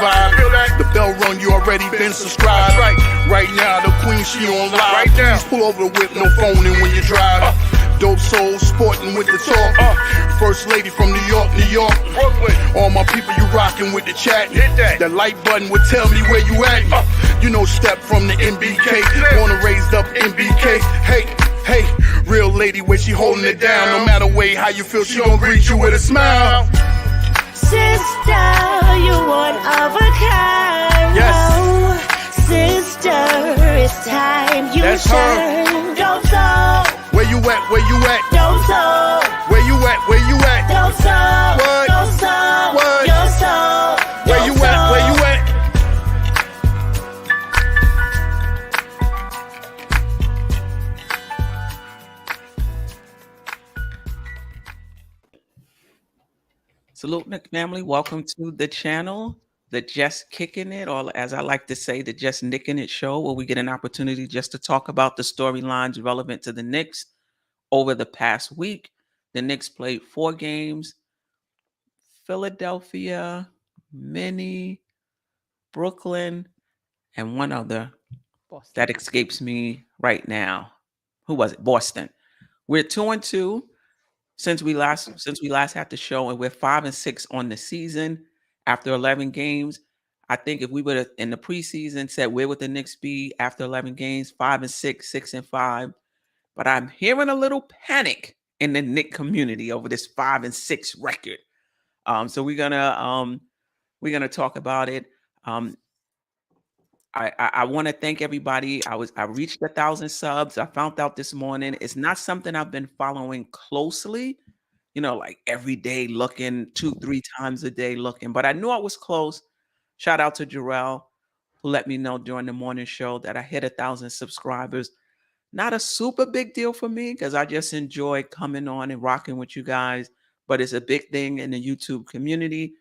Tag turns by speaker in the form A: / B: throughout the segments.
A: vibe. The bell rung, you already been subscribed. Right now, the queen, she on live.
B: Right now.
A: Please pull over the whip, no phoning when you drive. Dope Soul Sporting with the talk. First lady from New York,
B: Brooklyn.
A: All my people, you rocking with the chat.
B: Hit that.
A: That like button would tell me where you at. You know, Step from the NBK. Born and raised up NBK. Hey, real lady, where she holding it down. No matter way how you feel, she gon' greet you with a smile.
C: Sister, you one of a kind.
A: Yes.
C: Oh, sister, it's time you
A: That's
C: shine. Dope Soul.
A: Where you at? Where you at?
C: Dope Soul.
A: Where you at? Where you at?
C: Dope Soul.
A: What?
C: Dope Soul.
A: What?
C: Your soul.
A: Where you at? Where you at?
D: Salute, Knick family. Welcome to the channel, the Just Kicking It, or as I like to say, the Just Nicking It show, where we get an opportunity just to talk about the storylines relevant to the Knicks over the past week. The Knicks played 4 games: Philadelphia, Minnie, Brooklyn, and one other that escapes me right now. Who was it? Boston. We're 2-2 since we last had the show, and we're 5-6 on the season after 11 games. I think if we would have in the preseason said where would the Knicks be after 11 games, 5-6, 6-5. But I'm hearing a little panic in the Knick community over this 5-6 record. So we're gonna talk about it. I want to thank everybody. I reached 1,000 subs. I found out this morning. It's not something I've been following closely, like every day looking, 2-3 times a day looking. But I knew I was close. Shout out to Jerrell, who let me know during the morning show that I hit 1,000 subscribers. Not a super big deal for me because I just enjoy coming on and rocking with you guys. But it's a big thing in the YouTube community.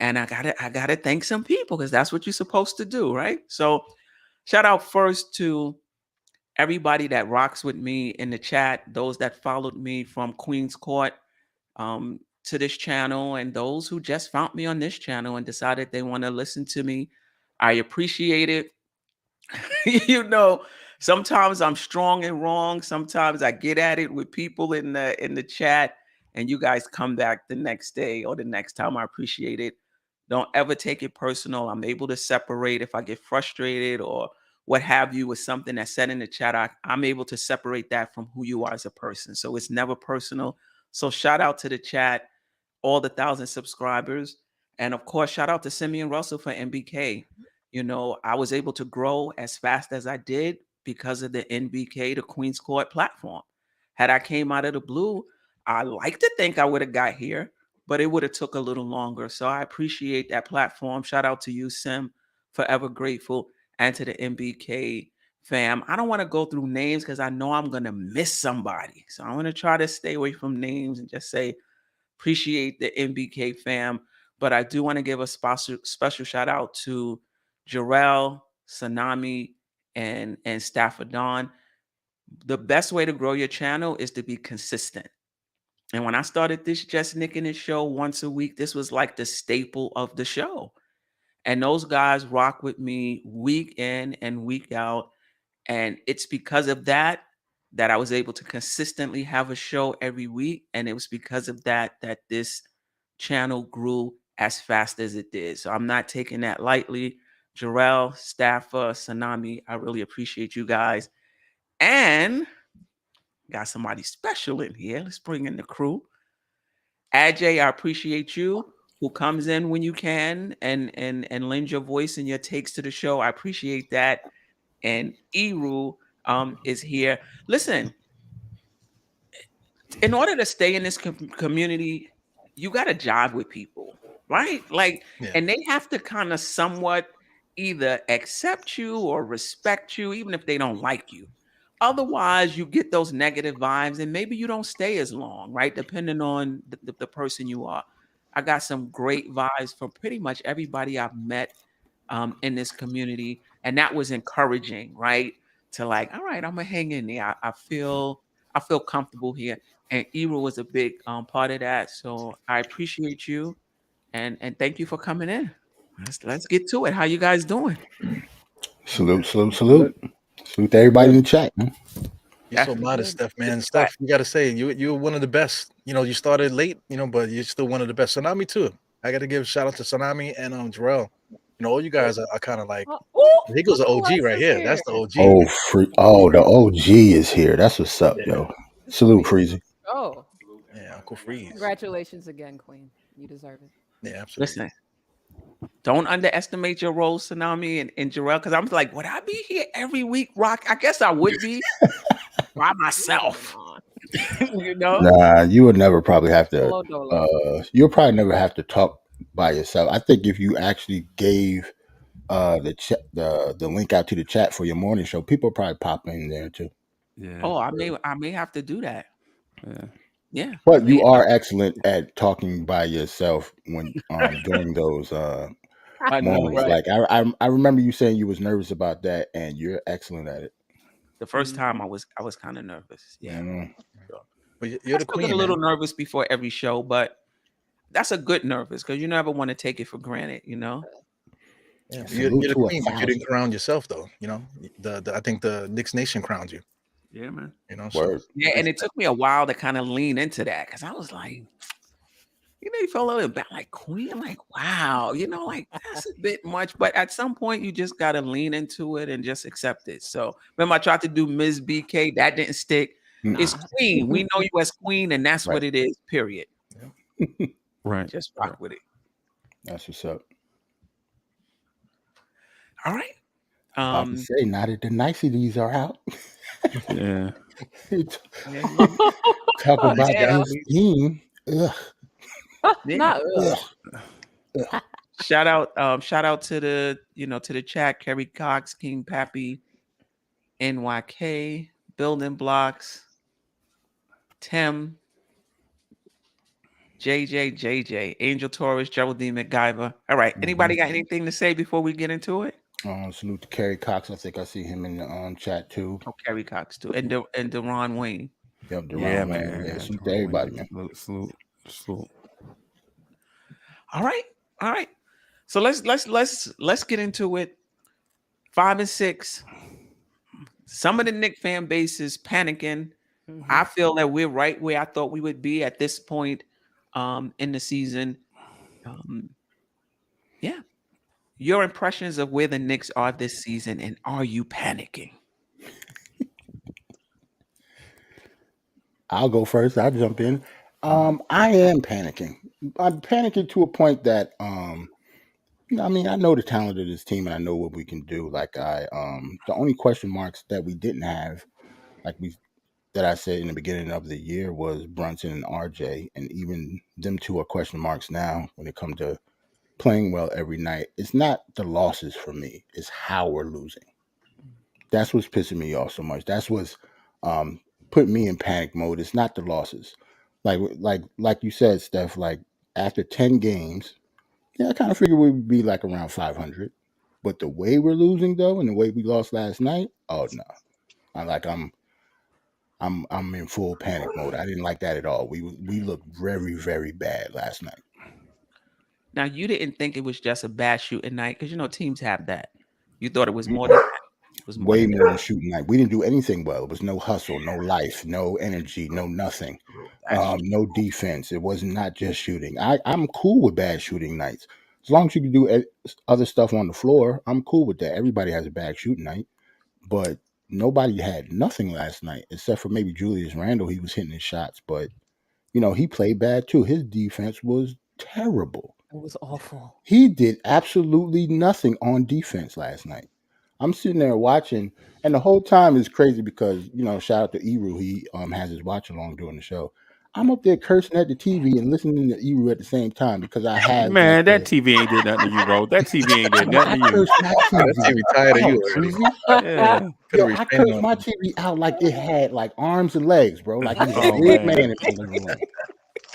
D: And I gotta thank some people because that's what you're supposed to do, right? So shout out first to everybody that rocks with me in the chat, those that followed me from Queen's Court to this channel, and those who just found me on this channel and decided they want to listen to me. I appreciate it. Sometimes I'm strong and wrong. Sometimes I get at it with people in the chat, and you guys come back the next day or the next time. I appreciate it. Don't ever take it personal. I'm able to separate if I get frustrated or what have you with something that's said in the chat. I'm able to separate that from who you are as a person. So it's never personal. So shout out to the chat, all the 1,000 subscribers. And of course, shout out to Simeon Russell for NBK. I was able to grow as fast as I did because of the NBK, the Queen's Court platform. Had I came out of the blue, I like to think I would have got here, but it would have took a little longer. So I appreciate that platform. Shout out to you, Sim. Forever grateful. And to the NBK fam. I don't want to go through names because I know I'm going to miss somebody. So I'm going to try to stay away from names and just say appreciate the NBK fam. But I do want to give a special shout out to Jerrell, Tsunami, and Stafford Don. The best way to grow your channel is to be consistent. And when I started this Just Nicking It show once a week, this was like the staple of the show. And those guys rock with me week in and week out. And it's because of that I was able to consistently have a show every week. And it was because of that this channel grew as fast as it did. So I'm not taking that lightly. Jerrell, Stafford, Tsunami, I really appreciate you guys. And got somebody special in here. Let's bring in the crew. Ajay, I appreciate you, who comes in when you can and lends your voice and your takes to the show. I appreciate that. And Eru is here. Listen, in order to stay in this community, you got to jive with people, right? And they have to kind of somewhat either accept you or respect you, even if they don't like you. Otherwise, you get those negative vibes and maybe you don't stay as long, right? Depending on the person you are. I got some great vibes from pretty much everybody I've met in this community. And that was encouraging, right? To all right, I'm going to hang in there. I feel comfortable here. And Eru was a big part of that. So I appreciate you. And thank you for coming in. Let's get to it. How you guys doing?
B: Salute to everybody in the chat, man.
E: You're so modest, Steph, man. Steph, you gotta say you're one of the best. You started late, but you're still one of the best. Tsunami too. I gotta give a shout out to Tsunami and Jerrell. All you guys are kind of like he goes the OG right here. That's the OG.
B: The OG is here. That's what's up, yo. Salute, Freezy.
F: Oh,
E: yeah, Uncle Freeze.
F: Congratulations again, Queen. You deserve it.
E: Yeah, absolutely.
D: Listen, don't underestimate your role, Tsunami and Jerrell, because I'm like, would I be here every week, Rock? I guess I would be by myself.
B: Nah, you would never probably have to. You'll probably never have to talk by yourself. I think if you actually gave the link out to the chat for your morning show, people probably pop in there too.
D: Yeah. Oh, I may have to do that. Yeah.
B: But you are excellent at talking by yourself when during those moments. Right. Like I remember you saying you was nervous about that, and you're excellent at it.
D: The first time I was kind of nervous. Yeah.
E: But you're the queen.
D: A little nervous before every show, but that's a good nervous because you never want to take it for granted,
E: Yeah, you're the queen, but you didn't crown yourself though. I think the Knicks Nation crowned you.
D: Yeah, man.
B: Yeah,
D: and it took me a while to kind of lean into that because I was like, you feel a little bit like queen. I'm like, wow, like that's a bit much. But at some point, you just got to lean into it and just accept it. So remember, I tried to do Ms. BK. That didn't stick. Nah. It's queen. We know you as queen, and that's what it is, period.
B: Yeah.
D: Right. Just rock with it.
B: That's what's up.
D: All right.
B: I can say now that the niceties are out.
D: Yeah.
B: Talk about that team.
D: Shout out to the to the chat. Kerry Cox, King Pappy, NYK, Building Blocks, Tim, JJ, Angel Torres, Geraldine McGyver. All right. Anybody got anything to say before we get into it?
B: Salute to Kerry Cox. I think I see him in the chat too.
D: Oh, Kerry Cox too, and Deron Wayne.
B: Yep, Deron Wayne. Yeah, salute to everybody, man.
D: Salute. All right. So let's get into it. 5 and 6. Some of the Knick fan base is panicking. Mm-hmm. I feel that we're right where I thought we would be at this point in the season. Yeah. Your impressions of where the Knicks are this season, and are you panicking?
B: I'll go first. I'll jump in. I am panicking. I'm panicking to a point that I know the talent of this team and I know what we can do. Like the only question marks that we didn't have, that I said in the beginning of the year, was Brunson and RJ, and even them two are question marks now when it comes to playing well every night. It's not the losses for me, it's how we're losing. That's what's pissing me off so much. That's what's putting me in panic mode. It's not the losses. Like you said, Steph, like after 10 games, I kind of figured we would be like around 500. But the way we're losing though, and the way we lost last night, oh no. I'm in full panic mode. I didn't like that at all. We looked very, very bad last night.
D: Now, you didn't think it was just a bad shooting night because, teams have that. You thought it was more than that. It was
B: way more than shooting night. We didn't do anything well. It was no hustle, no life, no energy, no nothing, no defense. It was not just shooting. I'm cool with bad shooting nights. As long as you can do other stuff on the floor, I'm cool with that. Everybody has a bad shooting night. But nobody had nothing last night except for maybe Julius Randle. He was hitting his shots, but, he played bad too. His defense was terrible.
F: It was awful.
B: He did absolutely nothing on defense last night. I'm sitting there watching, and the whole time is crazy because, shout out to Eru. He has his watch along during the show. I'm up there cursing at the TV and listening to Eru at the same time because I have.
G: Man, that TV ain't did nothing to you, bro. That TV ain't did nothing to you.
E: That TV tired of you.
B: Yeah. Yo, I cursed my TV out like it had like arms and legs, bro. Like it was a big man in the room.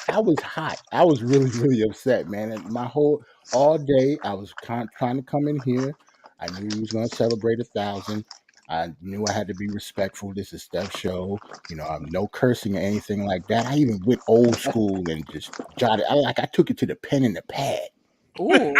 B: I was hot. I was really, really upset, man. And all day, I was trying to come in here. I knew he was going to celebrate 1,000. I knew I had to be respectful. This is Steph's show. I'm no cursing or anything like that. I even went old school and just jotted. I took it to the pen and the pad.
F: Ooh.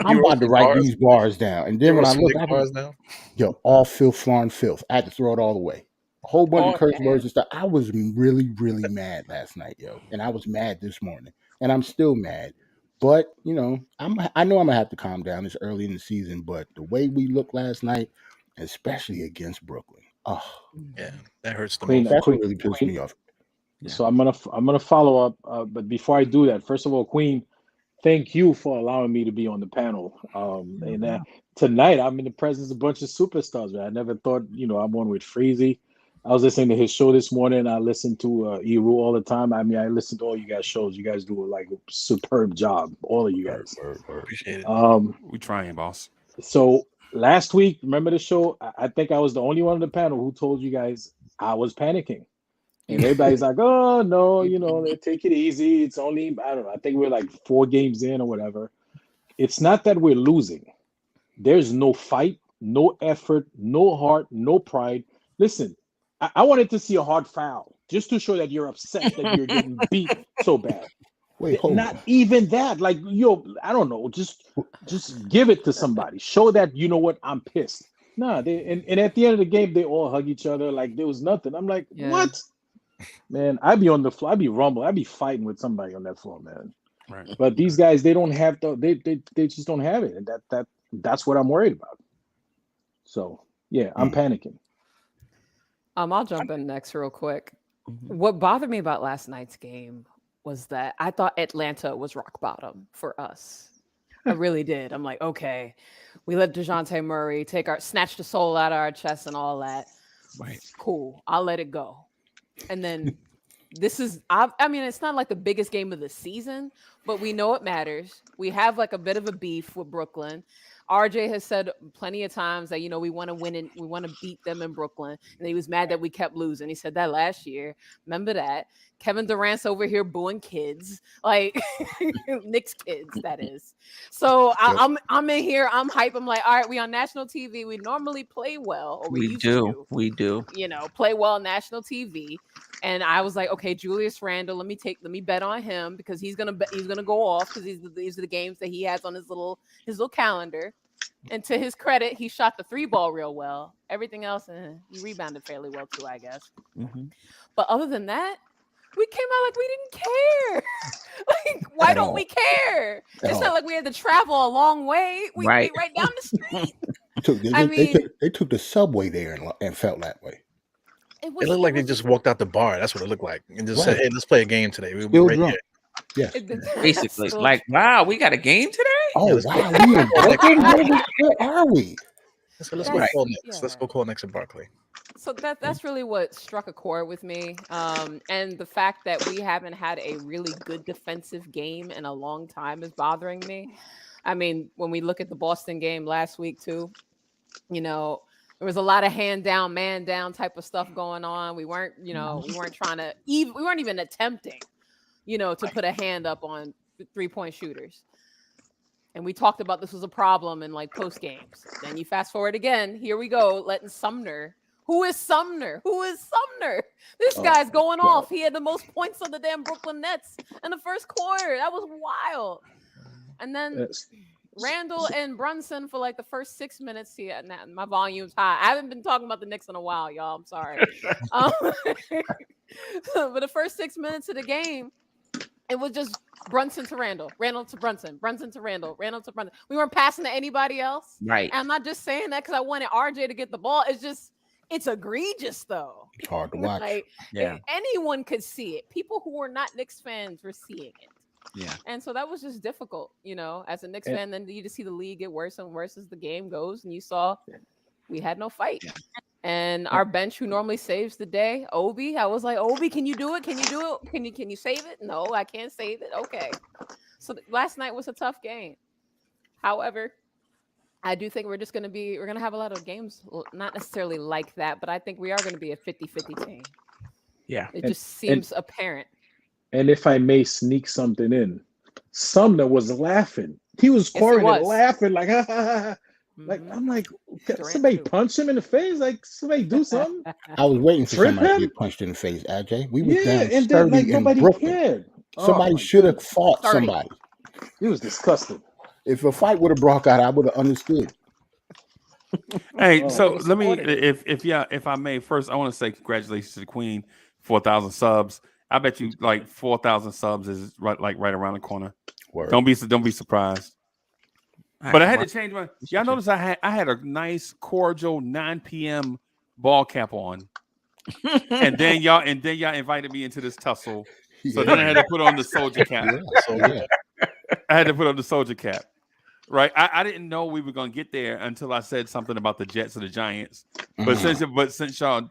B: I'm about to write these bars down. And then when I look,
E: bars now.
B: Yo, all filth, flawn, filth. I had to throw it all away. A whole bunch of curse words and stuff. I was really, really mad last night, yo. And I was mad this morning. And I'm still mad. But, I know I'm gonna have to calm down. It's early in the season, but the way we looked last night, especially against Brooklyn. Oh
E: yeah, that hurts the
H: Queen,
E: most.
B: That's what really pissed me off.
H: So I'm gonna follow up, but before I do that, first of all, Queen, thank you for allowing me to be on the panel. And tonight I'm in the presence of a bunch of superstars. Man. I never thought, I'm on with Freezy. I was listening to his show this morning. I listen to Eru all the time. I mean, I listen to all you guys' shows. You guys do a superb job, all of you guys.
E: Appreciate it.
G: We trying, boss.
H: So last week, remember the show? I think I was the only one on the panel who told you guys I was panicking. And everybody's like, oh, no, take it easy. It's only, I don't know, I think we're like 4 games in or whatever. It's not that we're losing. There's no fight, no effort, no heart, no pride. Listen, I wanted to see a hard foul just to show that you're upset that you're getting beat so bad.
B: Wait,
H: not even that. Like, I don't know. Just give it to somebody. Show that, you know what, I'm pissed. Nah, and at the end of the game, they all hug each other like there was nothing. I'm like, what? Man, I'd be on the floor. I'd be rumbling. I'd be fighting with somebody on that floor, man.
G: Right.
H: But these guys, they don't have they just don't have it. And that's what I'm worried about. So yeah, I'm panicking.
F: I'll jump in next real quick. What bothered me about last night's game was that I thought Atlanta was rock bottom for us. I really did. I'm like, okay, we let DeJounte Murray snatch the soul out of our chest and all that.
G: Right.
F: Cool. I'll let it go. And then I mean, it's not like the biggest game of the season, but we know it matters. We have like a bit of a beef with Brooklyn. RJ has said plenty of times that, we want to win and we want to beat them in Brooklyn. And he was mad that we kept losing. He said that last year. Remember that? Kevin Durant's over here booing kids, like Knicks kids, that is. So I'm in here. I'm hype. I'm like, all right, we on national TV. We normally play well. Or we do. Play well on national TV. And I was like, okay, Julius Randle, let me bet on him because he's gonna go off because these are the games that he has on his little calendar. And to his credit, he shot the 3-ball real well. Everything else, he rebounded fairly well too, I guess. Mm-hmm. But other than that, we came out like we didn't care. Like, why don't we care? It's not like we had to travel a long way. We right down the street.
B: They took the subway there and felt that way.
E: It looked like they just walked out the bar. That's what it looked like. And just said, hey, let's play a game today. We'll be right here.
B: Yes.
D: Basically, like, wow, we got a game today?
B: Oh, wow. We in Brooklyn? Where are we?
E: So let's go call Knicks. Let's go call Knicks in Barclay.
F: So that's really what struck a chord with me. And the fact that we haven't had a really good defensive game in a long time is bothering me. I mean, when we look at the Boston game last week too, there was a lot of hand down, man down type of stuff going on. We weren't even attempting, to put a hand up on 3-point shooters. And we talked about this was a problem in like post games. Then you fast forward again. Here we go, letting Sumner. Who is Sumner? This guy's going off. He had the most points on the damn Brooklyn Nets in the first quarter. That was wild. And then Randle and Brunson for like the first 6 minutes. Yeah, my volume's high. I haven't been talking about the Knicks in a while, y'all. I'm sorry. But the first 6 minutes of the game, it was just Brunson to Randle, Randle to Brunson, Brunson to Randle, Randle to Brunson. We weren't passing to anybody else.
D: Right.
F: And I'm not just saying that because I wanted RJ to get the ball. It's egregious, though.
B: It's hard to watch.
F: Like, anyone could see it. People who were not Knicks fans were seeing it.
D: Yeah.
F: And so that was just difficult, as a Knicks fan. Then you just see the league get worse and worse as the game goes. And you saw we had no fight. Yeah. And our bench, who normally saves the day, Obi, I was like, Obi, can you do it? Can you do it? Can you save it? No, I can't save it. Okay. So last night was a tough game. However, I do think we're going to have a lot of games, not necessarily like that, but I think we are going to be a 50-50 team.
D: Yeah.
F: It just seems apparent.
H: And if I may sneak something in, Sumner was laughing. He was scoring laughing like, ha, ha, ha. Like, I'm like, somebody punch him in the face? Like, somebody do something?
B: I was waiting for somebody to get punched in the face, AJ. We was down
H: and then, like,
B: in
H: nobody
B: Brooklyn.
H: cared.
B: Somebody should have fought somebody.
H: It was disgusting.
B: If a fight would have broke out, I would have understood.
G: Hey,
H: Oh.
G: so
F: They
G: let me,
F: supported it.
G: if I may, first I want to say congratulations to the Queen, 4,000 subs. I bet you like 4,000 subs is right around the corner.
B: Word.
G: Don't be surprised.
D: All
G: But I
D: right,
G: had
D: well,
G: to change my. Y'all notice I had a nice cordial 9 p.m. ball cap on, and then y'all invited me into this tussle. So then I had to put on the soldier cap.
B: Yeah.
G: I had to put on the soldier cap. Right, I didn't know we were gonna get there until I said something about the Jets or the Giants. But since y'all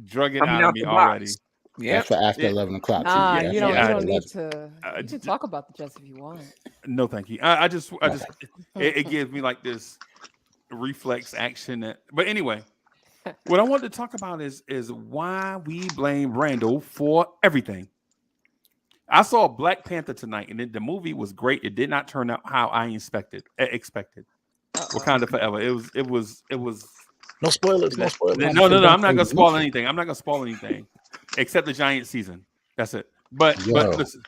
G: drug it
D: coming
G: out of
D: out
G: me
D: the
G: already.
D: box. Yeah.
B: That's for after 11 o'clock. Too.
F: Nah,
B: Yeah,
F: you
B: that's
F: don't.
B: for
F: You
B: after
F: don't need
B: 11.
F: to. You can talk about the Jets if you want.
G: No, thank you. I just it gives me like this reflex action. But anyway, what I wanted to talk about is why we blame Randle for everything. I saw Black Panther tonight, and the movie was great. It did not turn out how I expected. Wakanda Forever. It was.
E: No spoilers. No spoilers.
G: No. I'm not gonna spoil anything. I'm not gonna spoil anything, except the giant season. That's it. But listen.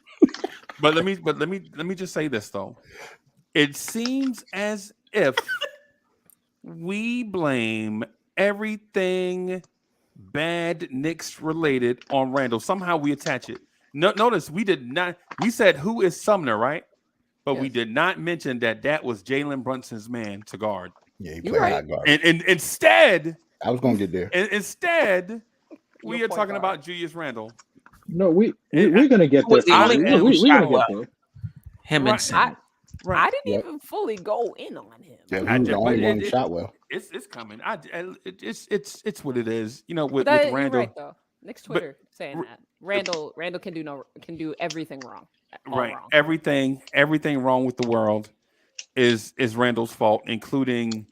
G: But let me just say this though. It seems as if we blame everything bad Knicks related on Randle. Somehow we attach it. Notice we did not. We said who is Sumner, right? But we did not mention that was Jalen Brunson's man to guard.
B: Yeah, he played high guard.
G: And instead,
B: I was gonna get there.
G: Instead, we are talking about Julius Randle.
H: No, we're gonna get there. We're gonna get there.
D: Him and Sam.
F: I didn't even fully go in on him.
B: Yeah, he was the only one who shot well.
G: It's coming. It's what it is. With
F: You're
G: Randle.
F: right though. Nick's Twitter saying that Randle can do everything wrong.
G: Right.
F: Wrong.
G: Everything wrong with the world is Randle's fault, including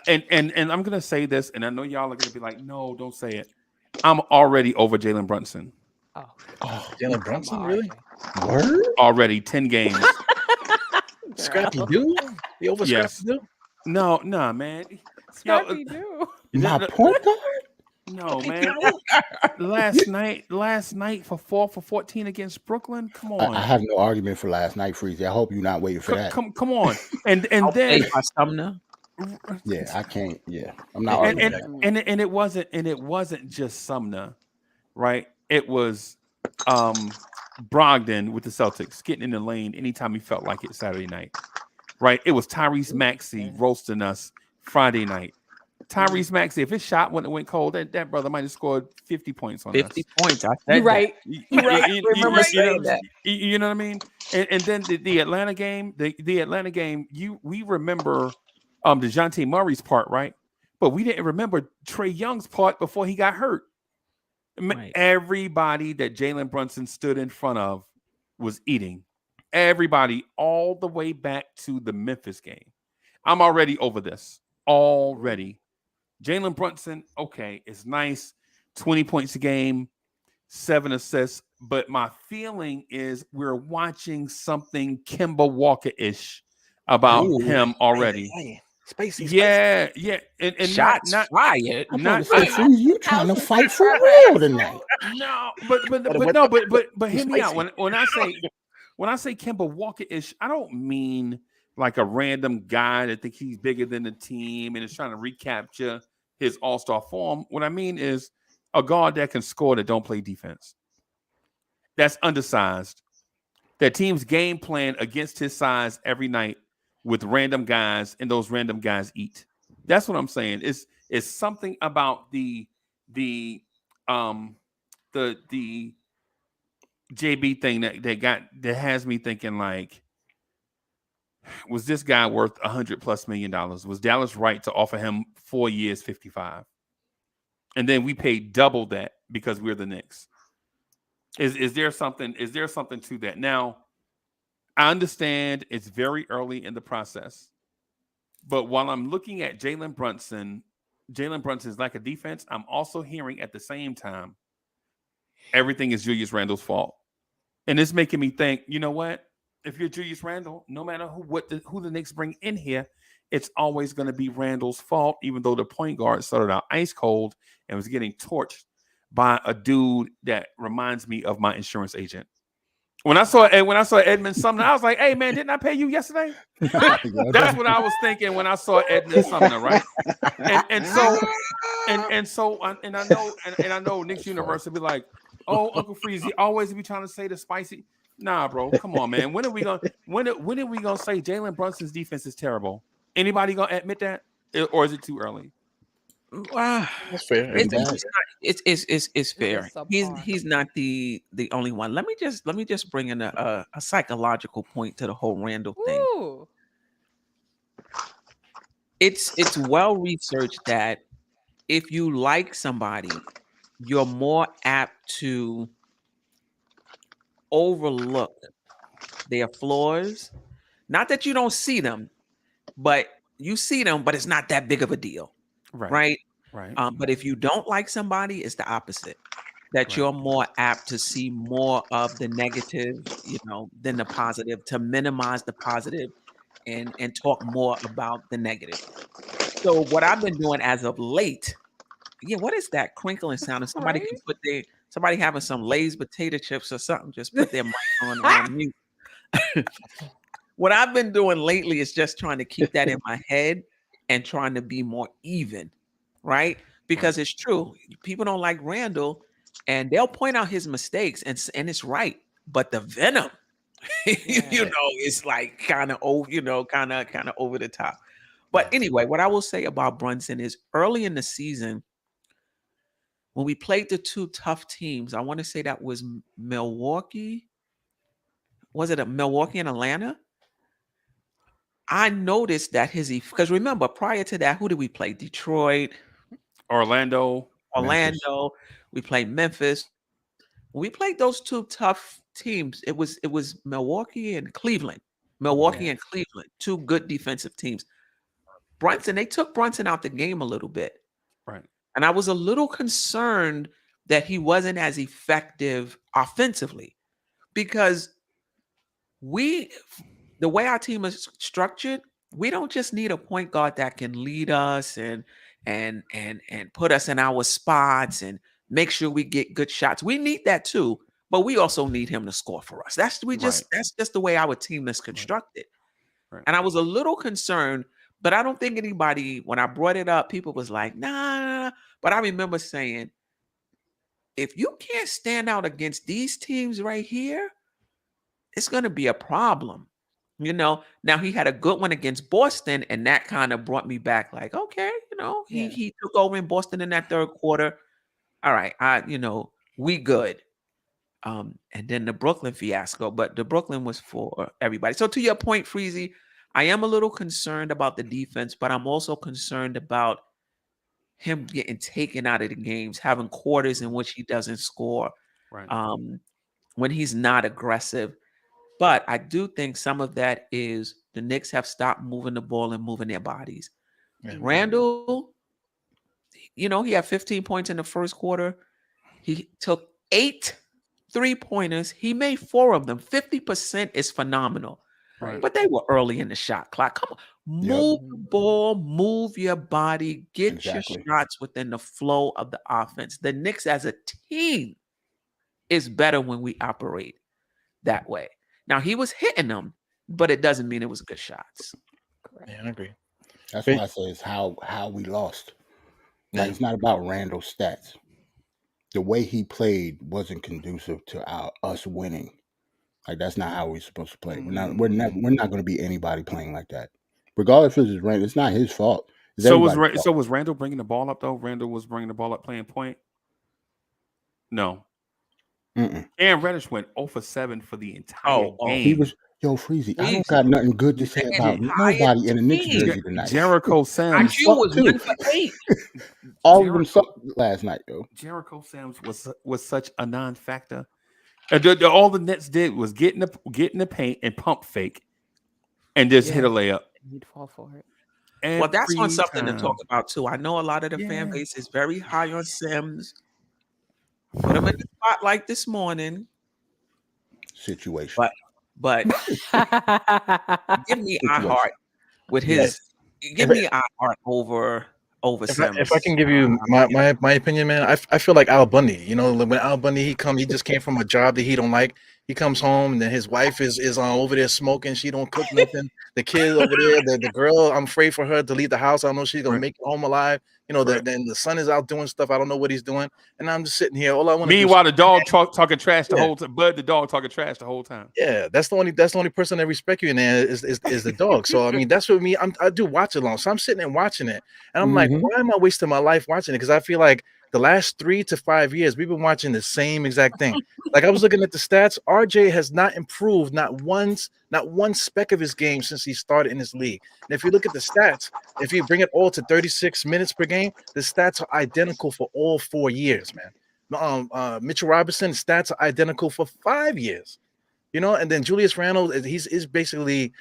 G: and I'm gonna say this, and I know y'all are gonna be like, no, don't say it. I'm already over Jalen Brunson.
E: Oh, Jalen Brunson, really?
B: Word?
G: Already 10 games.
E: Scrappy dude? You over Scrappy dude?
G: No, man.
F: Scrappy dude.
B: My point guard?
G: No, man. last night for 14 against Brooklyn. Come on.
B: I have no argument for last night, Freezy. I hope you're not waiting for that.
G: Come on. And then
D: Sumner.
B: Yeah, I can't. Yeah, I'm not arguing that.
G: And it wasn't just Sumner, right? It was Brogdon with the Celtics getting in the lane anytime he felt like it Saturday night, right? It was Tyrese Maxey roasting us Friday night. Tyrese Maxey, if his shot went cold, that brother might have scored 50 points on
D: 50
G: us.
D: points.
F: You're right.
G: You know what I mean? And then the Atlanta game, we remember DeJounte Murray's part, right? But we didn't remember Trae Young's part before he got hurt. Right. Everybody that Jalen Brunson stood in front of was eating. Everybody, all the way back to the Memphis game. I'm already over this. Already. Jalen Brunson, okay, it's nice. 20 points a game, 7 assists. But my feeling is we're watching something Kemba Walker-ish about him already.
E: Spicy.
G: Yeah. And
D: shots
G: not
D: fired.
B: You trying to fight for real tonight?
G: No, but hear me out. When I say Kemba Walker-ish, I don't mean like a random guy that thinks he's bigger than the team and is trying to recapture his all-star form. What I mean is a guard that can score that don't play defense. That's undersized. That team's game plan against his size every night with random guys, and those random guys eat. That's what I'm saying. It's something about the JB thing that has me thinking like, was this guy worth $100+ million? Was Dallas right to offer him 4 years, 55? And then we paid double that because we're the Knicks. Is there something to that? Now, I understand it's very early in the process, but while I'm looking at Jalen Brunson's lack of defense, I'm also hearing at the same time everything is Julius Randle's fault, and it's making me think. You know what? If you're Julius Randle, no matter who the Knicks bring in here, it's always going to be Randle's fault, even though the point guard started out ice cold and was getting torched by a dude that reminds me of my insurance agent. When I saw Edmund Sumner, I was like, "Hey man, didn't I pay you yesterday?" That's what I was thinking when I saw Edmund Sumner, right? And I know Knicks Universe will be like, "Oh, Uncle Freezy always be trying to say the spicy." Nah, bro, come on, man. When are we gonna say Jalen Brunson's defense is terrible? Anybody gonna admit that, or is it too early?
E: That's fair.
F: It
D: It's fair.
F: is subpar.
D: He's not the only one. Let me just bring in a psychological point to the whole Randle thing.
F: Ooh.
D: It's well researched that if you like somebody, you're more apt to overlook their flaws. Not that you don't see them, but you see them, but it's not that big of a deal. Right. But if you don't like somebody, it's the opposite. That you're more apt to see more of the negative, than the positive, to minimize the positive and talk more about the negative. So what I've been doing as of late, what is that crinkling sound? If somebody can put somebody having some Lay's potato chips or something, just put their mic on mute. What I've been doing lately is just trying to keep that in my head and trying to be more even, right? Because it's true. People don't like Randle and they'll point out his mistakes and it's right. But the venom, it's like kind of over the top. But anyway, what I will say about Brunson is early in the season, when we played the two tough teams, I want to say that was Milwaukee. Was it Milwaukee and Atlanta? I noticed that because remember, prior to that, who did we play? Detroit,
G: Orlando.
D: Memphis. We played Memphis. When we played those two tough teams, it was Milwaukee and Cleveland. And Cleveland, two good defensive teams. They took Brunson out the game a little bit.
G: Right.
D: And I was a little concerned that he wasn't as effective offensively because the way our team is structured, we don't just need a point guard that can lead us and put us in our spots and make sure we get good shots. We need that too, but we also need him to score for us. That's just the way our team is constructed. Right. And I was a little concerned, but I don't think anybody, when I brought it up, people was like, nah. But I remember saying, if you can't stand out against these teams right here, it's going to be a problem. Now he had a good one against Boston, and that kind of brought me back like, okay, he took over in Boston in that third quarter. All right, we good. And then the Brooklyn fiasco, but the Brooklyn was for everybody. So to your point, Freezy, I am a little concerned about the defense, but I'm also concerned about him getting taken out of the games, having quarters in which he doesn't score, when he's not aggressive. But I do think some of that is the Knicks have stopped moving the ball and moving their bodies. Yeah. Randle, he had 15 points in the first quarter. He took 8 3-pointers. He made 4 of them. 50% is phenomenal. Right. But they were early in the shot clock. Come on. Move the ball, move your body, get your shots within the flow of the offense. The Knicks as a team is better when we operate that way. Now, he was hitting them, but it doesn't mean it was good shots.
E: Correct. Yeah, I agree.
B: That's why I say it's how we lost. Like, it's not about Randle's stats. The way he played wasn't conducive to us winning. Like, that's not how we're supposed to play. We're not going to be anybody playing like that. Regardless if it's Randle, it's not his fault.
G: So was Randle bringing the ball up though? Randle was bringing the ball up playing point? No. And Reddish went 0 for 7 for the entire game.
B: He was Freezy. I don't got nothing good to say about nobody in the Knicks jersey tonight.
G: Jericho Sims.
D: IQ was 1 for 8.
B: All of them sucked last night, though.
G: Jericho Sims was such a non-factor. All the Nets did was get in the paint and pump fake, and just hit a layup.
F: He'd fall for it.
D: Well, that's on something to talk about too. I know a lot of the fan base is very high on Sims. Put him in the spotlight this morning.
B: Situation.
D: But give me Ihart with his. Give me Ihart over Sims.
E: If I can give you my opinion, man, I feel like Al Bundy. When Al Bundy he just came from a job that he don't like. He comes home and then his wife is over there smoking. She don't cook nothing. The kid over there, the girl, I'm afraid for her to leave the house. I don't know if she's gonna make it home alive. You know, then the son is out doing stuff. I don't know what he's doing, and I'm just sitting here. All I want to do.
G: Meanwhile, the dog talking trash the whole time. Bud, the dog talking trash the whole time.
E: Yeah, that's the only person that respect you in there is the dog. So I mean, that's what me. I do watch along. So I'm sitting and watching it, and I'm like, why am I wasting my life watching it? Because I feel like the last 3 to 5 years we've been watching the same exact thing. Like I was looking at the stats. RJ has not improved not one speck of his game since he started in this league. And if you look at the stats, if you bring it all to 36 minutes per game, the stats are identical for all 4 years, man. Mitchell Robinson stats are identical for 5 years. You know, and then Julius Randle, he's basically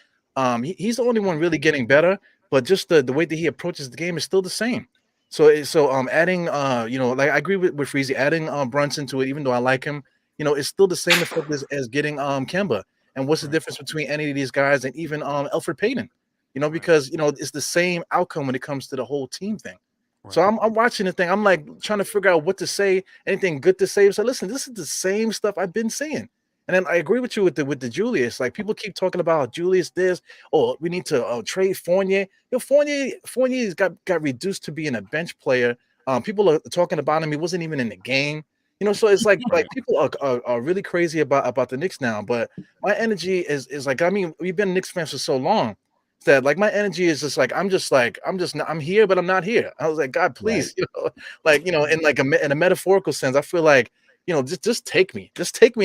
E: he's the only one really getting better, but just the way that he approaches the game is still the same. So adding you know, like I agree with Freezy, adding Brunson to it, even though I like him, you know, it's still the same effect as getting Kemba. And what's the difference between any of these guys and even Elfrid Payton? You know, because you know it's the same outcome when it comes to the whole team thing. So I'm watching the thing. I'm like trying to figure out what to say, anything good to say. So listen, this is the same stuff I've been saying. And then I agree with you with the Julius. Like people keep talking about Julius this, or we need to trade Fournier. You know, Fournier's got reduced to being a bench player. People are talking about him. He wasn't even in the game. You know, so it's like people are really crazy about the Knicks now. But my energy is like, I mean, we've been Knicks fans for so long that like my energy is just like I'm here, but I'm not here. I was like, God, please, you know, like you know, in like in a metaphorical sense, I feel like. You know, just take me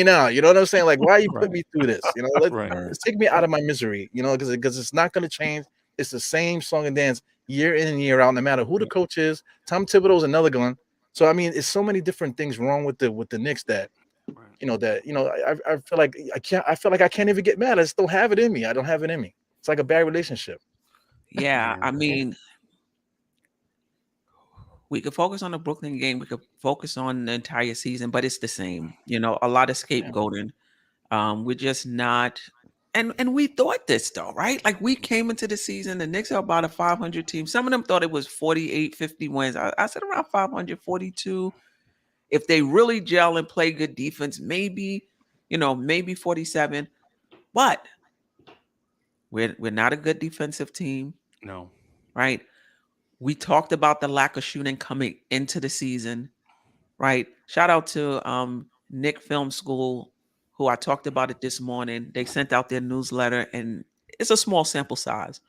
E: now. You know what I'm saying? Like, why you put me through this? You know, let's take me out of my misery. You know, because it's not going to change. It's the same song and dance year in and year out, no matter who the coach is. Tom Thibodeau's another one. So I mean, it's so many different things wrong with the Knicks that, you know, I feel like I feel like I can't even get mad. I just don't have it in me. I don't have it in me. It's like a bad relationship.
D: Yeah, I mean. We could focus on the Brooklyn game. We could focus on the entire season, but it's the same. You know, a lot of scapegoating. We're just not, and we thought this though, right? Like we came into the season, the Knicks are about a 500 team. Some of them thought it was 48, 50 wins. I said around 542. If they really gel and play good defense, maybe, you know, maybe 47. But we're not a good defensive team.
G: No.
D: Right? We talked about the lack of shooting coming into the season, right? Shout out to Knick Film School, who I talked about it this morning. They sent out their newsletter, and it's a small sample size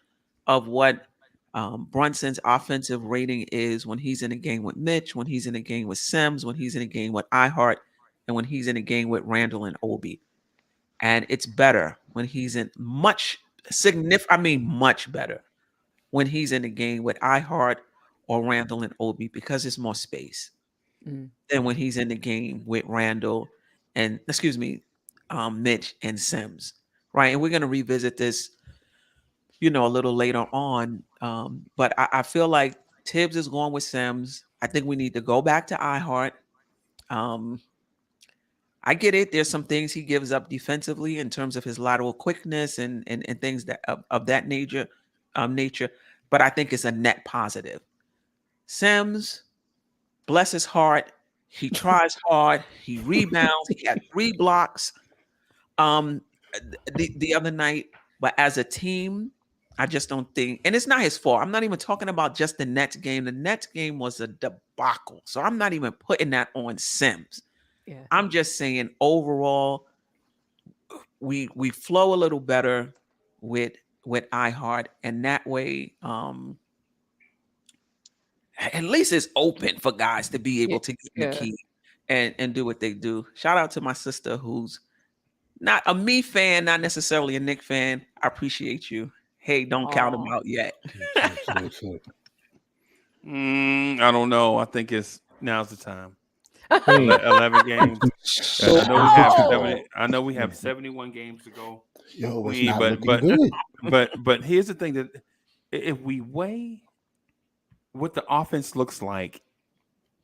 D: of what Brunson's offensive rating is when he's in a game with Mitch, when he's in a game with Sims, when he's in a game with Ihart, and when he's in a game with Randle and Obi. And it's better when he's in much better when he's in a game with Ihart or Randle and Obi because it's more space than when he's in the game with Randle and Mitch and Sims, right? And we're going to revisit this, you know, a little later on. But I feel like Tibbs is going with Sims. I think we need to go back to Ihart. I get it. There's some things he gives up defensively in terms of his lateral quickness and things that of that nature. But I think it's a net positive. Sims, bless his heart, he tries hard, he rebounds, he had 3 blocks the other night, but as a team, I just don't think, and it's not his fault. I'm not even talking about just the Nets game. The Nets game was a debacle, so I'm not even putting that on Sims. Yeah. I'm just saying overall, we flow a little better with Ihart, and that way, at least it's open for guys to be able to get in the key and do what they do. Shout out to my sister who's not a me fan, not necessarily a Knick fan. I appreciate you. Hey, don't count them out yet.
G: I don't know. I think now's the time. 11 games. I know we have 71 games to go.
B: Yo, it's not looking good.
G: But here's the thing, that if we weigh what the offense looks like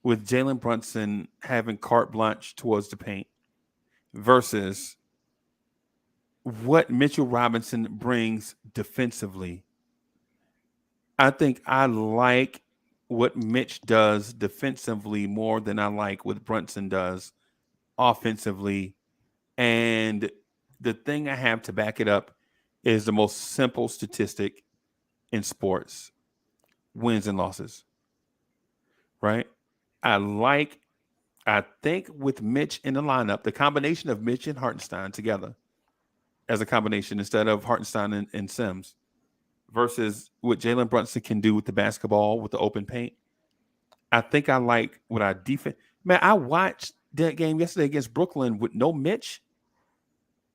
G: with Jalen Brunson having carte blanche towards the paint versus what Mitchell Robinson brings defensively, I think I like what Mitch does defensively more than I like what Brunson does offensively. And the thing I have to back it up is the most simple statistic in sports: wins and losses. Right? I think with Mitch in the lineup, the combination of Mitch and Hartenstein together as a combination instead of Hartenstein and Sims versus what Jalen Brunson can do with the basketball with the open paint. I think I like what our defense. Man, I watched that game yesterday against Brooklyn with no Mitch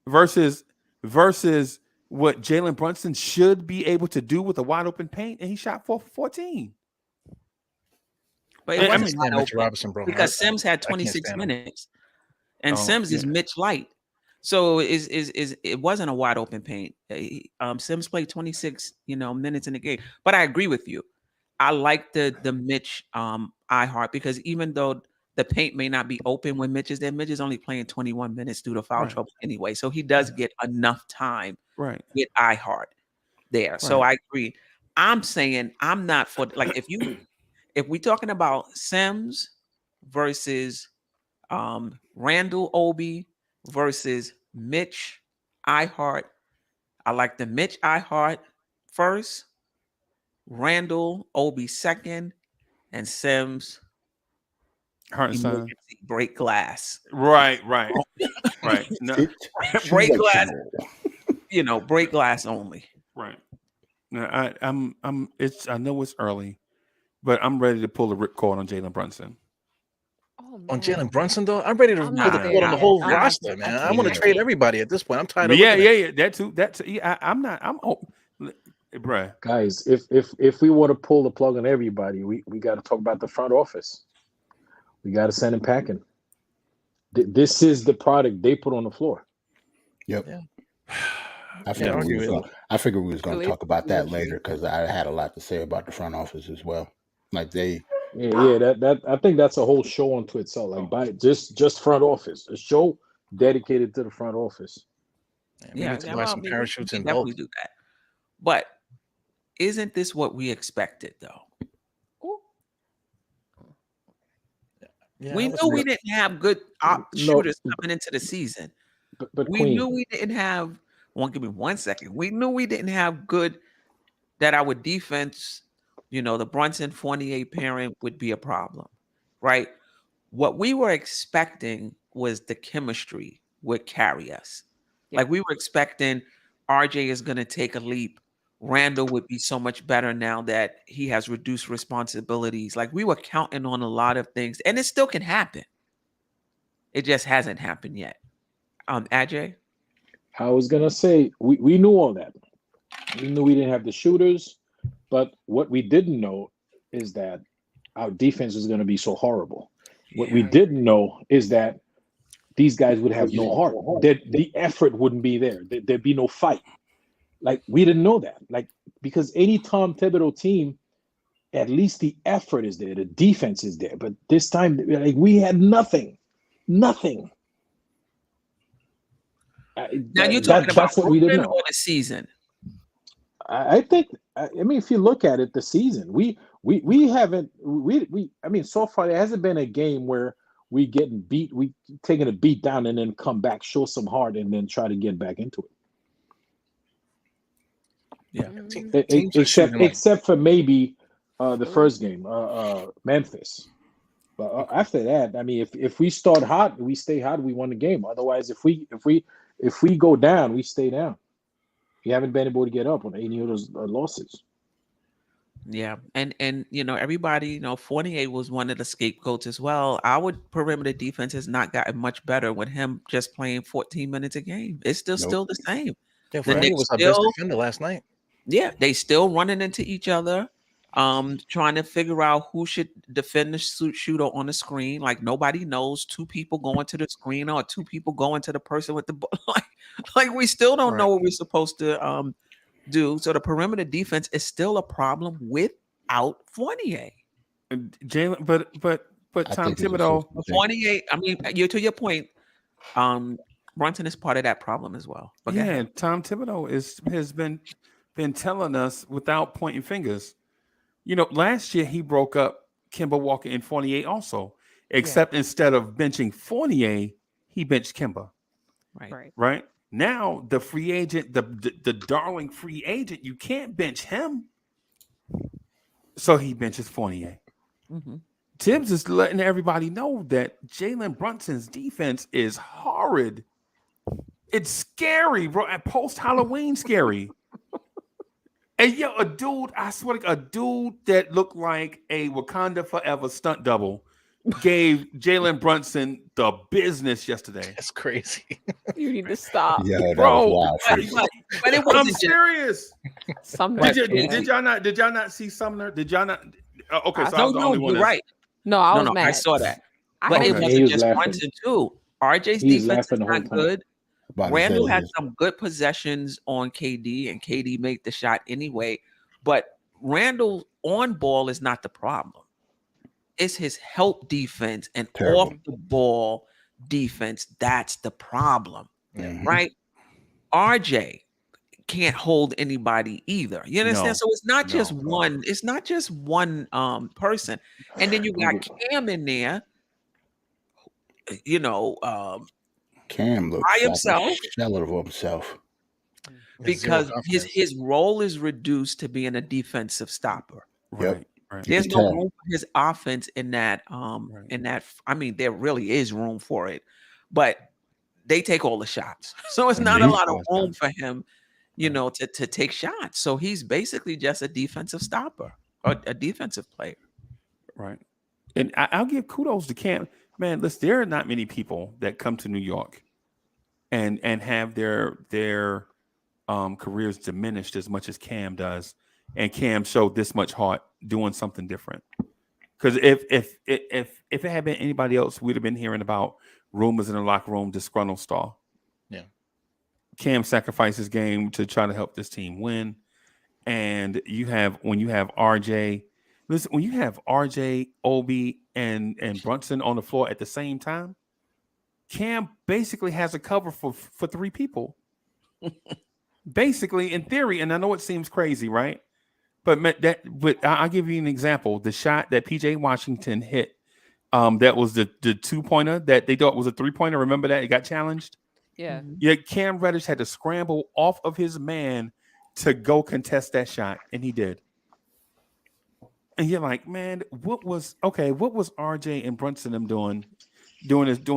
G: versus what Jalen Brunson should be able to do with a wide open paint, and he shot 4-14.
D: But it
E: I
D: wasn't
E: can't
D: wide
E: Mitch
D: open
E: Robinson, bro.
D: because Sims had
E: I can't
D: 26
E: stand him.
D: minutes, and
G: Oh,
D: Sims is
G: yeah.
D: Mitch light. So it wasn't a wide open paint. Sims played 26 minutes in the game. But I agree with you. I like the Mitch Ihart because even though the paint may not be open when Mitch is there, Mitch is only playing 21 minutes due to foul trouble anyway. So he does get enough time
G: Right.
D: with Ihart there. So I agree. I'm saying I'm not for if we're talking about Sims versus Randle Obi versus Mitch Ihart, I like the Mitch Ihart first, Randle Obi second, and Sims
G: Hartenstein.
D: break glass.
G: Right. No,
D: break glass. Break glass only.
G: right. No, I know it's early, but I'm ready to pull the ripcord on Jalen Brunson.
F: Oh,
E: On
F: man.
E: Jalen Brunson, though, I'm ready to
F: I'm
E: pull
F: not
E: the
F: there
E: cord on the
F: yet.
E: whole
F: I'm not
E: roster,
F: there.
E: man.
F: I
E: I want to
F: can't.
E: trade everybody at this point. I'm tired of
G: Yeah.
E: looking at
G: That too. Bruh.
H: Guys, if we want to pull the plug on everybody, we got to talk about the front office. We got to send him packing. This is the product they put on the floor.
B: Yep.
E: Yeah.
B: I figured we was going to
F: Really?
B: talk about that later because I had a lot to say about the front office as well. Like
H: Yeah, that I think that's a whole show unto itself. Like by just front office, a show dedicated to the front office.
E: We need to buy some parachutes
D: we
E: in
D: definitely
E: both.
D: do that. But isn't this what we expected though?
E: Yeah,
D: we knew we didn't have good shooters coming into the season.
H: But
D: we
H: Queen,
D: knew we didn't have. Give me 1 second. We knew we didn't have good. That our defense, the Brunson Fournier pairing would be a problem, right? What we were expecting was the chemistry would carry us.
F: Yeah.
D: Like we were expecting RJ is going to take a leap. Randle would be so much better now that he has reduced responsibilities. Like we were counting on a lot of things, and it still can happen. It just hasn't happened yet. Ajay?
H: I was gonna say we knew all that. We knew we didn't have the shooters, but what we didn't know is that our defense was gonna be so horrible. What we didn't know is that these guys would have no heart. That the effort wouldn't be there. There'd be no fight. Like we didn't know that. Like because any Tom Thibodeau team, at least the effort is there. The defense is there. But this time, like we had nothing. Nothing.
D: Now you're talking about
H: that's what we didn't know.
D: or the season.
H: I think. I mean, if you look at it, the season we haven't. I mean, so far there hasn't been a game where we getting beat. We taking a beat down and then come back, show some heart, and then try to get back into it. Yeah. Except for maybe the first game, Memphis. But after that, I mean, if we start hot, we stay hot. We won the game. Otherwise, if we go down, we stay down. We haven't been able to get up on any of those losses.
D: Yeah, and everybody, Fournier was one of the scapegoats as well. Our perimeter defense has not gotten much better with him just playing 14 minutes a game. It's still the same.
E: Yeah,
D: The
E: Fournier
D: Knicks
E: was our best defender last night.
D: Yeah, they still running into each other, trying to figure out who should defend the shooter on the screen. Like nobody knows. Two people going to the screen or two people going to the person with the ball. like we still don't know what we're supposed to do. So the perimeter defense is still a problem without Fournier.
G: Jalen, but Tom Thibodeau,
D: Fournier. I mean, to your point, Brunson is part of that problem as well. But
G: Tom Thibodeau has been telling us without pointing fingers. Last year he broke up Kemba Walker and Fournier also, except instead of benching Fournier, he benched Kemba.
F: Right.
G: Right? Now the free agent, the darling free agent, you can't bench him. So he benches Fournier.
F: Mm-hmm.
G: Tibbs is letting everybody know that Jalen Brunson's defense is horrid. It's scary, bro. At post Halloween, scary. And yo, a dude, I swear, a dude that looked like a Wakanda Forever stunt double gave Jalen Brunson the business yesterday.
E: That's crazy.
F: You need to stop.
B: Yeah, that
G: Bro,
B: was wild.
D: But it
G: I'm
D: wasn't just
G: serious.
F: Sumner.
G: Did y'all not see Sumner? Did y'all not? Okay, so I
D: no,
G: was the only one.
D: you're right.
F: No, I was
D: No,
F: mad.
D: I saw that.
F: I
D: But
F: had
D: it
F: to-
H: He
D: wasn't
H: was
D: just
H: laughing.
D: Brunson too. RJ's
H: He was
D: defense is
H: laughing the whole
D: not
H: time.
D: good.
B: About to say
D: Randle had
B: this.
D: some good possessions on KD, and KD made the shot anyway. But Randle on ball is not the problem. It's his help defense and
B: Terrible.
D: off the ball defense. That's the problem,
B: Mhm.
D: right? RJ can't hold anybody either. You understand?
G: No,
D: So it's not just
G: no.
D: one. It's not just one person. And then you got Cam in there. You know,
B: Cam looks
D: by
B: like
D: himself.
B: a shell of himself.
D: because
E: Zero
D: his
E: confidence.
D: his role is reduced to being a defensive stopper.
G: Right, right.
D: There's
B: can
D: no
B: tell.
D: room for his offense in that I mean, there really is room for it, but they take all the shots. So it's not a
B: Mhm.
D: lot of room for him, you know, to take shots. So he's basically just a defensive stopper or a defensive player.
G: Right. And I'll give kudos to Cam. Man, listen, there are not many people that come to New York and have their careers diminished as much as Cam does. And Cam showed this much heart doing something different. Because if it had been anybody else, we'd have been hearing about rumors in the locker room, disgruntled star.
E: Yeah.
G: Cam sacrificed his game to try to help this team win. And when you have RJ, listen, when you have RJ, Obi, and Brunson on the floor at the same time, Cam basically has a cover for three people. Basically, in theory, and I know it seems crazy, right? But I'll give you an example. The shot that PJ Washington hit, that was the 2-pointer that they thought was a 3-pointer. Remember that? It got challenged.
F: Yeah.
G: Yeah, Cam Reddish had to scramble off of his man to go contest that shot, and he did. And you're like, man, what was RJ and Brunson them doing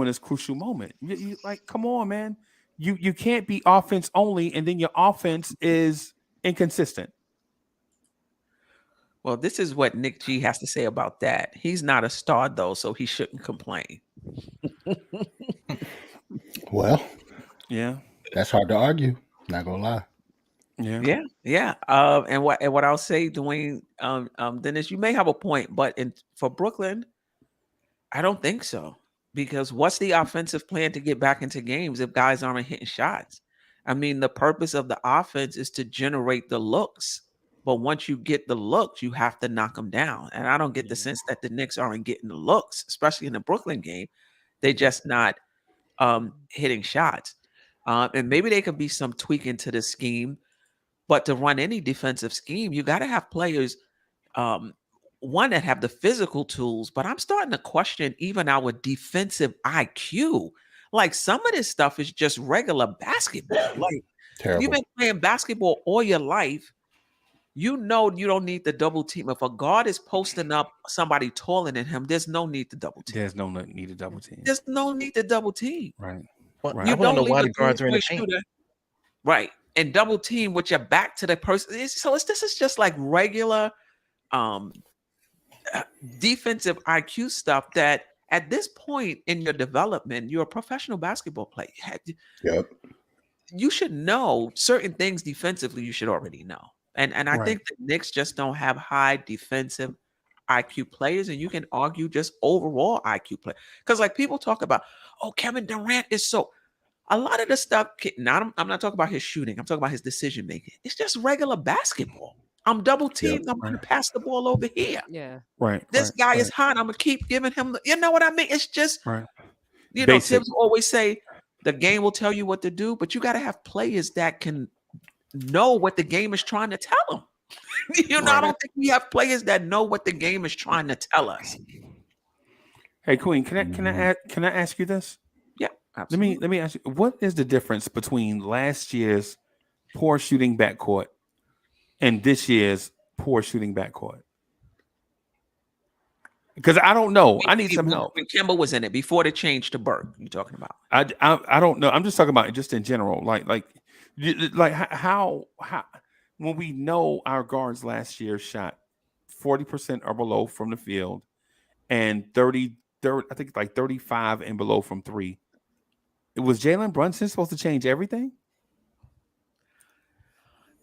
G: this crucial moment? You like, come on, man. You can't be offense only, and then your offense is inconsistent.
D: Well, this is what Nick G has to say about that. He's not a star, though, so he shouldn't complain.
B: Well,
G: Yeah.
B: that's hard to argue. Not gonna lie.
D: Yeah. And what I'll say, Dwayne, Dennis, you may have a point, but for Brooklyn, I don't think so. Because what's the offensive plan to get back into games if guys aren't hitting shots? I mean, the purpose of the offense is to generate the looks. But once you get the looks, you have to knock them down. And I don't get the sense that the Knicks aren't getting the looks, especially in the Brooklyn game. They're just not hitting shots. And maybe there could be some tweaking to the scheme. But to run any defensive scheme, you got to have players, one, that have the physical tools. But I'm starting to question even our defensive IQ. Like, some of this stuff is just regular basketball. Like,
B: Terrible.
D: you've been playing basketball all your life. You know you don't need the double team. If a guard is posting up somebody taller than him, there's no need to double team.
G: There's no need to double team.
D: There's no need to double team.
G: Right.
E: Well,
G: Right.
E: I
D: You
E: want to know
D: don't
E: why
D: leave
E: the
D: a
E: guards are in the
D: three-point
E: paint.
D: shooter. Right. And double team with your back to the person. This is just like regular defensive IQ stuff that at this point in your development, you're a professional basketball player.
B: Yep.
D: You should know certain things defensively you should already know. And I
G: Right.
D: think the Knicks just don't have high defensive IQ players, and you can argue just overall IQ play. Because like people talk about, oh, Kevin Durant is so. A lot of the stuff, I'm not talking about his shooting. I'm talking about his decision making. It's just regular basketball. I'm double teamed. I'm going to pass the ball over here.
F: Yeah.
G: Right.
D: This guy is hot. I'm going to keep giving him. You know what I mean? It's just,
G: right.
D: you know,
G: Basic.
D: Tibbs always say the game will tell you what to do, but you got to have players that can know what the game is trying to tell them. You know, I don't think we have players that know what the game is trying to tell us.
G: Hey, Queen, can I ask you this?
D: Yeah. Absolutely.
G: Let me ask you, what is the difference between last year's poor shooting backcourt and this year's poor shooting backcourt? Because I don't know. I need some help.
D: When Kemba was in it before the change to Burke, you talking about?
G: I don't know. I'm just talking about just in general. Like how when we know our guards last year shot 40% or below from the field and 30 I think like 35 and below from three. Was Jalen Brunson supposed to change everything?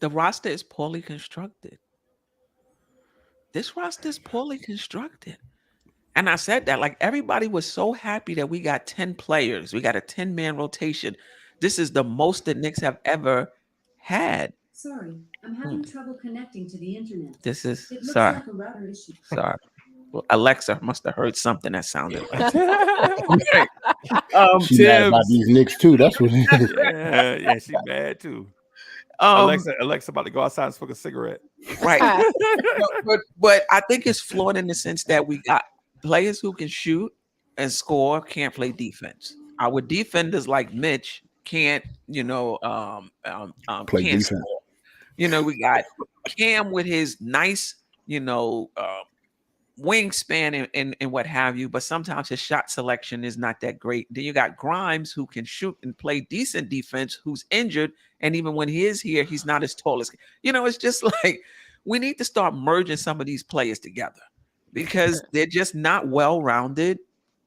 D: The roster is poorly constructed. This roster is poorly constructed. And I said that, like, everybody was so happy that we got 10 players. We got a 10-man rotation. This is the most the Knicks have ever had.
I: Sorry, I'm having trouble connecting to the internet.
D: This is
I: It looks
D: sorry.
I: like a router issue.
D: Sorry. Well, Alexa must have heard something that sounded like
B: She mad about these Knicks too. That's what it is.
G: Yeah, she's mad too. Alexa about to go outside and smoke a cigarette.
D: Right. but I think it's flawed in the sense that we got players who can shoot and score, can't play defense. Our defenders like Mitch can't,
B: Play
D: can't
B: defense.
D: score. We got Cam with his nice, wingspan and what have you, but sometimes his shot selection is not that great. Then you got Grimes, who can shoot and play decent defense, who's injured, and even when he is here, he's not as tall as it's just like we need to start merging some of these players together because they're just not well-rounded.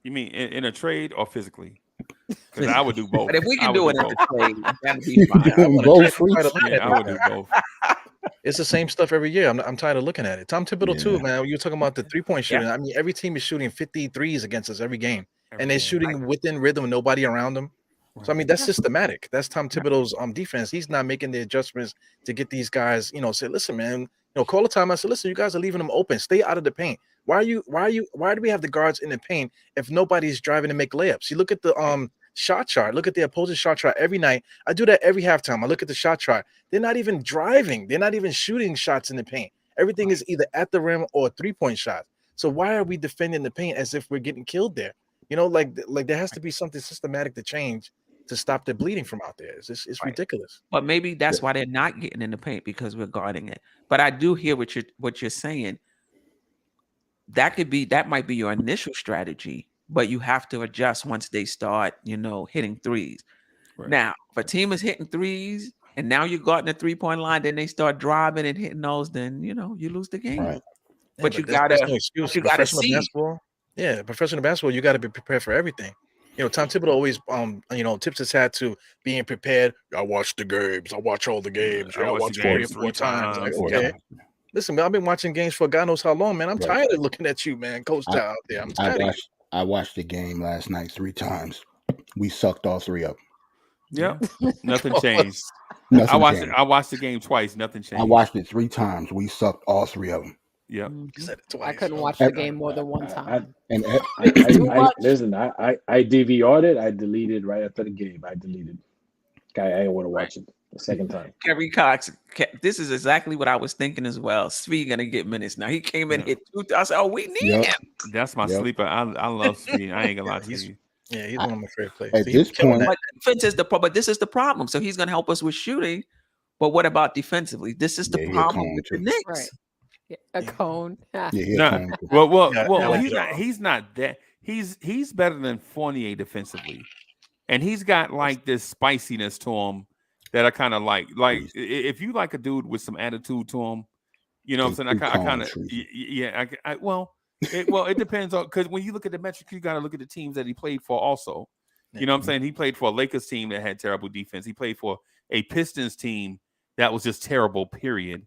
G: You mean in a trade or physically? Because I would do both.
D: But if we can do it in a trade, that'd be
B: You
D: fine.
B: doing both free?
G: I would do both.
E: It's the same stuff every year. I'm tired of looking at it. Tom Thibodeau too, man. You're talking about the 3-point shooting. I mean, every team is shooting 53s against us every game, and they're shooting within rhythm, nobody around them. So I mean, that's systematic. That's Tom Thibodeau's defense. He's not making the adjustments to get these guys. Say, listen, man. Call a time. I said, listen, you guys are leaving them open. Stay out of the paint. Why do we have the guards in the paint if nobody's driving to make layups? You look at the shot chart. Look at the opposing shot chart every night. I do that every halftime. I look at the shot chart. They're not even driving. They're not even shooting shots in the paint. Everything is either at the rim or 3-point shots. So why are we defending the paint as if we're getting killed there? Like there has to be something systematic to change to stop the bleeding from out there. It's ridiculous.
D: But maybe that's why they're not getting in the paint, because we're guarding it. But I do hear what you're saying. That might be your initial strategy, but you have to adjust once they start, hitting threes. Right. Now, if a team is hitting threes and now you're guarding the 3-point line, then they start driving and hitting those, then you lose the game.
B: Right.
D: But
E: yeah,
D: you gotta see.
E: Basketball. Yeah, professional basketball, you gotta be prepared for everything. Tom Thibodeau always tips his hat to being prepared. I watch the games. I watch all the games. I watch 3 or 4 times. Like, okay. Listen, man, I've been watching games for God knows how long, man. I'm tired of looking at you, man. Coach out there. I'm tired.
B: I watched the game last night 3 times. We sucked all 3 up.
G: Yep. Nothing changed.
B: Nothing
G: changed. I watched the game twice. Nothing changed.
B: I watched it 3 times. We sucked all 3 of them.
G: Yep.
F: I couldn't watch the game more than one time.
H: Listen, I DVR'd it. I deleted right after the game. I didn't want to watch it the second time.
D: Kerry Cox, this is exactly what I was thinking as well. Svi gonna get minutes now. He came in, hit 2. I said, we need him.
G: That's my sleeper. I love Svi. I ain't gonna lie to you.
E: Yeah, he's one of my favorite players.
B: At this point,
D: but defense is but this is the problem. So he's gonna help us with shooting. But what about defensively? This is the problem with the Knicks.
F: Right. A cone.
G: He's not that. He's better than Fournier defensively, and he's got like this spiciness to him that I kind of like. Like if you like a dude with some attitude to him, what I'm saying. I kind of it depends on, because when you look at the metrics, you got to look at the teams that he played for also. You know what I'm saying? He played for a Lakers team that had terrible defense. He played for a Pistons team that was just terrible. Period.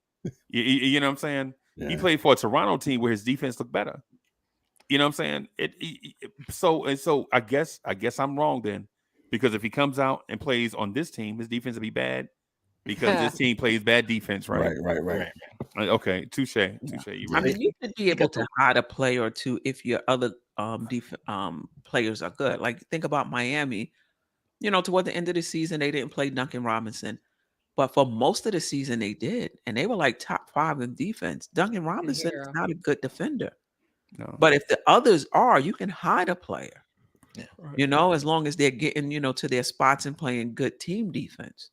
G: You know what I'm saying? Yeah. He played for a Toronto team where his defense looked better. You know what I'm saying? So I guess I'm wrong then, because if he comes out and plays on this team, his defense will be bad because this team plays bad defense, right?
B: Right.
G: Okay, touche. You
D: you should be able to hide a player or two if your other players are good. Like think about Miami. Toward the end of the season, they didn't play Duncan Robinson. But for most of the season, they did. And they were like top 5 in defense. Duncan Robinson is not a good defender. No. But if the others are, you can hide a player. You know, as long as they're getting, to their spots and playing good team defense.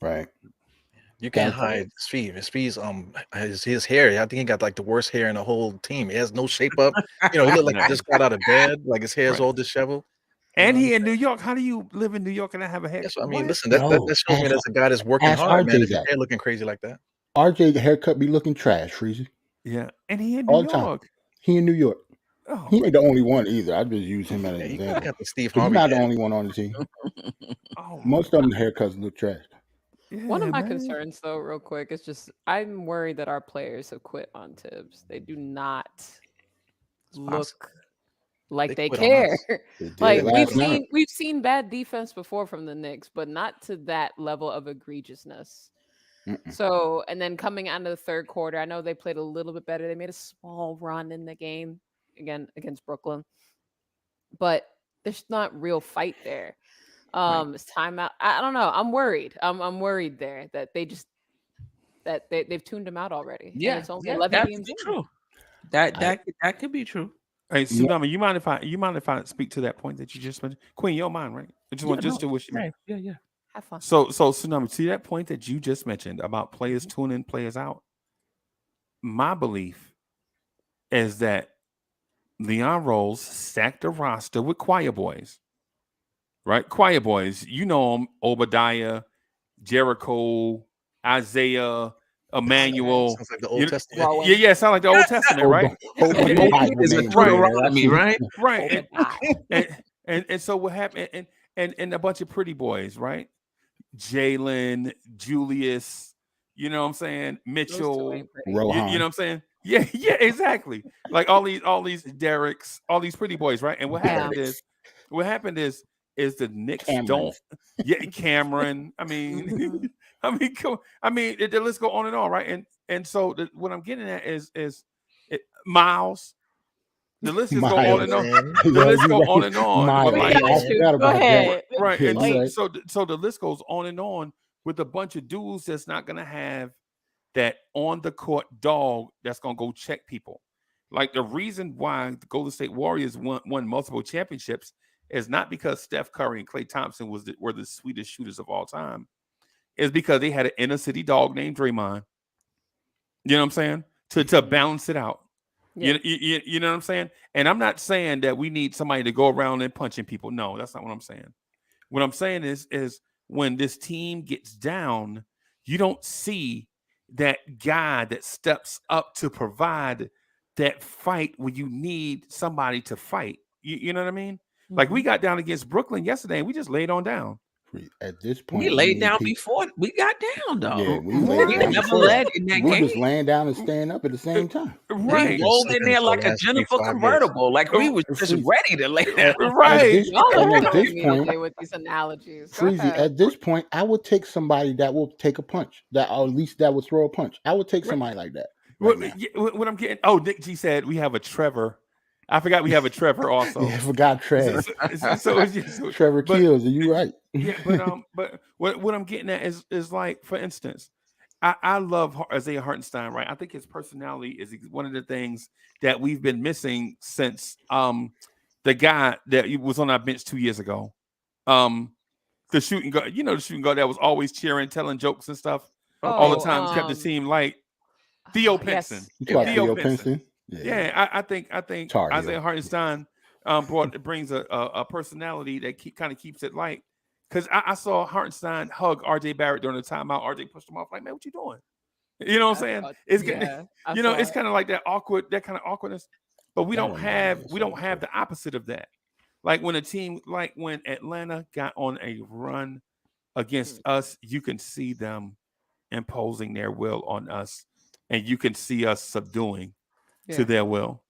B: Right.
E: You can't hide Speed. Speed's his hair. I think he got like the worst hair in the whole team. He has no shape up. He looked like he just got out of bed. Like his hair's all disheveled.
G: And he in New York. How do you live in New York and not have a hair?
E: Yes, I mean, listen, that shows me that's a guy that's working hard, man. If his hair looking crazy like that.
B: RJ's haircut be looking trash, Freezy.
G: Yeah, and he in New York.
B: He in New York.
G: Oh,
B: he ain't the only one either. I just use him as an example.
E: Got the Steve
B: He's
E: Harvey
B: not the
E: hair.
B: only one on the team.
G: Oh,
B: most of them haircuts look trash.
F: One of my concerns, though, real quick, is just I'm worried that our players have quit on Tibbs. They do not look like they care. Like we've seen bad defense before from the Knicks, but not to that level of egregiousness. So, and then coming out of the third quarter, I know they played a little bit better. They made a small run in the game again against Brooklyn, but there's not real fight there. It's timeout. I don't know. I'm worried. I'm worried there that they've tuned him out already.
D: Yeah,
F: and it's only 11
D: that's
F: games in.
D: true. That could be true.
G: Hey, Tsunami, you mind if I speak to that point that you just mentioned? Queen, you don't mind, right? I just want to wish you.
D: Yeah.
F: Have fun.
G: So Tsunami, see that point that you just mentioned about players tuning players out. My belief is that Leon Rose stacked the roster with choir boys. Right? Choir boys. You know them, Obadiah, Jericho, Isaiah, Emmanuel.
E: Sounds like the Old Testament.
G: Yeah, sound like the Old Testament, right? Right. And so what happened? And a bunch of pretty boys, right? Jalen, Julius, you know what I'm saying? Mitchell,
B: Rohan.
G: you know what I'm saying? Yeah, exactly. Like all these Derricks, all these pretty boys, right? And what happened is the Knicks don't. Yeah, Cameron. I mean, the list go on and on, right? And so what I'm getting at is Miles. The list is go on and on. The list go on and on.
F: Go ahead.
G: Right. And so the list goes on and on with a bunch of dudes that's not gonna have that on the court dog that's gonna go check people. Like the reason why the Golden State Warriors won multiple championships is not because Steph Curry and Klay Thompson were the sweetest shooters of all time. It's because they had an inner city dog named Draymond. You know what I'm saying? To balance it out. Yeah. You know what I'm saying? And I'm not saying that we need somebody to go around and punching people. No, that's not what I'm saying. What I'm saying is when this team gets down, you don't see that guy that steps up to provide that fight when you need somebody to fight. You know what I mean? Like we got down against Brooklyn yesterday and we just laid on down.
B: At this point,
D: we laid down before we got down, though.
B: Yeah, we
D: never led in that game.
B: We just laying down and staying up at the same time.
D: Right, we rolled in there like a Jennifer convertible, like we was just ready to lay down.
G: Right.
B: At this point,
F: with these analogies,
B: Freezy, at this point, I would take somebody that will take a punch, or at least that will throw a punch. I would take somebody like that.
G: What I'm getting? Nick G said we have a Trevor. I forgot we have a Trevor also.
B: Yeah, I forgot Trevor.
G: So
B: Trevor Keels, are you right?
G: Yeah, but what I'm getting at is like, for instance, I love Isaiah Hartenstein, right? I think his personality is one of the things that we've been missing since the guy that was on our bench 2 years ago. The shooting guard, the shooting guard that was always cheering, telling jokes and stuff all the time, kept the team light. Theo Pinson.
B: Yes. Theo Pinson.
G: Yeah, I think Isaiah Hartenstein brings a personality that kind of keeps it light. Because I saw Hartenstein hug RJ Barrett during the timeout. RJ pushed him off like, man, what you doing? You know what I'm saying? It's kind of like that kind of awkwardness. But we don't have the opposite of that. Like when when Atlanta got on a run against us, you can see them imposing their will on us, and you can see us subduing to their will.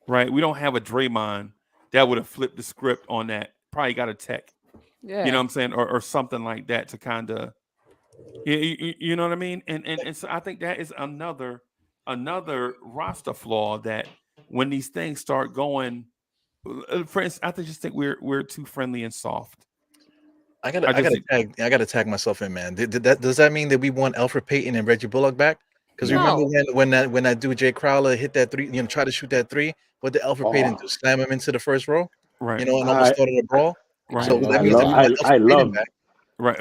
G: Right? We don't have a Draymond that would have flipped the script on that. Probably got a tech.
F: Yeah.
G: You know what I'm saying? Or something like that to kind of, you know what I mean? And so I think that is another roster flaw that when these things start going, for instance, I just think we're too friendly and soft.
E: I gotta tag myself in, man. Does that mean that we want Alfred Payton and Reggie Bullock back? Because remember when that dude Jay Crowder hit that three, try to shoot that three, what did Alfred Payton do? Slam him into the first row?
G: Right.
E: You know, and
H: I
E: almost started a brawl.
G: Right.
E: So
H: I
E: that means that
H: love
E: you got
H: I
E: Elfrid Payton
H: love
E: back.
G: Right.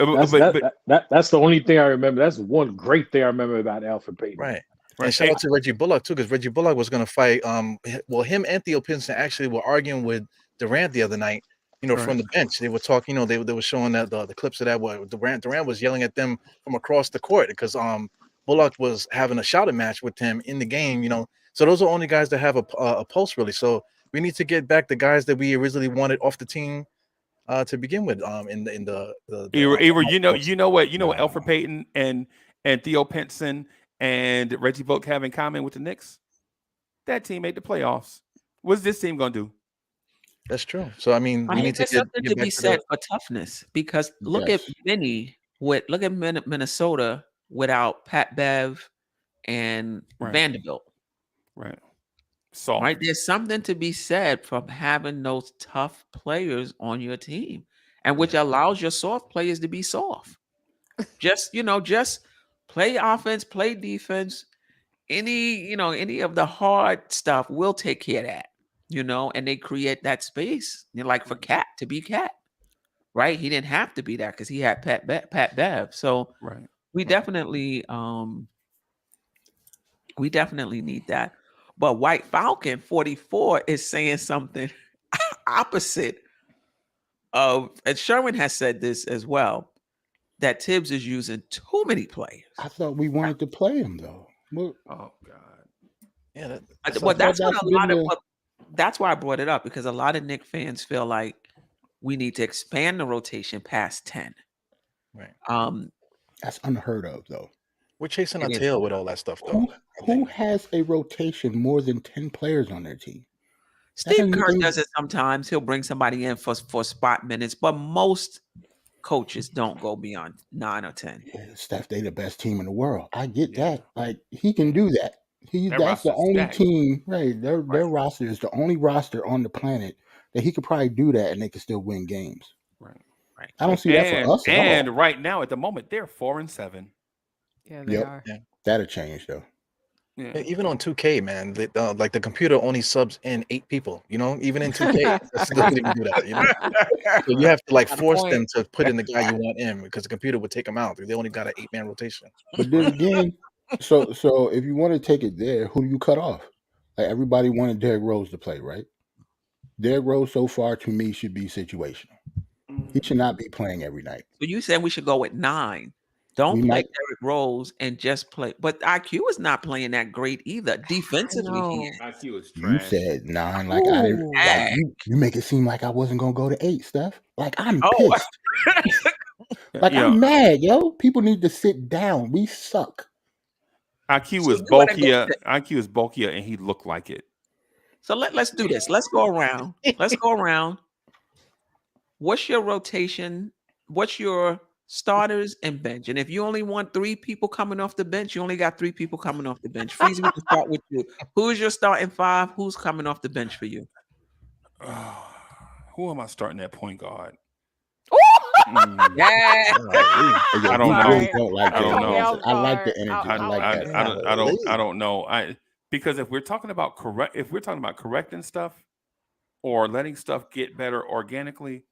H: that's the only thing I remember. That's one great thing I remember about Alfred Payton.
E: Right.
G: Right.
E: And shout out to Reggie Bullock too, because Reggie Bullock was going to fight. Well, him and Theo Pinson actually were arguing with Durant the other night. You know,
G: Right.
E: from the bench, they were talking. You know, they were showing that the clips of that. Where Durant was yelling at them from across the court because Bullock was having a shouting match with him in the game. You know, so those are only guys that have a pulse really. So we need to get back the guys that we originally wanted off the team to begin with. In the
G: Avery, you know what Elfrid Payton and Theo Pinson and Reggie Bullock have in common with the Knicks? That team made the playoffs. What's this team gonna do?
E: That's true. So I mean, we need to
D: there's
E: get
D: something to
E: back
D: be
E: to
D: said for toughness because look at Minnesota without Pat Bev and Vanderbilt.
G: Right. Soft.
D: Right. There's something to be said from having those tough players on your team, and which allows your soft players to be soft. Just play offense, play defense. Any of the hard stuff will take care of that. And they create that space. Like for Cat to be Cat. Right. He didn't have to be that because he had Pat Bev. So we definitely need that. But White Falcon 44 is saying something opposite of, and Sherman has said this as well, that Tibbs is using too many players.
B: I thought we wanted to play him though. Well,
G: oh God.
E: Yeah.
D: That's why I brought it up, because a lot of Knick fans feel like we need to expand the rotation past 10.
E: Right.
B: That's unheard of though.
E: We're chasing our tail with all that stuff though.
B: Who has a rotation more than 10 players on their team?
D: Steve Kerr does it sometimes. He'll bring somebody in for spot minutes, but most coaches don't go beyond 9 or 10.
B: Yeah, Steph, they the best team in the world. I get that. Like he can do that. That's the only team, right? Their roster is the only roster on the planet that he could probably do that and they could still win games.
D: Right.
B: I don't see that for us at all.
G: And right now, at the moment, they're 4-7.
F: Yeah, they are.
B: Yeah. That'll change though.
E: Yeah. Even on 2K, man, like the computer only subs in 8 people. You know, even in 2K, it still doesn't even do that. You know, so you have to like force them to put in the guy you want in because the computer would take them out. They only got an 8-man rotation.
B: But then again, so if you want to take it there, who do you cut off? Like everybody wanted Derrick Rose to play, right? Derrick Rose so far to me should be situational. He should not be playing every night.
D: So you said we should go with 9. Don't play Derrick Rose and just play. But IQ is not playing that great either. Defensively,
G: IQ is
B: trash. You said 9, like I didn't. Like you make it seem like I wasn't gonna go to 8, Steph. Like I'm pissed. Like I'm mad, yo. People need to sit down. We suck.
G: IQ is bulkier. IQ is bulkier, and he looked like it.
D: So let's do this. Let's go around. What's your rotation? What's your starters and bench? And if you only want 3 people coming off the bench, you only got 3 people coming off the bench. Freezy, we can start with you. Who's your starting 5? Who's coming off the bench for you?
G: Who am I starting at point guard?
D: Yeah.
G: I don't know. I don't know.
B: I like the energy. I like that.
G: I don't know. Because if we're talking about correcting stuff or letting stuff get better organically,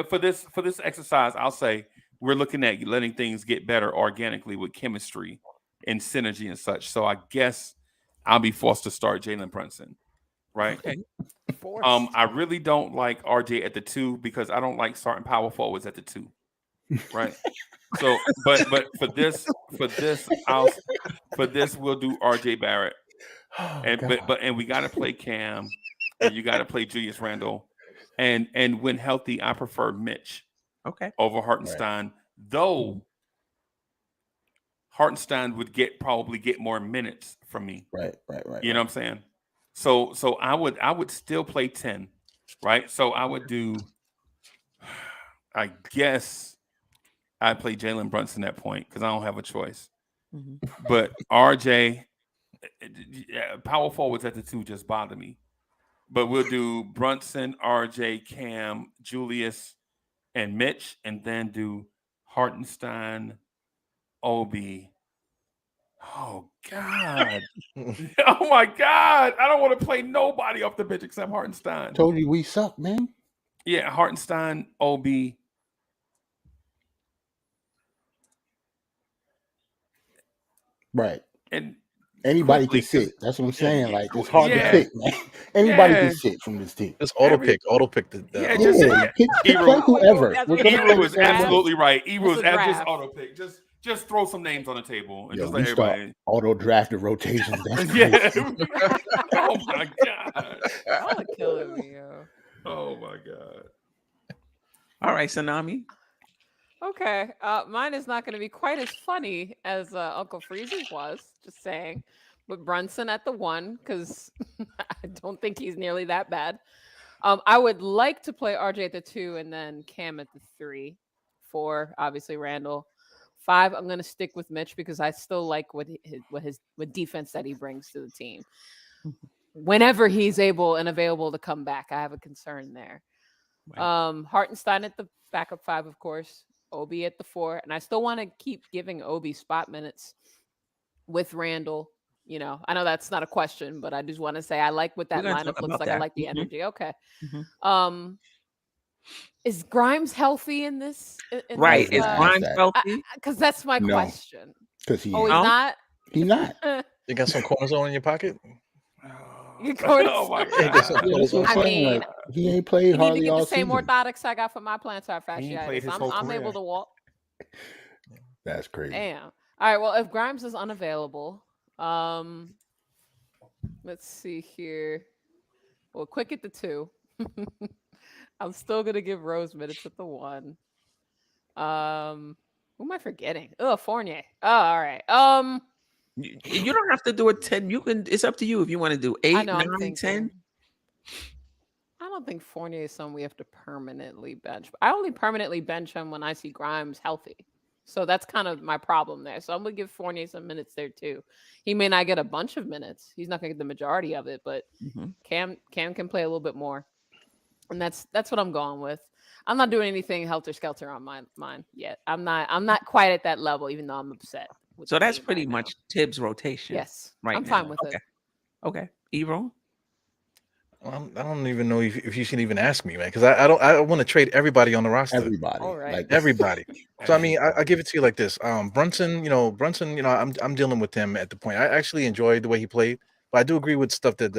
G: for this exercise, I'll say we're looking at letting things get better organically with chemistry and synergy and such. So I guess I'll be forced to start Jalen Brunson, right?
D: Okay.
G: I really don't like RJ at the 2 because I don't like starting power forwards at the 2, right? So, but for this we'll do RJ Barrett, and we got to play Cam, and you got to play Julius Randle, and when healthy, I prefer Mitch, over Hartenstein, though. Hartenstein would probably get more minutes from me,
B: right.
G: You know what I'm saying? So I would still play 10, right? So I would do, I guess I'd play Jalen Brunson at point because I don't have a choice. But RJ, power forwards at the 2 just bother me. But we'll do Brunson, RJ, Cam, Julius, and Mitch, and then do Hartenstein, Obi. Oh God. Oh my God. I don't want to play nobody off the bench except Hartenstein.
B: Told you we suck, man.
G: Yeah, Hartenstein, Obi.
B: Right.
G: And
B: anybody
G: quickly,
B: can sit. That's what I'm saying. Like it's
G: yeah,
B: hard to pick, man. Anybody can sit from this team.
E: Just auto pick the
G: Yeah,
B: just play whoever. We're gonna play
G: Ebro
B: the
G: was
B: same way.
G: absolutely right. Ebro was
F: It's a
G: just
F: draft.
G: auto pick. Just throw some names on the table and
B: Yo,
G: just
B: we
G: let
B: start
G: everybody.
B: auto drafted rotations. That's
G: Yeah.
B: crazy.
G: Oh my God.
F: Y'all are killing me, yo.
G: Oh my God.
D: All right, Tsunami.
F: Okay. Mine is not going to be quite as funny as Uncle Freezy's was, just saying. But Brunson at the 1, because I don't think he's nearly that bad. I would like to play RJ at the 2 and then Cam at the 3. 4, obviously Randle. 5, I'm going to stick with Mitch because I still like what defense that he brings to the team. Whenever he's able and available to come back, I have a concern there. Right. Hartenstein at the backup 5, of course. Obi at the 4, and I still want to keep giving Obi spot minutes with Randle. You know, I know that's not a question, but I just want to say I like what that lineup looks like. I like the energy. Okay. Is Grimes healthy in this?
D: Right. Is Grimes healthy?
F: Because that's my question.
B: Because he's
F: not.
B: He's not.
E: You got some cortisone in your pocket?
F: Oh
G: my God.
F: I mean,
B: he ain't played hardly
F: get
B: all
F: the same
B: season.
F: orthotics I got for my plantar fasciitis. I'm able to walk.
B: That's crazy.
F: Damn. All right. Well, if Grimes is unavailable, let's see here. Well, quick at the 2. I'm still gonna give Rose minutes at the 1. Who am I forgetting? Oh, Fournier. Oh, all right.
D: You don't have to do a 10. You can. It's up to you if you want to do 8, 9, 10.
F: I don't think Fournier is someone we have to permanently bench. I only permanently bench him when I see Grimes healthy. So that's kind of my problem there. So I'm gonna give Fournier some minutes there too. He may not get a bunch of minutes. He's not gonna get the majority of it, but Cam can play a little bit more. And that's what I'm going with. I'm not doing anything helter skelter on mine yet. I'm not quite at that level, even though I'm upset.
D: So that's pretty much Tibbs' rotation.
F: Yes,
D: right.
F: I'm fine with it.
D: Okay, Ebro.
E: I don't even know if you should even ask me, man, because I want to trade everybody on the roster.
B: Everybody,
F: all right,
B: like
E: everybody. So I mean, I give it to you like this. Brunson, I'm dealing with him at the point. I actually enjoyed the way he played, but I do agree with stuff that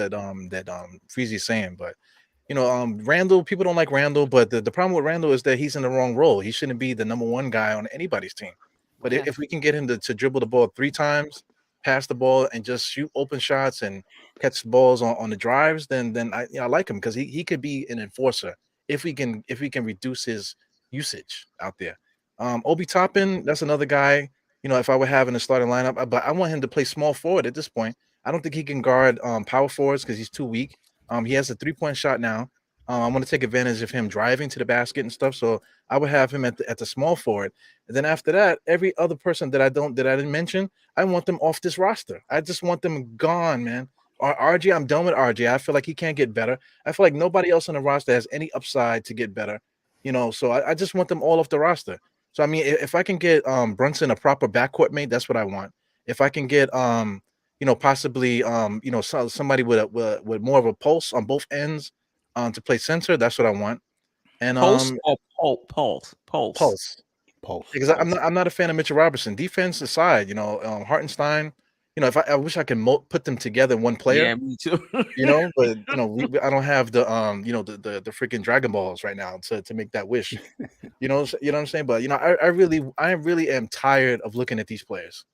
E: Freezy's saying. But Randle, people don't like Randle, but the problem with Randle is that he's in the wrong role. He shouldn't be the number 1 guy on anybody's team. But if we can get him to dribble the ball 3 times, pass the ball, and just shoot open shots and catch balls on the drives, then I like him because he could be an enforcer if we can reduce his usage out there. Obi Toppin, that's another guy. If I were having a starting lineup, but I want him to play small forward at this point. I don't think he can guard power forwards because he's too weak. He has a 3-point shot now. I want to take advantage of him driving to the basket and stuff. So I would have him at the small forward. And then after that, every other person that I didn't mention, I want them off this roster. I just want them gone, man. RJ, I'm done with RJ. I feel like he can't get better. I feel like nobody else on the roster has any upside to get better. So I just want them all off the roster. So I mean, if I can get Brunson a proper backcourt mate, that's what I want. If I can get possibly somebody with more of a pulse on both ends to play center, that's what I want. And
D: Pulse or pulse.
E: Because I'm not a fan of Mitchell Robinson. Defense aside, Hartenstein. If I wish I could put them together in one player.
D: Yeah, me too.
E: But I don't have the the freaking Dragon Balls right now to make that wish. You know what I'm saying? But I really am tired of looking at these players.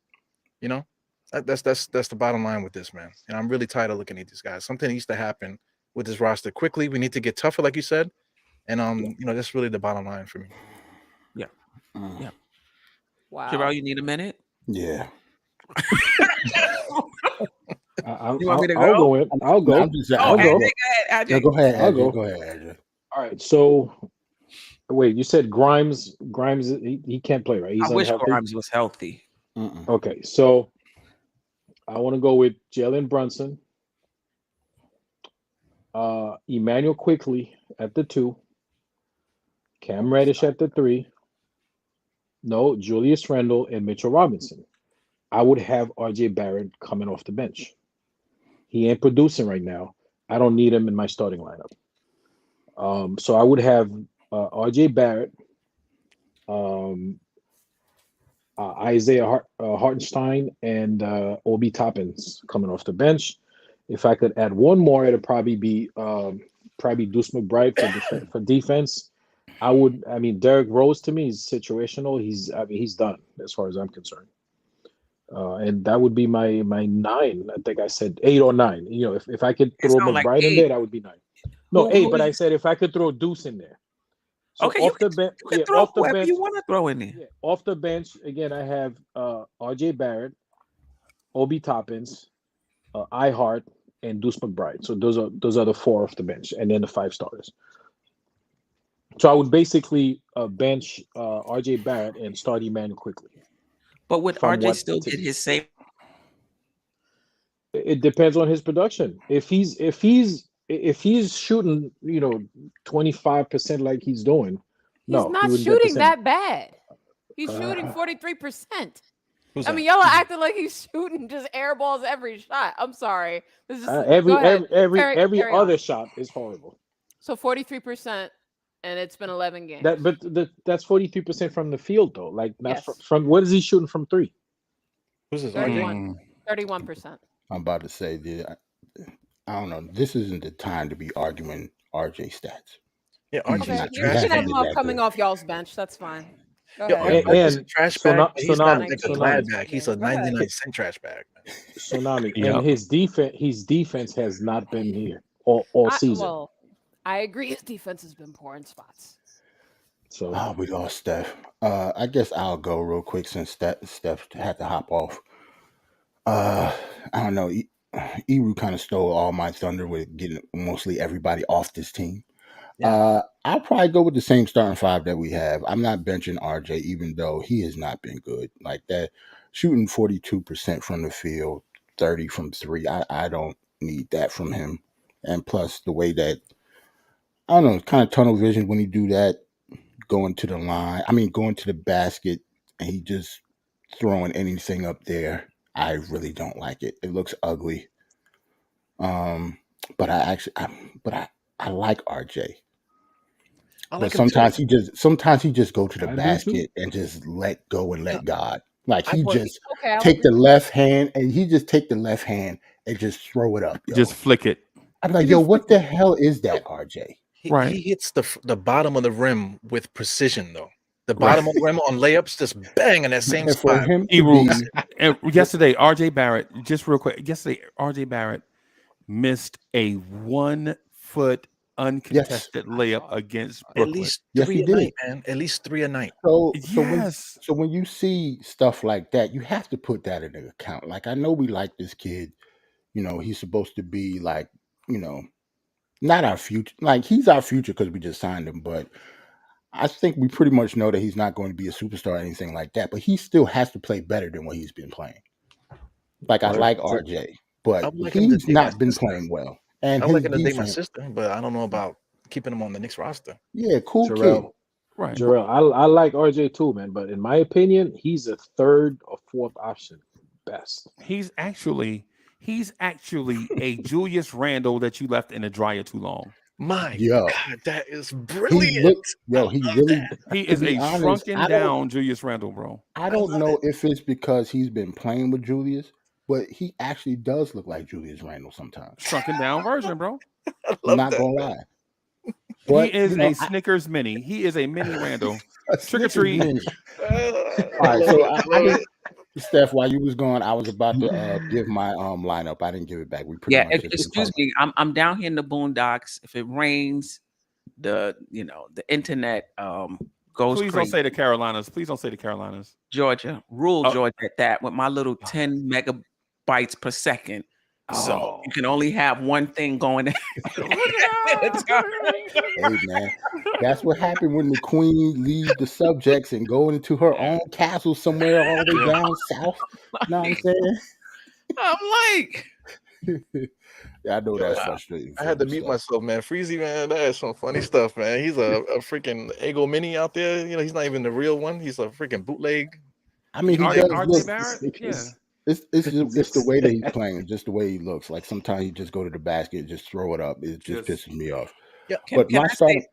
E: That's the bottom line with this, man. And I'm really tired of looking at these guys. Something needs to happen with this roster quickly. We need to get tougher, like you said. And that's really the bottom line for me.
D: Yeah. Yeah.
F: Wow.
D: Jerrell, you need a minute?
B: Yeah.
H: You want me to go? I'll go in. I'll go.
D: I'll go.
B: Go ahead.
H: I'll go.
B: Go ahead, Andrew.
H: All right. So, wait. You said Grimes. He can't play, right? He's
D: I wish
H: unhealthy?
D: Grimes was healthy.
H: Okay. So, I want to go with Jalenbrunson, Emmanuel Quickly at the 2, Cam Reddish at the 3. No, Julius Randle and Mitchell Robinson. I would have RJ Barrett coming off the bench. He ain't producing right now. I don't need him in my starting lineup. So I would have RJ Barrett, Isaiah Hartenstein, and Obi Toppins coming off the bench. If I could add one more, it'd probably be Deuce McBride for defense. I mean, Derrick Rose to me is situational. He's done as far as I'm concerned. And that would be my 9. I think I said 8 or 9. You know, if I could throw McBride in there, that would be 9. No, 8. But I said if I could throw Deuce in there. So
D: okay,
H: off the bench,
D: off the bench, you want to throw in there.
H: Yeah, off the bench again. I have RJ Barrett, Obi Toppins, Ihart, and Deuce McBride. So those are the 4 off the bench, and then the 5 starters. So I would basically bench RJ Barrett and start Emmanuel quickly.
D: But would RJ still get his same?
H: It depends on his production. If he's shooting, 25% like he's doing,
F: he's not shooting that bad. He's shooting 43%. I mean, y'all are acting like he's shooting just air balls every shot. I'm sorry. This is
H: every other shot is horrible.
F: So 43%, and it's been 11 games.
H: That's 43% from the field though. Like not from what is he shooting from 3?
E: Who's this?
F: 31%.
B: I'm about to say, I don't know. This isn't the time to be arguing RJ stats.
E: Yeah, RJ.
F: You can have him coming off y'all's bench. That's fine.
H: And
E: trash bag. He's not like a glad bag. He's a 99-cent trash bag.
H: Tsunami. And his defense has not been here all season.
F: Well, I agree. His defense has been poor in spots.
B: So we lost Steph. I guess I'll go real quick since Steph had to hop off. I don't know. Eru kind of stole all my thunder with getting mostly everybody off this team. Yeah. I'll probably go with the same starting 5 that we have. I'm not benching RJ, even though he has not been good like that. Shooting 42% from the field, 30 from 3. I don't need that from him. And plus the way that, I don't know, kind of tunnel vision when he do that, going to the basket, and he just throwing anything up there. I really don't like it. It looks ugly. But I like RJ. But sometimes he just go to the basket and just let go and let God. Like he just take the left hand and just throw it up. Yo.
G: Just flick it.
B: I'm like, yo, what the hell is that, RJ?
E: He hits the bottom of the rim with precision, though. The bottom of the rim on layups, just bang in that same spot.
G: And yesterday, RJ Barrett, just real quick. Yesterday, RJ Barrett missed a 1-foot uncontested layup against Brooklyn.
E: At least 3 a night, man. At least 3 a night.
B: So when you see stuff like that, you have to put that into account. Like, I know we like this kid. He's supposed to be like, not our future. Like, he's our future because we just signed him, but I think we pretty much know that he's not going to be a superstar or anything like that, but he still has to play better than what he's been playing. Like, I like RJ, but he's not been playing well. And
E: I'm looking to date my sister, but I don't know about keeping him on the Knicks roster.
B: Yeah, cool
H: Jerrell,
B: kid.
G: Right.
H: Jerrell, I like RJ too, man, but in my opinion, he's a 3rd or 4th option best.
G: He's actually a Julius Randle that you left in the dryer too long.
E: My God, that is brilliant.
G: He is a shrunken down Julius Randle, bro.
B: I don't know if it's because he's been playing with Julius, but he actually does look like Julius Randle sometimes.
G: Shrunken down version, bro.
B: I'm not gonna lie.
G: But, he is a Snickers mini. He is a mini Randle. Trick or treat.
B: All right, so I Steph, while you was gone, I was about to give my lineup. I didn't give it back. We pretty much
D: excuse me. I'm down here in the boondocks. If it rains, the internet goes
G: Please
D: crazy.
G: don't say the Carolinas. Please don't say the Carolinas.
D: Georgia. Georgia at that with my little 10 megabytes per second. So you can only have one thing going.
B: Hey man, that's what happened when the queen leaves the subjects and go into her own castle somewhere all the way down south. You know what I'm saying?
D: I'm like,
B: yeah, I know that's frustrating.
E: I had to mute myself, man. Freezy, man, that is some funny stuff, man. He's a freaking Ego Mini out there. He's not even the real one. He's a freaking bootleg.
B: I mean, he does
G: RJ Barrett? Yeah.
B: It's the way that he's playing, just the way he looks. Like sometimes he just go to the basket, and just throw it up. It just pisses me off.
E: Yeah.
B: But my starting.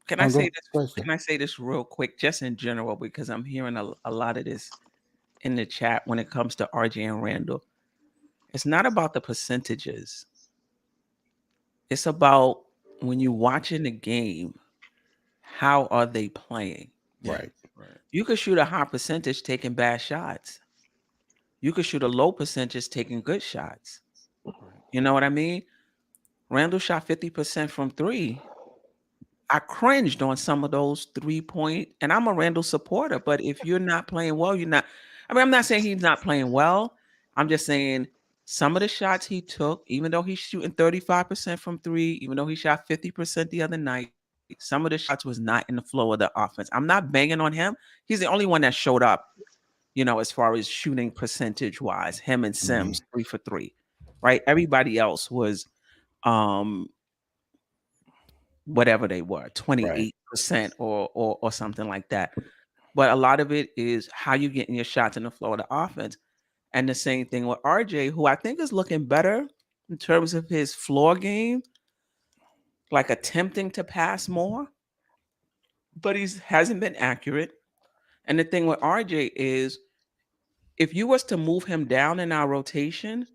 D: Can I
B: go
D: say
B: ahead,
D: this?
B: sir.
D: Can I say this real quick, just in general, because I'm hearing a lot of this in the chat when it comes to RJ and Randle. It's not about the percentages. It's about when you're watching the game, how are they playing?
B: Right.
D: You could shoot a high percentage taking bad shots. You could shoot a low percentage taking good shots. You know what I mean? Randle shot 50% from three. I cringed on some of those 3-point, and I'm a Randle supporter, but if you're not playing well, you're not. I mean, I'm not saying he's not playing well. I'm just saying some of the shots he took, even though he's shooting 35% from three, even though he shot 50% the other night, some of the shots was not in the flow of the offense. I'm not banging on him. He's the only one that showed up, as far as shooting percentage wise, him and Sims 3 for 3, right? Everybody else was, whatever they were, 28% or something like that. But a lot of it is how you getting your shots in the flow of the offense. And the same thing with RJ, who I think is looking better in terms of his floor game, like attempting to pass more, but he hasn't been accurate. And the thing with RJ is, if you was to move him down in our rotation,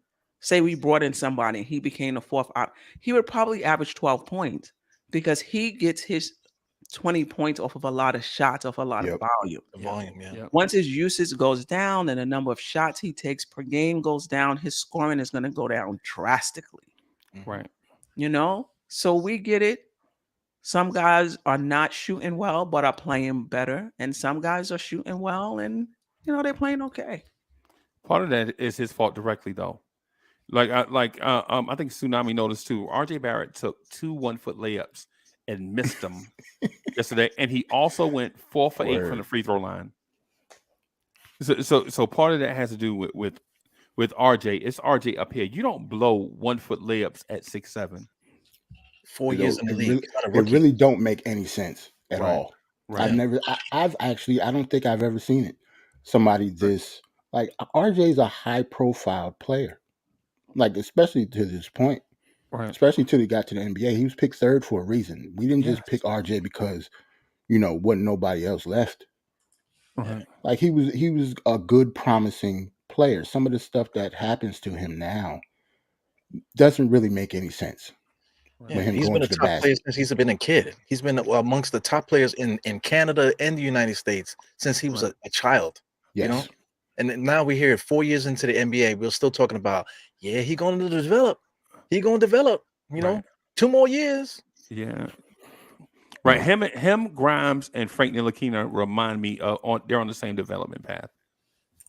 D: say we brought in somebody and he became the fourth op, he would probably average 12 points because he gets his 20 points off of a lot of shots, off a lot of volume.
E: Yeah.
D: Once his usage goes down and the number of shots he takes per game goes down, his scoring is going to go down drastically.
G: Right.
D: So we get it. Some guys are not shooting well, but are playing better. And some guys are shooting well and, they're playing okay.
G: Part of that is his fault directly, though. I think Tsunami noticed too. RJ Barrett took 2 1-foot layups and missed them yesterday, and he also went 4 for 8 from the free throw line. So part of that has to do with RJ. It's RJ up here. You don't blow 1-foot layups at 6'7".
E: 4 years in the league.
B: It really don't make any sense at all.
G: Right.
B: I don't think I've ever seen it. Somebody this, like, RJ's a high profile player, like, especially to this point,
G: right?
B: Especially till he got to the NBA. He was picked third for a reason. We didn't just pick RJ because, wasn't nobody else left.
G: Right.
B: Like, he was a good, promising player. Some of the stuff that happens to him now doesn't really make any sense.
E: Yeah, he's been a top player since he's been a kid. He's been amongst the top players in Canada and the United States since he was a child.
B: Yes.
E: And now we hear 4 years into the NBA, we're still talking about, he going to develop. He going to develop, 2 more years.
G: Yeah. Right. Him, Grimes, and Frank Ntilikina remind me they're on the same development path,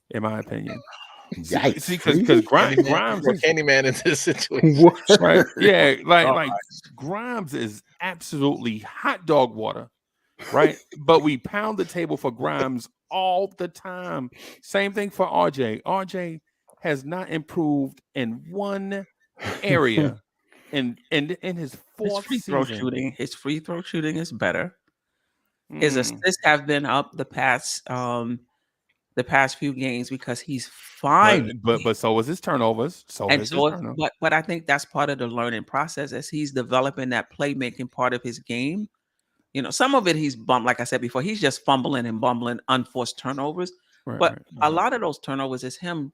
G: in my opinion. See, because Grimes is
E: Candyman in this situation.
G: Right? Yeah, like Grimes is absolutely hot dog water, right? But we pound the table for Grimes all the time. Same thing for RJ. RJ has not improved in one area in his fourth season.
D: His free throw shooting is better. His assists have been up the past few games because he's fine.
G: But so was his turnovers.
D: But I think that's part of the learning process as he's developing that playmaking part of his game. Some of it he's like I said before, he's just fumbling and bumbling, unforced turnovers. But a lot of those turnovers is him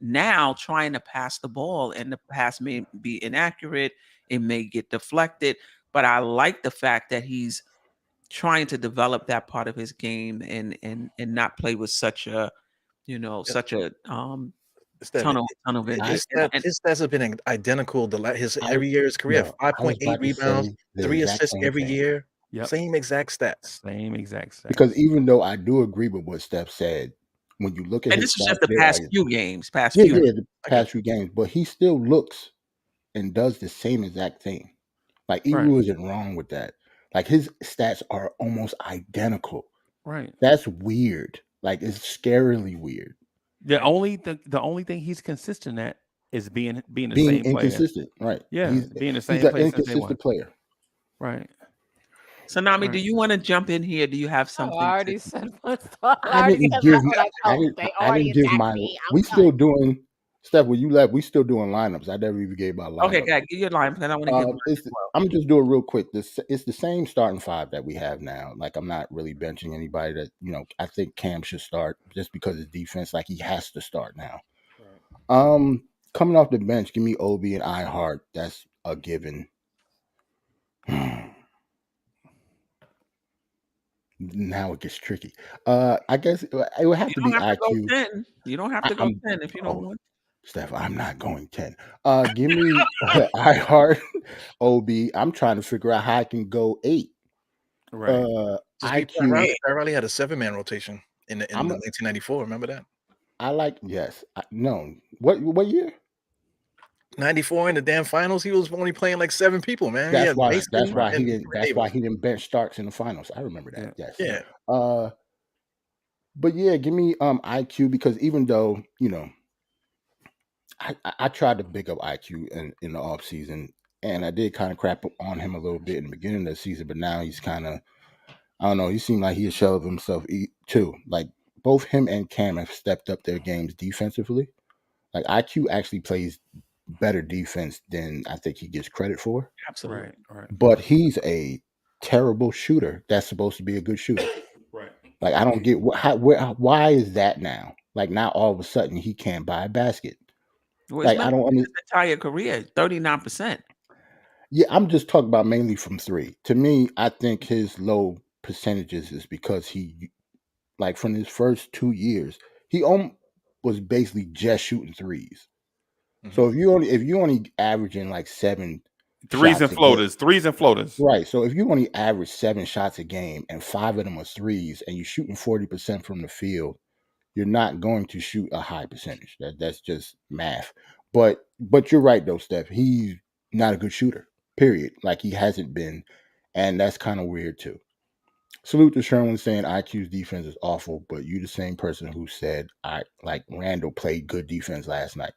D: now trying to pass the ball, and the pass may be inaccurate. It may get deflected. But I like the fact that he's trying to develop that part of his game and not play with such a ton of it.
E: His stats have been identical every year of his career. 5.8 rebounds, 3 assists every year.
G: Yep.
E: Same exact stats.
B: Because even though I do agree with what Steph said, when you look at
D: this is just the past few games, past
B: few games, but he still looks and does the same exact thing. Like, Ewu isn't wrong with that. Like, his stats are almost identical.
G: Right.
B: That's weird. Like, it's scarily weird.
G: The only thing he's consistent at is being the same
B: inconsistent.
G: Player.
B: Right.
G: Yeah. Being the same
B: he's
G: player.
B: An inconsistent player.
G: Right.
D: Tsunami, do you want to jump in here? Do you have something?
F: I already said my thought.
B: I didn't give my. We still doing Steph, when you left, we still doing lineups. I never even gave my lineup.
D: Okay, guys, give your line because I want to hear mine as well.
B: I'm gonna just do it real quick. It's the same starting five that we have now. Like I'm not really benching anybody that I think Cam should start just because his defense. Like he has to start now. Coming off the bench, give me Obi and Ihart. That's a given. Now it gets tricky. I guess it would have to be IQ.
D: You don't have to go 10 if you don't want.
B: Steph, I'm not going 10. Give me Ihart, Obi. I'm trying to figure out how I can go 8.
G: Right.
B: IQ.
E: Pat Riley had a 7-man rotation in 1994. Remember that?
B: No. What year?
E: 94 in the damn finals. He was only playing like 7 people, man.
B: That's why he didn't bench Starks in the finals. I remember that. Yes.
E: Yeah.
B: But yeah, give me IQ because even though I tried to big up IQ in the offseason, and I did kind of crap on him a little bit in the beginning of the season, but now he's kind of, I don't know, he seemed like he a shell of himself too. Like both him and Cam have stepped up their games defensively. Like IQ actually plays better defense than I think he gets credit for.
D: Absolutely.
G: Right.
B: But he's a terrible shooter that's supposed to be a good shooter.
G: Right.
B: Like I don't get why is that now? Like now all of a sudden he can't buy a basket.
D: Well,
B: like I don't
D: understand. His entire career, 39%.
B: Yeah, I'm just talking about mainly from 3. To me, I think his low percentages is because he, like from his first 2 years, he was basically just shooting 3s.
E: Mm-hmm.
B: So if you only averaging like 7
G: threes and floaters,
B: right? So if you only average 7 shots a game and 5 of them are 3s, and you're shooting 40% from the field, you're not going to shoot a high percentage. That's just math. But you're right though, Steph. He's not a good shooter. Period. Like he hasn't been, and that's kind of weird too. Salute to Sherwin saying IQ's defense is awful, but you the same person who said Randle played good defense last night.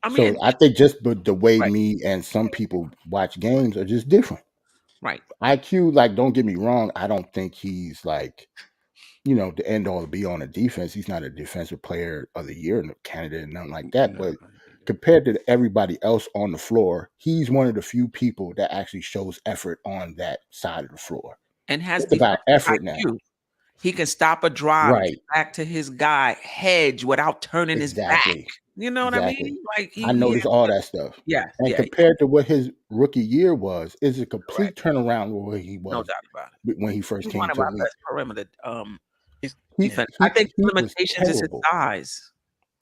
B: I think just the way me and some people watch games are just different.
D: Right.
B: IQ, like, don't get me wrong, I don't think he's like, the end all to be on a defense. He's not a defensive player of the year candidate and nothing like that. But compared to everybody else on the floor, he's one of the few people that actually shows effort on that side of the floor.
D: And has
B: about effort now.
D: He can stop a drive, back to his guy, hedge without turning his back. You know what I mean? Like
B: I noticed all that stuff.
D: Yeah.
B: And compared to what his rookie year was, is a complete turnaround where he was.
D: No doubt about it.
B: When he first came
D: one
B: to
D: of our
B: the
D: best perimeter defense. I think the limitations is his size.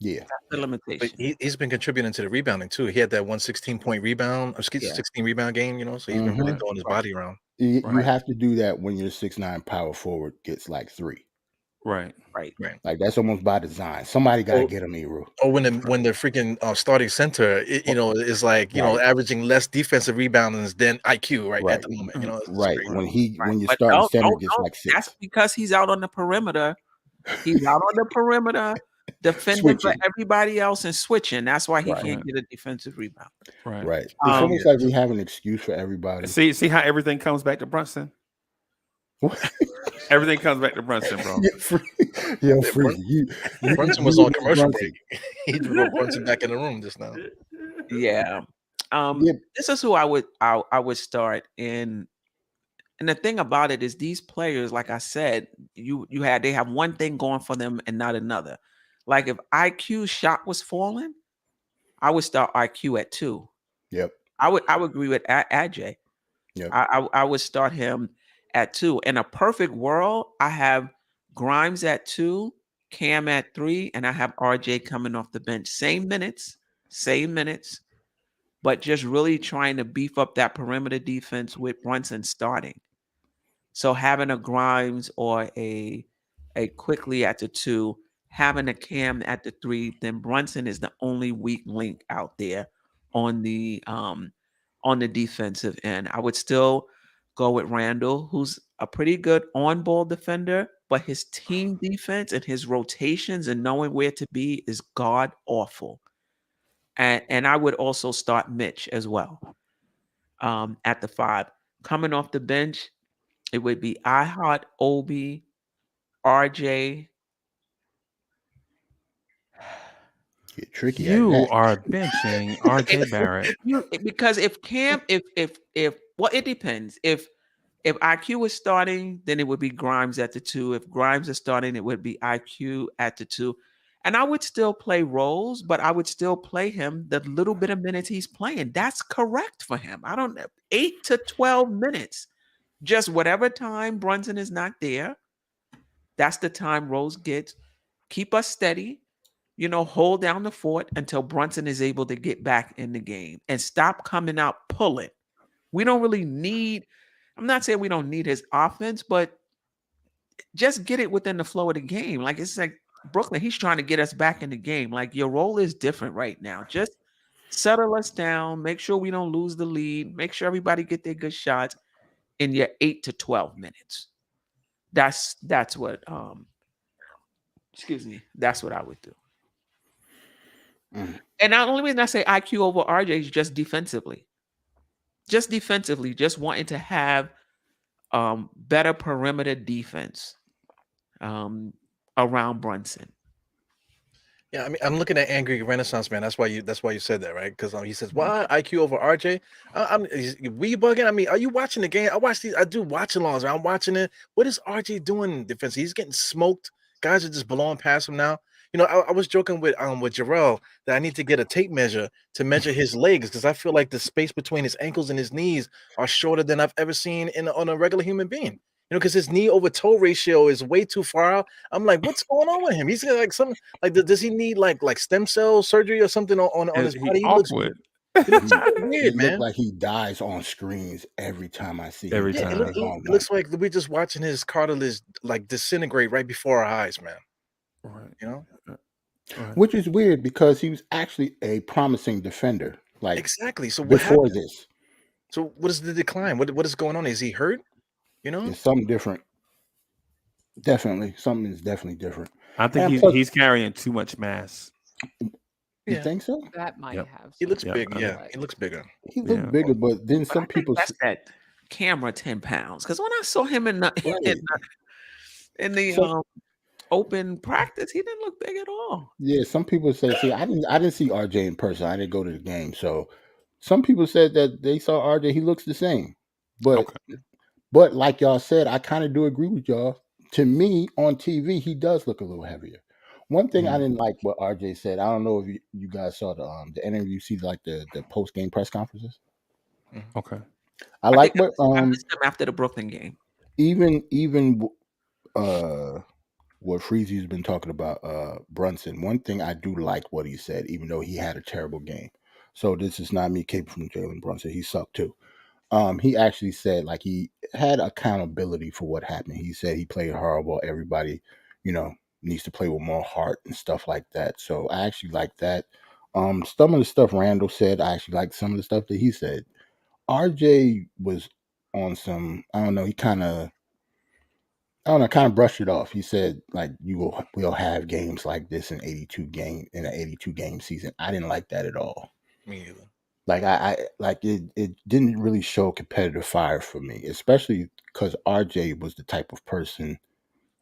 B: Yeah.
D: That's the limitation.
E: But he's been contributing to the rebounding too. He had that 16-point rebound, 16 rebound game, so he's been really throwing his body around.
B: You have to do that when your 6'9" power forward gets like 3.
G: Right.
B: Like that's almost by design. Somebody got to get him, Eru.
E: Or when the freaking starting center, is like averaging less defensive rebounds than IQ at the moment.
B: When your starting center gets like 6.
D: That's because he's out on the perimeter. He's out on the perimeter defending for everybody else and switching. That's why he can't get a defensive rebound.
B: Right. It's almost like we have an excuse for everybody.
G: See how everything comes back to Brunson? Everything comes back to Brunson, bro.
E: Brunson was on commercial break. He brought Brunson back in the room just now.
D: Yeah. This is who I would start in. And the thing about it is these players, like I said, they have one thing going for them and not another. Like if IQ's shot was falling, I would start IQ at 2.
B: Yep.
D: I would agree with Ajay.
B: Yep.
D: I would start him at 2. In a perfect world, I have Grimes at 2, Cam at 3, and I have RJ coming off the bench. Same minutes, but just really trying to beef up that perimeter defense with Brunson starting. So having a Grimes or a Quickly at the 2, having a Cam at the 3, then Brunson is the only weak link out there on the defensive end. I would still go with Randle, who's a pretty good on-ball defender, but his team defense and his rotations and knowing where to be is god awful. And I would also start Mitch as well at the 5. Coming off the bench, it would be Ihart, Obi, RJ.
B: Get tricky at
G: You
B: that.
G: are benching RJ Barrett.
D: Because if Cam, if well, it depends. If IQ is starting, then it would be Grimes at the 2. If Grimes is starting, it would be IQ at the 2. And I would still play roles, but I would still play him the little bit of minutes he's playing. That's correct for him. I don't know. 8 to 12 minutes. Just whatever time Brunson is not there, that's the time Rose gets. Keep us steady, hold down the fort until Brunson is able to get back in the game and stop coming out pulling. We don't really need, I'm not saying we don't need his offense, but just get it within the flow of the game. Like it's like Brooklyn, he's trying to get us back in the game. Like your role is different right now. Just settle us down, make sure we don't lose the lead, make sure everybody get their good shots in your 8 to 12 minutes. That's what that's what I would do. And the only reason I say IQ over RJ is just defensively. Just defensively, just wanting to have better perimeter defense around Brunson.
E: Yeah, I mean, I'm looking at Angry Renaissance Man. That's why you said that, right? Because he says, "Why IQ over RJ?" We bugging? I mean, are you watching the game? I watch these. I do watch alongs. I'm watching it. What is RJ doing in defense? He's getting smoked. Guys are just blowing past him now. I was joking with Jerrell that I need to get a tape measure to measure his legs because I feel like the space between his ankles and his knees are shorter than I've ever seen on a regular human being. Because his knee over toe ratio is way too far out. I'm like, what's going on with him? He's got like some does he need like stem cell surgery or something on his body? He looks weird, man.
B: Looks like he dies on screens every time I see him.
G: Every time.
E: It looks like we're just watching his cartilage like disintegrate right before our eyes, man.
G: Right.
B: Which is weird because he was actually a promising defender. Like
E: exactly. So
B: before this.
E: So what is the decline? What is going on? Is he hurt?
B: It's something different. Definitely. Something is definitely different.
G: I think he's carrying too much mass.
B: You think so?
F: That might have.
E: He looks big. Yeah, he looks bigger.
B: He looks bigger, but then some people
D: that's that camera 10 pounds. Because when I saw him in the open practice, he didn't look big at all.
B: Yeah, some people say, see, I didn't see RJ in person. I didn't go to the game. So some people said that they saw RJ, he looks the same. But like y'all said, I kind of do agree with y'all. To me, on TV, he does look a little heavier. One thing I didn't like what RJ said. I don't know if you guys saw the interview. You see like the post game press conferences.
G: Okay.
B: I like what
D: I missed him after the Brooklyn game.
B: Even what Freezy's been talking about Brunson. One thing I do like what he said, even though he had a terrible game. So this is not me caping from Jalen Brunson. He sucked too. He actually said like he had accountability for what happened. He said he played horrible. Everybody, needs to play with more heart and stuff like that. So I actually like that. Some of the stuff Randle said, I actually like some of the stuff that he said. RJ was on some, I don't know, he kind of brushed it off. He said like we'll have games like this in an 82 game season. I didn't like that at all.
E: Me either.
B: Like it didn't really show competitive fire for me, especially because RJ was the type of person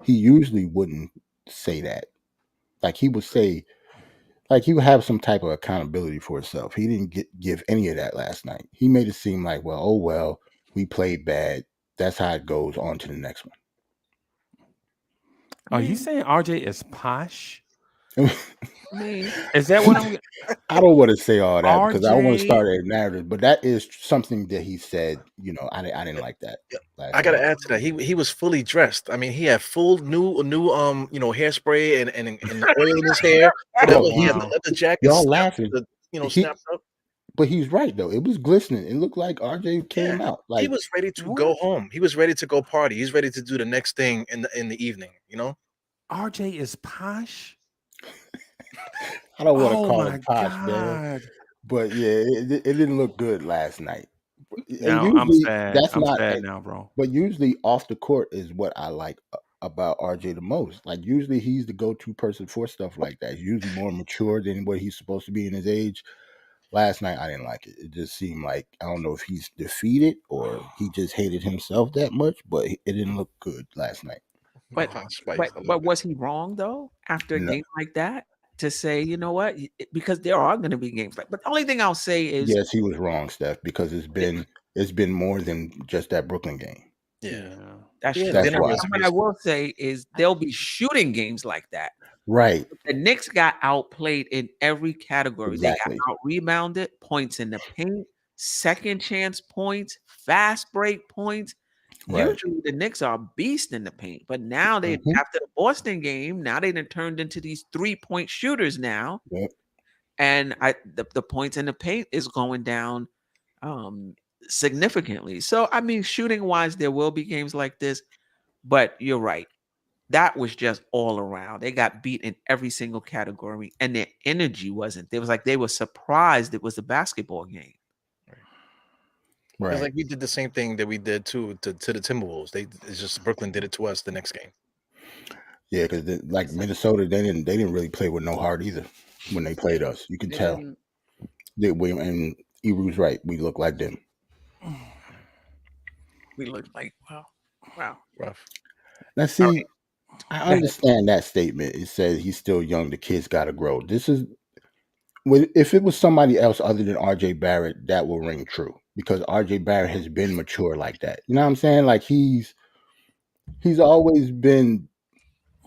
B: he usually wouldn't say that. Like he would say, like he would have some type of accountability for himself. He didn't give any of that last night. He made it seem like, well, we played bad. That's how it goes on to the next one.
G: Are you saying RJ is posh?
D: Me.
G: Is that what I'm?
B: I don't want to say all that because I don't want to
G: RJ
B: start a narrative, but that is something that he said. I didn't like that.
E: I gotta add to that. He was fully dressed. I mean, he had full new hairspray and oil in his hair. He had the leather jacket.
B: Y'all laughing.
E: Snapped up.
B: But he's right though. It was glistening. It looked like RJ came out. Like
E: he was ready to go home. He was ready to go party. He's ready to do the next thing in the evening.
G: RJ is posh.
B: I don't want to call him posh, man. But yeah, it didn't look good last night.
G: Now, I'm sad. I'm sad now, bro.
B: But usually off the court is what I like about RJ the most. Like usually he's the go-to person for stuff like that. He's usually more mature than what he's supposed to be in his age. Last night I didn't like it. It just seemed like I don't know if he's defeated or he just hated himself that much, but it didn't look good last night.
D: But was he wrong though after a game like that? to say, you know what, because there are going to be games like. But the only thing I'll say is,
B: Yes, he was wrong, Steph, because it's been more than just that Brooklyn game.
E: Yeah.
D: that's
E: Yeah,
D: true.
B: That's
E: dinner
B: why.
D: And what I will say is there'll be shooting games like that.
B: Right.
D: The Knicks got outplayed in every category.
B: Exactly.
D: They got out rebounded, points in the paint, second chance points, fast break points.
B: Right.
D: Usually the Knicks are a beast in the paint, but now they
B: Mhm.
D: after the Boston game, now they done turned into these 3-point shooters now.
B: Yep.
D: And the points in the paint is going down significantly. So I mean, shooting wise, there will be games like this, but you're right. That was just all around. They got beat in every single category, and their energy wasn't. It was like they were surprised it was a basketball game.
B: Right.
E: It's like we did the same thing that we did to the Timberwolves. It's just Brooklyn did it to us the next game.
B: Yeah, because like Minnesota, they didn't really play with no heart either when they played us. You can
F: They
B: tell.
F: didn't.
B: And Eru's right. We look like them.
D: We looked like wow.
E: Rough.
B: Now, see, I understand that statement. It says he's still young. The kid's got to grow. This is, if it was somebody else other than RJ Barrett, that will ring true because RJ Barrett has been mature like that. You know what I'm saying? Like he's always been,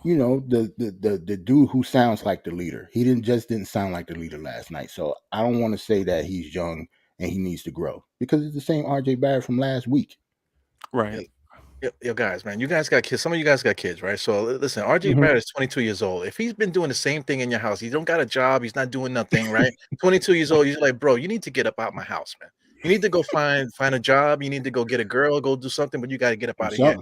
B: you know, the dude who sounds like the leader. He didn't sound like the leader last night. So I don't want to say that he's young and he needs to grow because it's the same RJ Barrett from last week.
G: Right.
E: Yo, guys, man, you guys got kids. Some of you guys got kids, right? So listen, RJ Barrett is 22 years old. If he's been doing the same thing in your house, he don't got a job, he's not doing nothing, right? 22 years old, you're like, bro, you need to get up out my house, man. You need to go find a job. You need to go get a girl, go do something, but you got to get up out of here.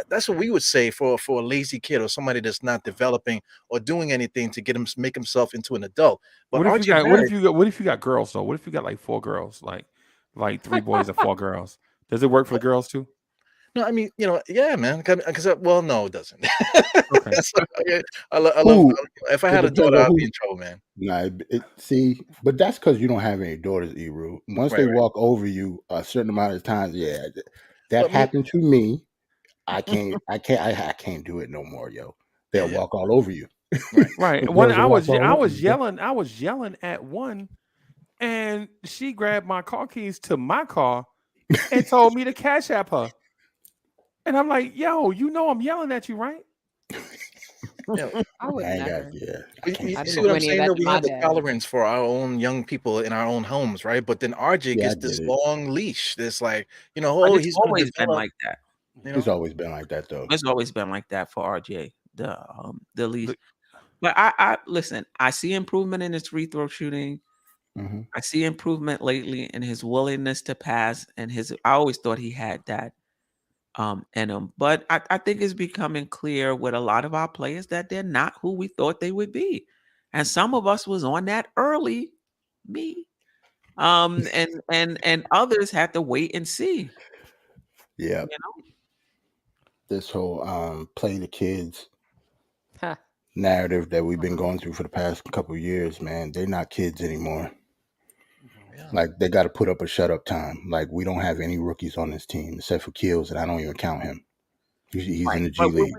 E: That's what we would say for a lazy kid or somebody that's not developing or doing anything to make himself into an adult. But
G: what if you got girls though? What if you got like 4 girls, like 3 boys and 4 girls? Does it work for the girls too?
E: No, I mean, you know, yeah, man. Because well, no, it doesn't.
G: Okay.
E: So, I love. If I had a daughter, I'd be in trouble, man.
B: Nah, see, but that's because you don't have any daughters, Eru. Once they walk over you a certain amount of times, yeah, that happened to me. I can't do it no more, yo. They'll walk all over you.
G: Right. When I was yelling at one, and she grabbed my car keys to my car and told me to cash app her. And I'm like, yo, you know I'm yelling at you, right?
F: I would never.
E: You see what I'm saying? Though? We have the tolerance for our own young people in our own homes, right? But then RJ gets this long leash. This like, you know,
D: he's always been like that.
B: You know? It's always been like that, though.
D: It's always been like that for RJ. The leash. But I listen. I see improvement in his free throw shooting.
B: Mm-hmm.
D: I see improvement lately in his willingness to pass and his. I always thought he had that. In them, but I think it's becoming clear with a lot of our players that they're not who we thought they would be, and some of us was on that early, me, and others had to wait and see.
B: Yeah,
D: you know,
B: this whole play the kids narrative that we've been going through for the past couple of years, man, they're not kids anymore. Like they got to put up a shut up time. Like we don't have any rookies on this team except for Kills, and I don't even count him. He's in the G League.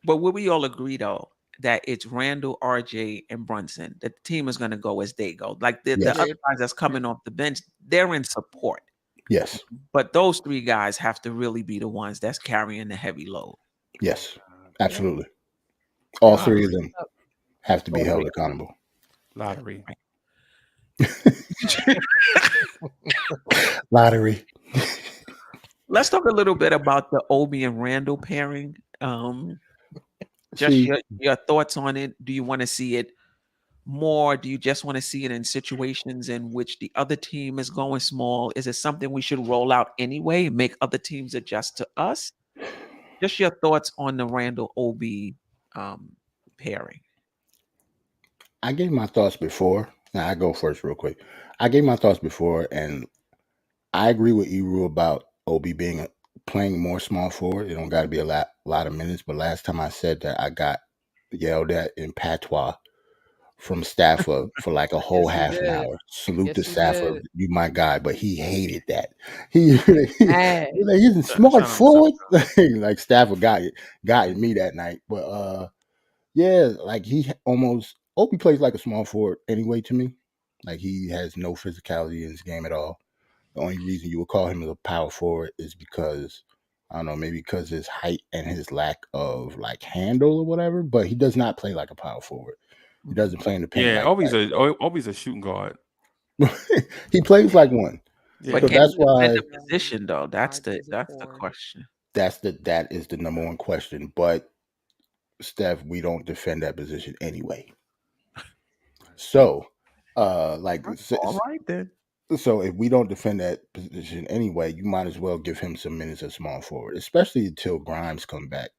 D: But will we all agree though that it's Randle, RJ, and Brunson? The team is going to go as they go. Like the other guys that's coming off the bench, they're in support.
B: Yes.
D: But those 3 guys have to really be the ones that's carrying the heavy load.
B: Yes, absolutely. All 3 of them have to be held accountable.
G: Lottery.
B: Lottery.
D: Let's talk a little bit about the Obi and Randle pairing. Just your thoughts on it. Do you want to see it more? Do you just want to see it in situations in which the other team is going small? Is it something we should roll out anyway, make other teams adjust to us? Just your thoughts on the Randle Obi pairing.
B: I gave my thoughts before. Now I go first real quick. I gave my thoughts before, and I agree with Eru about Obi playing more small forward. It don't got to be a lot of minutes. But last time I said that, I got yelled at in patois from Stafford for like a whole half an hour. Salute to Stafford, you my guy. But he hated that. He's a small forward. Like Stafford got me that night. But yeah, like he almost Obi plays like a small forward anyway to me. Like he has no physicality in his game at all. The only reason you would call him a power forward is because I don't know, maybe because his height and his lack of like handle or whatever. But he does not play like a power forward. He doesn't play in the paint
G: Yeah,
B: like
G: Obi's a shooting guard.
B: that. He plays like one.
G: Yeah.
D: But
B: So
D: can
B: that's
D: you defend
B: why
D: the position though? That's the
F: He's a
D: that's the
F: forward.
D: question.
B: that is the number one question. But Steph, we don't defend that position anyway. So, like,
D: All right then.
B: so if we don't defend that position anyway, you might as well give him some minutes at small forward, especially until Grimes come back.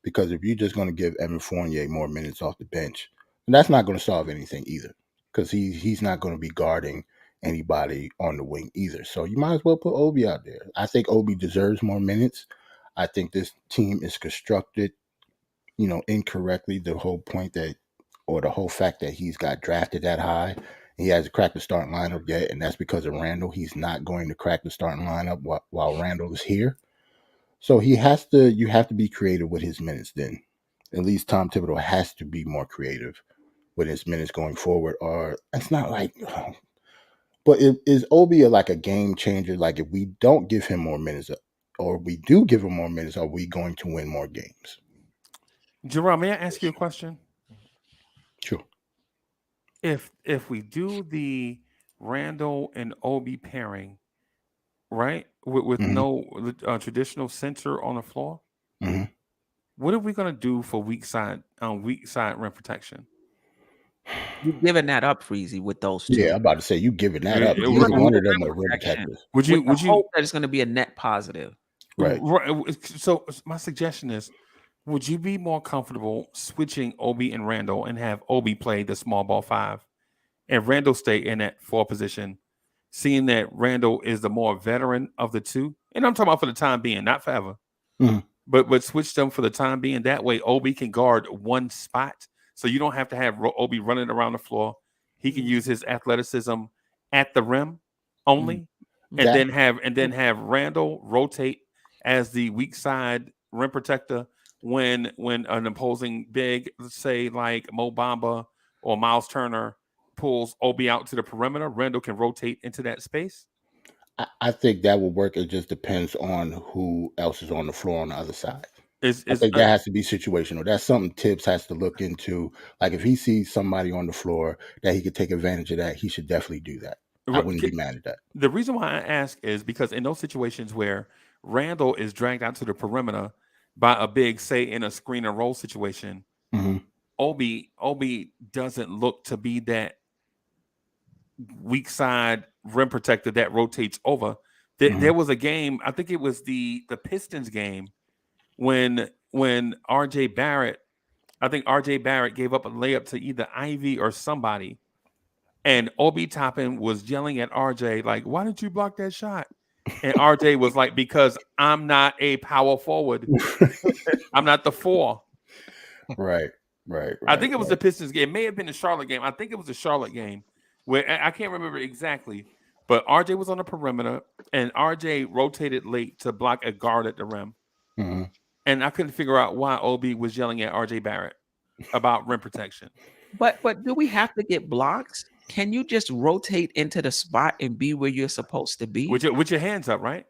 B: Because if you're just going to give Evan Fournier more minutes off the bench, that's not going to solve anything either. Because he's not going to be guarding anybody on the wing either. So you might as well put Obi out there. I think Obi deserves more minutes. I think this team is constructed, incorrectly. The whole point that, or the whole fact that he's got drafted that high, he hasn't cracked the starting lineup yet, and that's because of Randle. He's not going to crack the starting lineup while Randle is here. So you have to be creative with his minutes then. At least Tom Thibodeau has to be more creative with his minutes going forward. Or it's not like, but is Obi like a game changer? Like if we don't give him more minutes, or we do give him more minutes, are we going to win more games?
G: Jerrell, may I ask you a question?
B: Sure.
G: If we do the Randle and Obi pairing, right, with no traditional center on the floor, what are we going to do for weak side rim protection?
D: You're giving that up, Freezy, with those two.
B: Yeah, I'm about to say you giving that up.
G: It
B: Neither
G: was-
B: one of them are
D: rim
B: rim
D: protection.
B: protectors.
G: Would you
D: hope that it's going to be a net positive?
B: Right.
G: So my suggestion is, would you be more comfortable switching Obi and Randle and have Obi play the small ball 5 and Randle stay in that 4 position, seeing that Randle is the more veteran of the two? And I'm talking about for the time being, not forever. But switch them for the time being. That way Obi can guard one spot. So you don't have to have Obi running around the floor. He can use his athleticism at the rim only. And then have Randle rotate as the weak side rim protector when an opposing big, let's say like Mo Bamba or Miles Turner, pulls Obi out to the perimeter. Randle can rotate into that space.
B: I think that will work. It just depends on who else is on the floor on the other side. I think that has to be situational. That's something Tibbs has to look into. Like if he sees somebody on the floor that he could take advantage of that, he should definitely do that. I wouldn't be mad at that.
G: The reason why I ask is because in those situations where Randle is dragged out to the perimeter by a big, say in a screen and roll situation, Obi doesn't look to be that weak side rim protector that rotates over. There was a game, I think it was the Pistons game, when RJ Barrett gave up a layup to either Ivy or somebody, and Obi Toppin was yelling at RJ like, "Why didn't you block that shot?" And RJ was like, "Because I'm not a power forward. I'm not the 4."
B: Right.
G: I think it was the Pistons game. It may have been the Charlotte game. I think it was the Charlotte game where I can't remember exactly, but RJ was on the perimeter and RJ rotated late to block a guard at the rim. And I couldn't figure out why Obi was yelling at RJ Barrett about rim protection.
D: But do we have to get blocks? Can you just rotate into the spot and be where you're supposed to be?
G: With your hands up, right?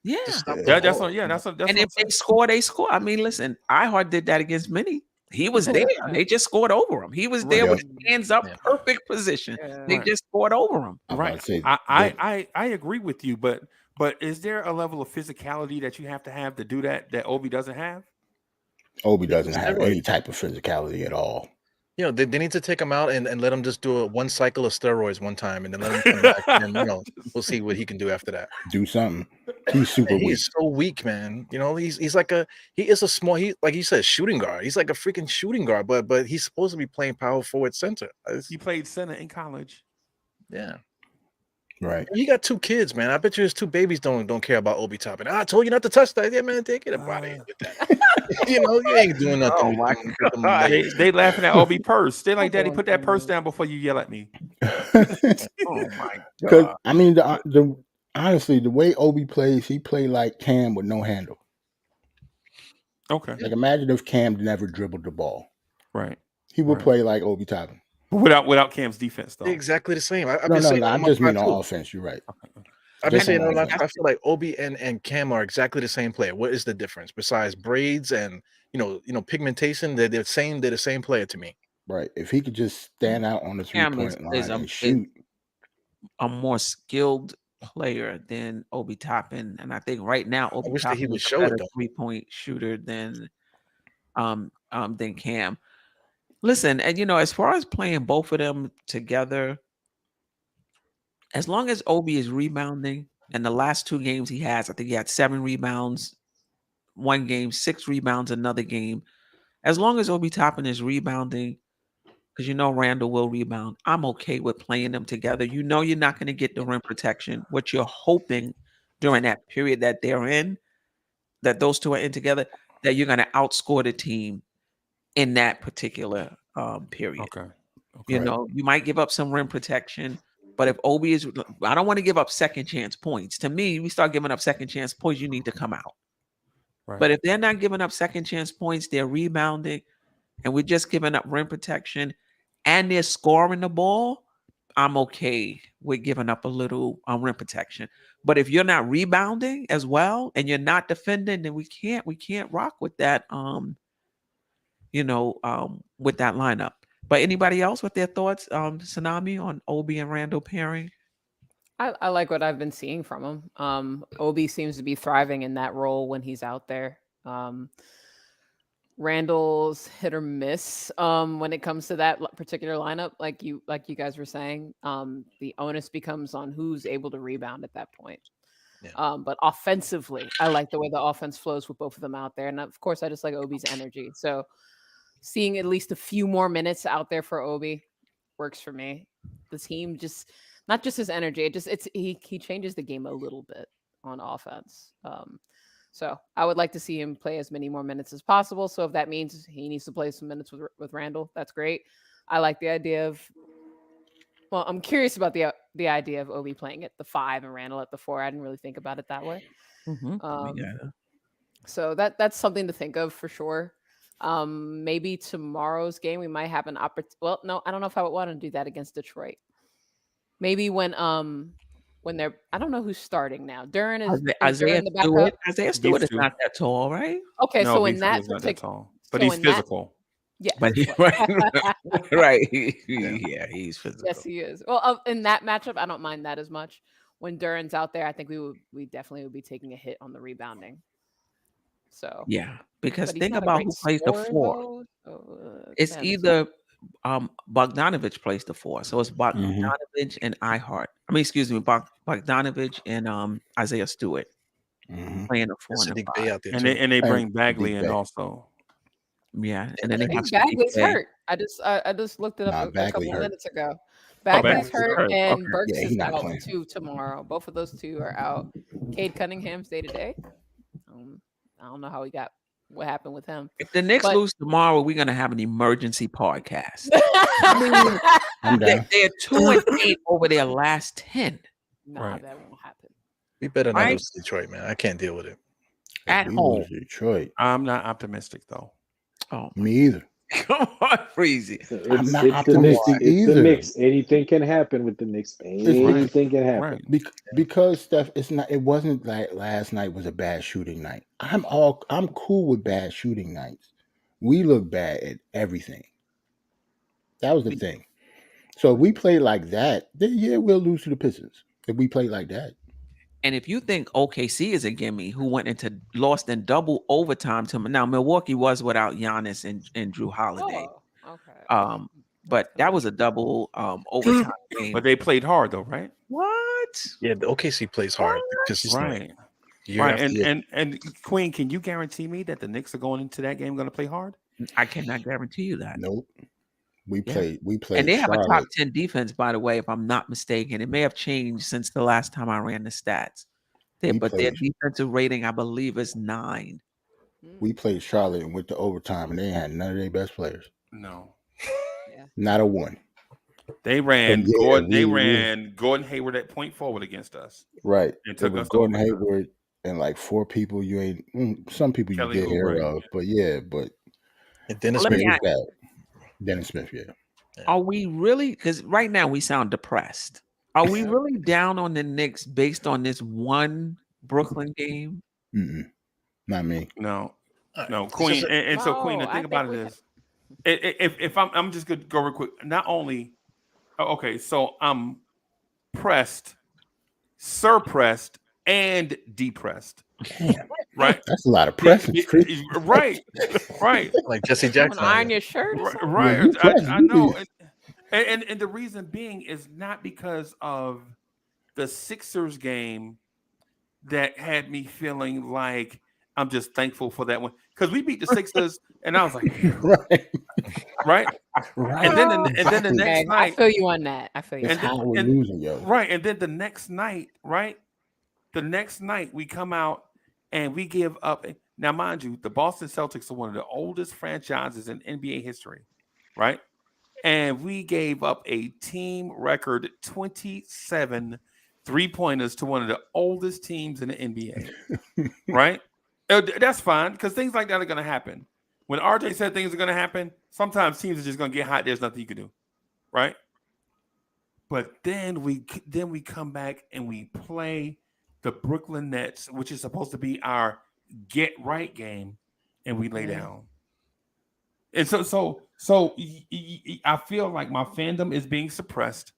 D: Yeah.
G: That's
D: and if they score, they score. I mean, listen, Ihart did that against Minnie. He was there. They just scored over him. He was there with his hands up, perfect position. They just scored over him.
G: Right. I agree with you, but is there a level of physicality that you have to do that Obi doesn't have?
B: Obi doesn't have any type of physicality at all.
E: They need to take him out and let him just do one cycle of steroids one time, and then let him come back, and we'll see what he can do after that.
B: Do something. He's super weak.
E: He's so weak, man. He's like he is a small, like you said, shooting guard. He's like a freaking shooting guard, but he's supposed to be playing power forward center.
G: He played center in college.
E: Yeah.
B: Right.
E: You got 2 kids, man. I bet you his 2 babies don't care about Obi Toppin. I told you not to touch that. Yeah, man, take it about it with that. You ain't doing nothing.
D: Oh my God.
G: They laughing at Obi purse. They like, "Daddy, put that purse down before you yell at me."
D: Oh my
B: Because
D: God.
B: I mean, honestly, the way Obi plays, he played like Cam with no handle.
G: Okay.
B: Like imagine if Cam never dribbled the ball.
G: Right.
B: He would play like Obi Toppin.
G: Without Cam's defense, though.
E: Exactly the same. I've
B: No,
E: been
B: no,
E: saying
B: no.
E: that on
B: I'm
E: my
B: just
E: pod
B: mean on
E: too.
B: offense. You're right.
E: I've been
B: Just
E: saying
B: on
E: that a lot.
B: offense.
E: I feel like Obi and Cam are exactly the same player. What is the difference besides braids and pigmentation? They're the same. They're the same player to me.
B: Right. If he could just stand out on the
D: Cam
B: 3-point
D: is
B: line and shoot.
D: a more skilled player than Obi Toppin, and I think right now Obi
E: wish that he
D: Toppin
E: would
D: is a
E: show it,
D: better
E: though.
D: 3-point shooter than Cam. Listen, and as far as playing both of them together, as long as Obi is rebounding, and the last 2 games he has, I think he had 7 rebounds, one game, 6 rebounds, another game. As long as Obi Toppin is rebounding, because Randle will rebound, I'm okay with playing them together. You're not going to get the rim protection. What you're hoping during that period that they're in, that those two are in together, that you're going to outscore the team in that particular period.
G: Okay.
D: You might give up some rim protection, but if Obi is, I don't want to give up second chance points. To me, we start giving up second chance points, you need to come out.
G: Right.
D: But if they're not giving up second chance points, they're rebounding, and we're just giving up rim protection, and they're scoring the ball, I'm okay with giving up a little rim protection. But if you're not rebounding as well and you're not defending, then we can't rock with that with that lineup. But anybody else with their thoughts, Tsunami, on Obi and Randle pairing?
F: I like what I've been seeing from him. Obi seems to be thriving in that role when he's out there. Randle's hit or miss when it comes to that particular lineup, like you guys were saying. The onus becomes on who's able to rebound at that point. Yeah. But offensively, I like the way the offense flows with both of them out there, and of course, I just like Obi's energy. So, seeing at least a few more minutes out there for Obi works for me. The team just not just his energy, he changes the game a little bit on offense. So I would like to see him play as many more minutes as possible. So if that means he needs to play some minutes with Randle, that's great. I like the idea of. Well, I'm curious about the idea of Obi playing at the 5 and Randle at the 4. I didn't really think about it that way.
D: Mm-hmm.
F: So that's something to think of for sure. Maybe tomorrow's game we might have an opportunity. Well, no, I don't know if I would want to do that against Detroit. Maybe when they're, I don't know who's starting now. Duren is
D: Isaiah
F: Duren the backup.
D: Isaiah Stewart is not that tall, right?
F: Okay,
G: No,
F: so in that
G: not that tall, but
F: so
G: he's
F: in that-
G: physical.
F: Yeah,
D: But right. Yeah, he's physical.
F: yes, he is. Well, in that matchup, I don't mind that as much. When Duren's out there, I think we definitely would be taking a hit on the rebounding. So
D: yeah, because
F: but he's
D: think
F: not a
D: about
F: great
D: who plays the
F: scorer,
D: 4.
F: though.
D: It's either Bogdanovich plays the 4, so it's
B: Mm-hmm.
D: Bogdanovich and Ihart. I mean, excuse me, Bogdanovich and Isaiah Stewart
B: Mm-hmm.
D: playing the 4
E: That's a
D: and the
E: big
D: 5.
E: bay out there
G: And
E: too.
G: they bring
B: And
G: Bagley
B: Big
G: in
B: Bay.
G: also.
D: Yeah, and then
F: I
D: they have
F: think Bagley's
D: Sadiq Bey.
F: hurt. I just looked it up
B: Nah,
F: a
B: Bagley
F: couple
B: hurt.
F: minutes ago.
D: Bagley's
F: Bagley's hurt,
D: hurt.
F: and
D: Okay.
F: Burks
B: Yeah,
F: is
B: he's not
F: out
B: playing.
F: too tomorrow. Both of those two are out. Cade Cunningham's day to day. I don't know what happened with him.
D: If the Knicks
F: But-
D: lose tomorrow, we're gonna have an emergency podcast.
B: I'm down.
D: They're 2-8 over their last 10
F: Nah,
G: Right.
F: that won't happen.
E: We better not
D: Right?
E: lose to Detroit, man. I can't deal with it.
D: at
B: We
D: home.
B: lose to Detroit.
G: I'm not optimistic though.
D: Oh,
B: Me either.
D: come on, Freezy.
H: So
B: I'm not
H: it's the Knicks.
B: optimistic
H: It's the
B: either.
H: Knicks. Anything can happen with the Knicks. Anything can happen.
G: Right.
B: Because Steph, it wasn't like last night was a bad shooting night. I'm cool with bad shooting nights. We look bad at everything. That was the thing. So if we play like that, then yeah, we'll lose to the Pistons. If we play like that.
D: And if you think OKC is a gimme, who lost in double overtime to now Milwaukee was without Giannis and Drew Holiday.
F: Oh, okay.
D: But that was a double overtime game.
G: But they played hard though, right?
D: What?
E: Yeah, the OKC plays hard consistently.
G: Right.
E: Year
G: Right.
E: after
G: And,
E: year.
G: and Queen, can you guarantee me that the Knicks are going into that game going to play hard?
D: I cannot guarantee you that.
B: Nope. We
D: Yeah.
B: played
D: And they have a top
B: Charlotte.
D: 10 defense, by the way, if I'm not mistaken. It may have changed since the last time I ran the stats. But their defensive rating, I believe, is 9.
B: We played Charlotte and went to overtime, and they had none of their best players.
G: No.
B: Not a one.
G: They ran
B: Yeah,
G: Gordon. They
B: we-
G: ran Gordon Hayward at point forward against us.
B: Right.
G: And
B: It
G: took
B: was
G: us to
B: Gordon
G: overtime.
B: Hayward and like 4 people you ain't. Some people
G: Kelly
B: you did hear
G: Oubre.
B: of, but yeah, but
E: And Dennis
D: Let me
E: Smith.
B: it was bad. Dennis Smith, yeah.
D: Are we really? Because right now we sound depressed. Are we really down on the Knicks based on this one Brooklyn game?
B: Mm-mm, not me.
G: No,
E: All right.
G: no,
E: It's
G: Queen.
E: just
G: And so, Queen, the
F: No, I
G: thing about
F: think
G: it
F: we
G: is, if I'm just gonna go real quick. Not only, okay, so I'm pressed, suppressed, and depressed.
B: Damn,
G: Right?
B: that's a lot of pressings, Chris.
G: Right, right,
E: like Jesse
F: someone
E: Jackson. out
F: iron
E: here.
F: your shirt or
G: right,
F: something.
B: Yeah,
G: right.
B: you pressed.
G: I
B: You
G: know,
B: be
G: and the reason being is not because of the Sixers game that had me feeling like I'm just thankful for that one because we beat the Sixers, and I was like,
B: right.
G: right,
B: Right.
G: and then the
B: Exactly.
G: next
F: Okay, I
G: night,
F: feel you on that. I feel you.
B: It's
G: and
B: how we're
G: and
B: losing, yo.
G: right, and then the next night, right, the next night we come out and we give up. Now, mind you, the Boston Celtics are one of the oldest franchises in NBA history, right? And we gave up a team record 27 3-pointers to one of the oldest teams in the NBA, right? That's fine because things like that are going to happen. When RJ said things are going to happen, sometimes teams are just going to get hot. There's nothing you can do, right? But then we come back and we play the Brooklyn Nets, which is supposed to be our get right game, and we lay down. And so I feel like my fandom is being suppressed,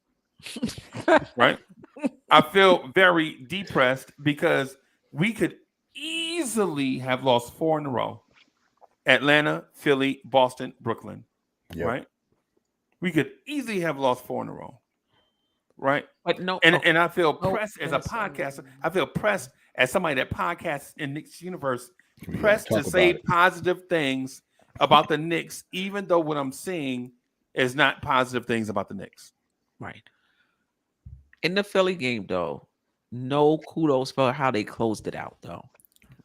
G: right? I feel very depressed because we could easily have lost 4 in a row. Atlanta, Philly, Boston, Brooklyn,
B: Yep.
G: right? We could easily have lost 4 in a row, right?
D: But no,
G: And I feel
F: Oh,
G: pressed as a
F: yes,
G: podcaster. I feel pressed as somebody that podcasts in Knicks universe,
B: We gotta
G: pressed to
B: talk
G: say
B: about it.
G: positive things about the Knicks, even though what I'm seeing is not positive things about the Knicks.
D: right. In the Philly game, though, no kudos for how they closed it out, though.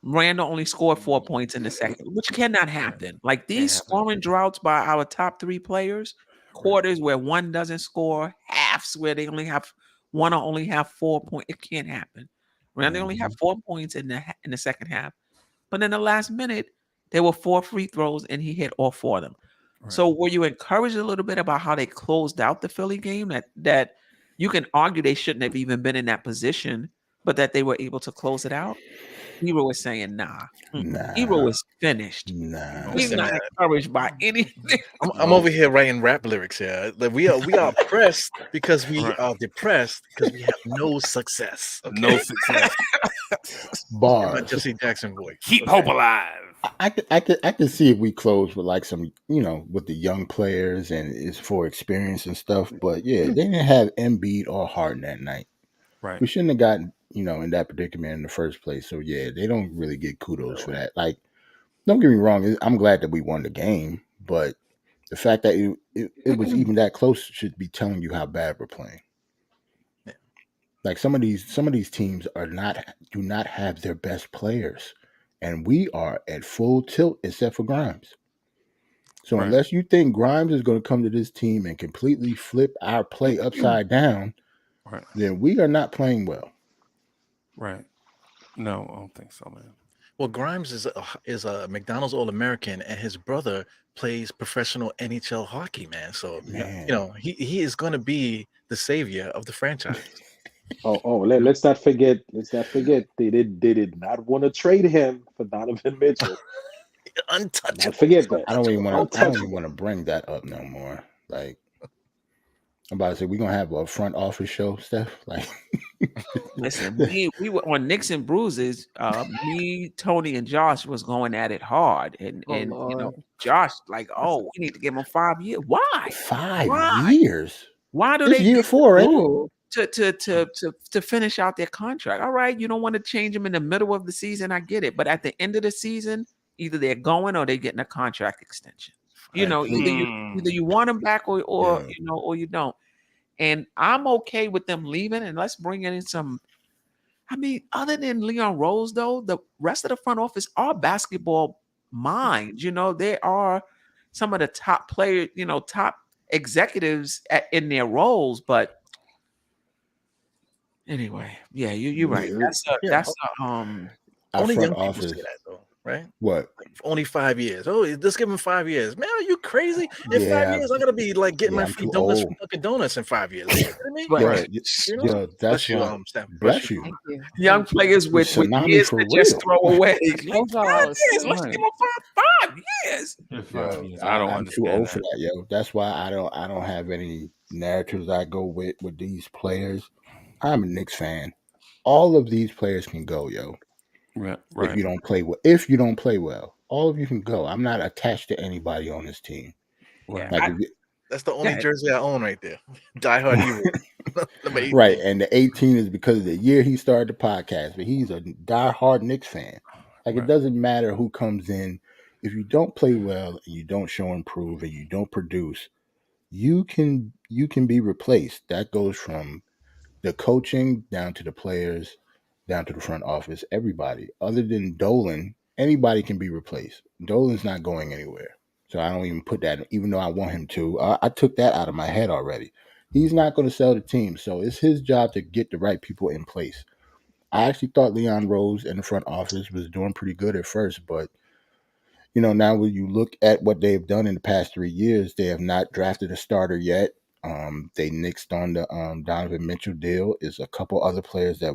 D: Randle only scored 4 points in the second, which cannot happen. Like these
G: happen.
D: scoring droughts by our top 3 players, quarters where one doesn't score, halves where they only have one or only have 4 points. It can't happen. Randle only had 4 points in the second half, but in the last minute, there were 4 free throws and he hit all 4 of them.
G: Right.
D: So were you encouraged a little bit about how they closed out the Philly game? That you can argue they shouldn't have even been in that position, but that they were able to close it out. Hero was saying, nah.
B: Nah.
D: Hero is finished.
B: Nah.
D: He's
E: Listen,
D: not
E: man.
D: encouraged by anything.
E: I'm over here writing rap lyrics here. Like we are pressed because we
G: Right.
E: are depressed because we have no success. Okay?
G: No success.
E: My
B: Bars.
E: Jesse Jackson voice.
G: Keep
E: Okay?
G: hope alive.
B: I could see if we close with like some, with the young players and it's for experience and stuff. But yeah, they didn't have Embiid or Harden that night.
G: Right.
B: We shouldn't have gotten, in that predicament in the first place. So yeah, they don't really get kudos for that. Like, don't get me wrong, I'm glad that we won the game, but the fact that it was even that close should be telling you how bad we're playing.
E: Yeah.
B: Like some of these teams do not have their best players, and we are at full tilt except for Grimes. So
G: Right.
B: unless you think Grimes is going to come to this team and completely flip our play upside down,
G: Right.
B: then we are not playing well.
G: Right. No, I don't think so, man.
E: Well, Grimes is a McDonald's All-American, and his brother plays professional NHL hockey, man. So
B: Man.
E: he is going to be the savior of the franchise.
H: Let's not forget. They did not want to trade him for Donovan Mitchell.
E: Untouchable.
H: Don't forget that.
B: I don't even want
H: Untouchable.
B: to bring that up no more. Like, I'm about to say, we're going to have a front office show, Steph. Like,
D: Listen, we were on Knicks and Bruises. Me, Tony, and Josh was going at it hard, and
F: Lord.
D: Josh like, oh, we need to give him 5 years. Why?
B: 5
D: Why?
B: years.
D: Why do
B: This
D: they
B: year
D: give
B: 4, right?
F: Ooh.
D: to finish out their contract? All right, you don't want to change them in the middle of the season. I get it, but at the end of the season, either they're going or they're getting a contract extension. Either you want them back or or you don't. And I'm okay with them leaving. And let's bring in some. I mean, other than Leon Rose, though, the rest of the front office are basketball minds. They are some of the top players, top executives in their roles. But anyway, yeah, you're right. That's
E: Only
B: front
E: young people
B: office.
E: say that, though, right?
B: What?
E: only 5 years. Oh, just give him 5 years. Man, are you crazy? In 5
B: Yeah,
E: years, I gotta be like getting my
B: I'm
E: free
B: too
E: donuts
B: old.
E: from Dunkin' Donuts in 5 years. Are you kidding me?
D: But
B: Yo,
F: Right.
E: You know?
B: yo, that's
E: Bless you,
B: why.
E: Steph.
B: Bless you.
F: Thank you.
D: young
F: Thank you.
D: players with
B: Tsunami
D: years
B: for
D: to just
B: real.
D: throw away.
F: Those are
D: 5
F: all
D: years. Let's
F: right.
D: give him 5 years.
G: In 5
B: Yo,
G: years. I don't
B: I'm too
G: understand
B: old
G: that.
B: for that, yo. That's why I don't have any narratives I go with these players. I'm a Knicks fan. All of these players can go, yo.
G: Right,
B: If
G: right.
B: you don't play well, all of you can go. I'm not attached to anybody on this team.
G: Right.
B: Like,
D: I-
B: if you-
E: That's the only
D: ahead.
E: jersey I own right there. Die Hard Hero. Number 18.
B: right, and the 18 is because of the year he started the podcast, but he's a diehard Knicks fan. Like,
G: Right.
B: it doesn't matter who comes in. If you don't play well and you don't show improve and you don't produce, you can be replaced. That goes from the coaching down to the players, down to the front office, everybody. Other than Dolan, anybody can be replaced. Dolan's not going anywhere. So I don't even put that, even though I want him to. I took that out of my head already. He's not going to sell the team. So it's his job to get the right people in place. I actually thought Leon Rose in the front office was doing pretty good at first, but now when you look at what they've done in the past 3 years, they have not drafted a starter yet. They nixed on the Donovan Mitchell deal. Is a couple other players that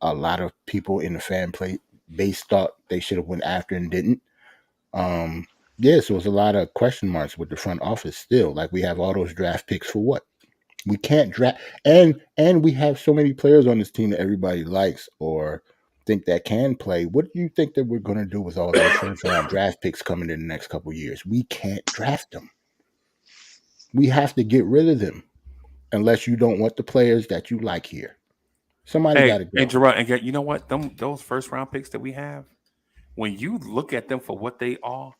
B: a lot of people in the base thought they should have went after and didn't. Yeah, so it's a lot of question marks with the front office still. Like, we have all those draft picks for what? We can't draft, and we have so many players on this team that everybody likes or think that can play. What do you think that we're going to do with all those first round draft picks coming in the next couple of years? We can't draft them. We have to get rid of them unless you don't want the players that you like here. Somebody got to go.
G: And Jerrell, and you know what? Those first round picks that we have, when you look at them for what they are,